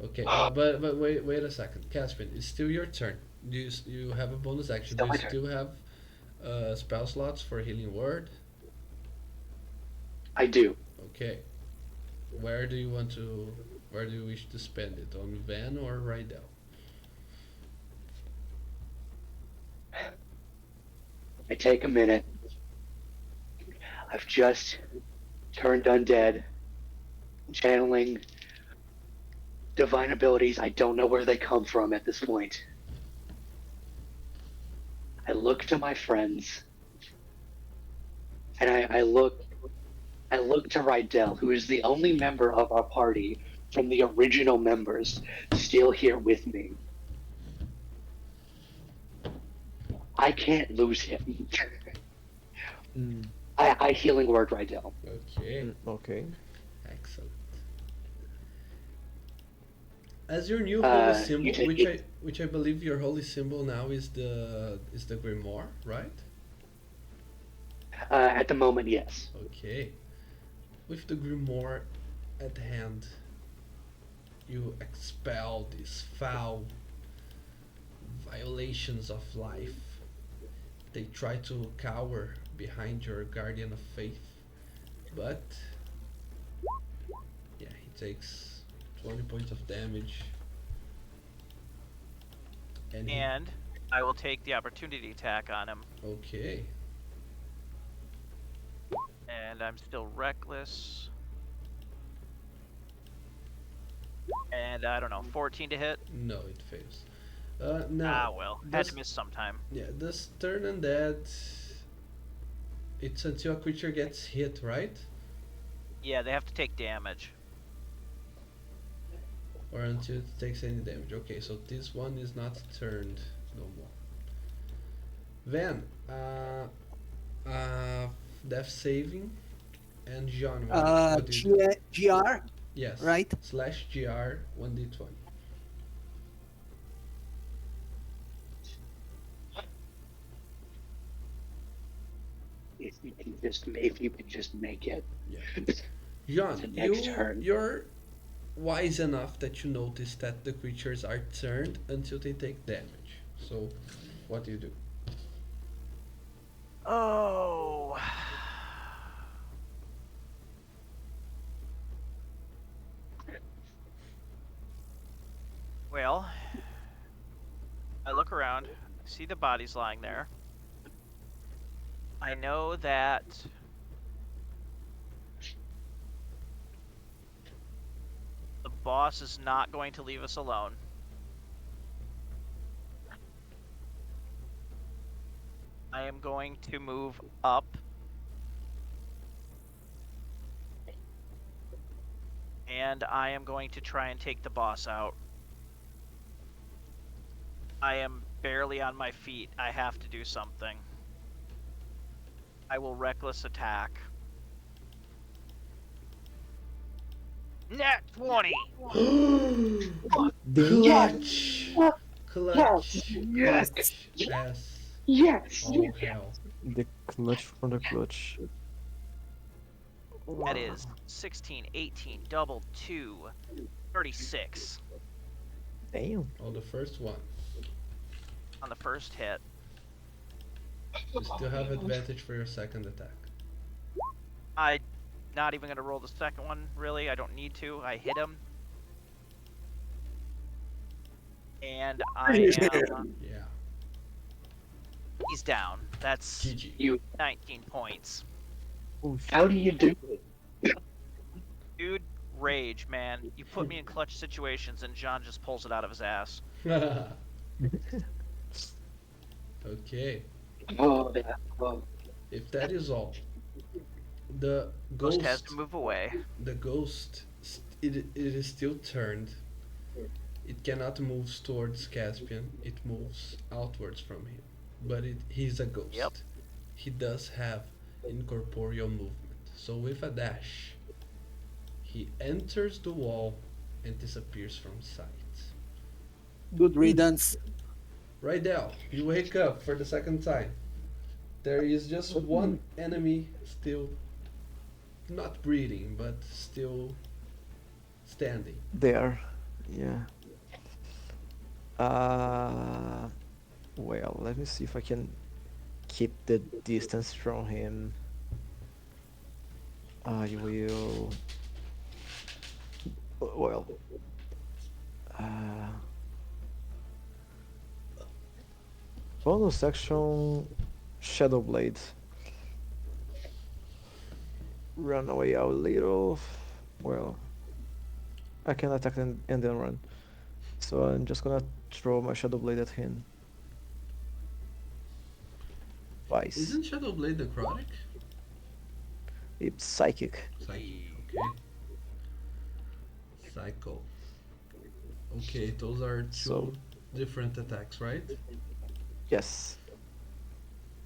Okay. But wait a second, Caspian. It's still your turn. You have a bonus action. Still Do you my turn. still have spell slots for healing word? I do. Okay. Where do you want to? Where do you wish to spend it? On Van or Rydell? I take a minute. I've just turned undead, channeling divine abilities. I don't know where they come from at this point. I look to my friends, and I look to Rydell, who is the only member of our party from the original members still here with me. I can't lose him. Mm, I healing word Rydell. Okay. okay. Excellent. As your new holy You symbol, take it. which I believe your holy symbol now is the grimoire, right? At the moment, yes. Okay. With the grimoire at hand, you expel these foul violations of life. They try to cower behind your guardian of faith, but yeah, he takes 20 points of damage, and he And I will take the opportunity attack on him. okay. And I'm still reckless. And I don't know, 14 to hit? No, it fails. Now, Ah, well. Had to this miss sometime. yeah, this turn undead. It's until a creature gets hit, right? Yeah, they have to take damage. Or until it takes any damage. Okay, so this one is not turned no more. Van, death saving, and John, what do you do? GR, Yes. right? /GR 1d20. if you could just make it Yeah. to John, next turn. you're wise enough that you notice that the creatures are turned until they take damage. So, what do you do? Oh. Well, I look around, I see the bodies lying there. I know that the boss is not going to leave us alone. I am going to move up and I am going to try and take the boss out. I am barely on my feet. I have to do something. I will reckless attack. Nat 20! Damn. Clutch! Yes, Clutch! yes, Clutch! yes, As yes, all hell. The clutch from the clutch. That Wow. is 16, 18, double 2, 36 Damn. Oh, the first one. on the first hit. You still have advantage for your second attack. I'm not even going to roll the second one, really. I don't need to. I hit him. And I am... Yeah. He's down. That's GG. you. 19 points. Oh, How do you do it? Dude, rage, man. You put me in clutch situations and John just pulls it out of his ass. Okay. Oh, that. Oh, If that is all, the Ghost has ghost, to move away. the ghost, it is still turned. It cannot move towards Caspian. It moves outwards from him. But he's a ghost. Yep. He does have incorporeal movement. So with a dash, he enters the wall and disappears from sight. Good riddance. Rydell, you wake up for the second time. There is just one enemy still not breathing, but still standing. there. Yeah. Uh, well, let me see if I can keep the distance from him. I will. Well. Uh, bonus action, Shadow Blade. Run away a little. Well, I can attack and then run. So I'm just gonna throw my Shadow Blade at him. Twice. Isn't Shadow Blade necrotic? It's psychic. Psychic, okay. Psycho. Okay, those are two So different attacks, right? yes,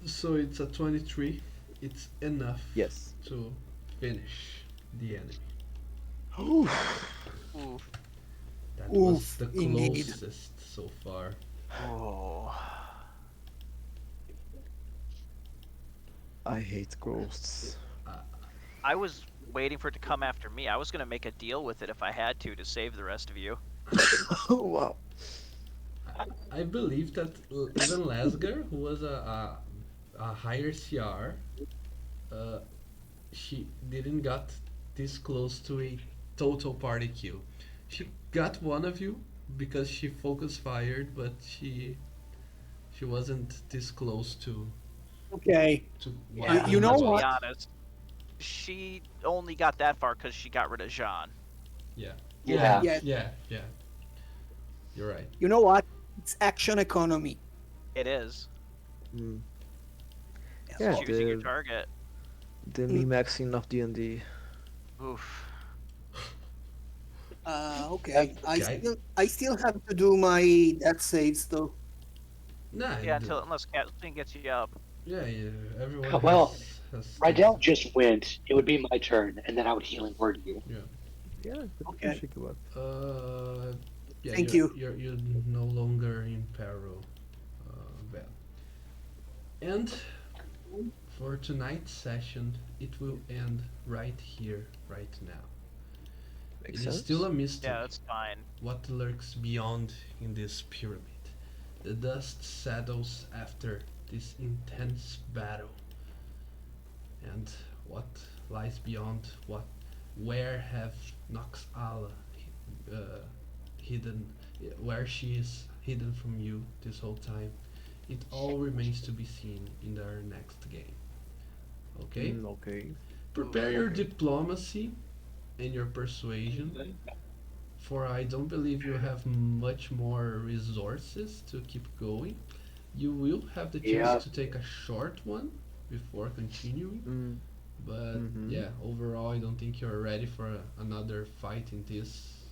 So it's a 23. It's enough yes. to finish the enemy. Oof. Oof. That was Oof, the indeed. closest so far. Oh. I hate ghosts. I was waiting for it to come after me. I was going to make a deal with it if I had to save the rest of you. Wow. I believe that even Lasgar, who was a higher CR, she didn't got this close to a total party kill. She got one of you because she focus fired, but she wasn't this close Okay. to Yeah, you know let's what? be honest. She only got that far because she got rid of Jean. Yeah. Yeah. Yeah. You're right. You know what? It's action economy. It is. Mm. It's Yeah, choosing your target. the min-maxing of D&D. Oof. Okay. Okay. I still have to do my death saves though. Nah, Yeah, unless Kathleen gets you up. yeah, everyone Well, has Rydell just went. It would be my turn, and then I would healing word you. Yeah. Yeah, Okay. shake it up. Yeah, Thank you're, you. You're no longer in peril, Bell. And For tonight's session, it will end right here, right now. Makes It is sense. still a mystery Yeah, that's fine. what lurks beyond in this pyramid. The dust settles after this intense battle, and what lies beyond, what where have Nox Ala uh, hidden, where she is hidden from you this whole time. It all remains to be seen in our next game. Okay? Okay. Prepare your Okay. diplomacy and your persuasion, for I don't believe you have much more resources to keep going. You will have the chance Yeah. to take a short one before continuing, Mm. but Mm-hmm. yeah, overall, I don't think you're ready for another fight in this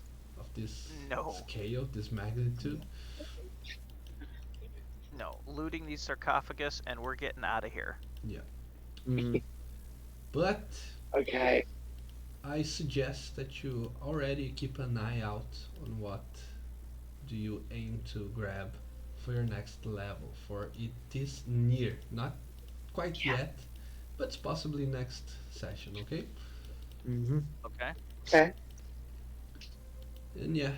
No, scale, this magnitude. no. Looting these sarcophagus and we're getting out of here. Yeah, Mm. but Okay. I suggest that you already keep an eye out on what do you aim to grab for your next level, for it is near, not quite Yeah. yet, but possibly next session. Okay? Mm-hmm. Okay. Okay. And yeah,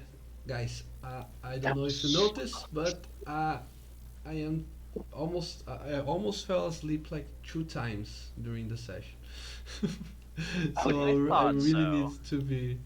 guys, I don't That know if you was noticed, but I am I almost fell asleep like 2 times during the session. oh, So I I thought really so. need to be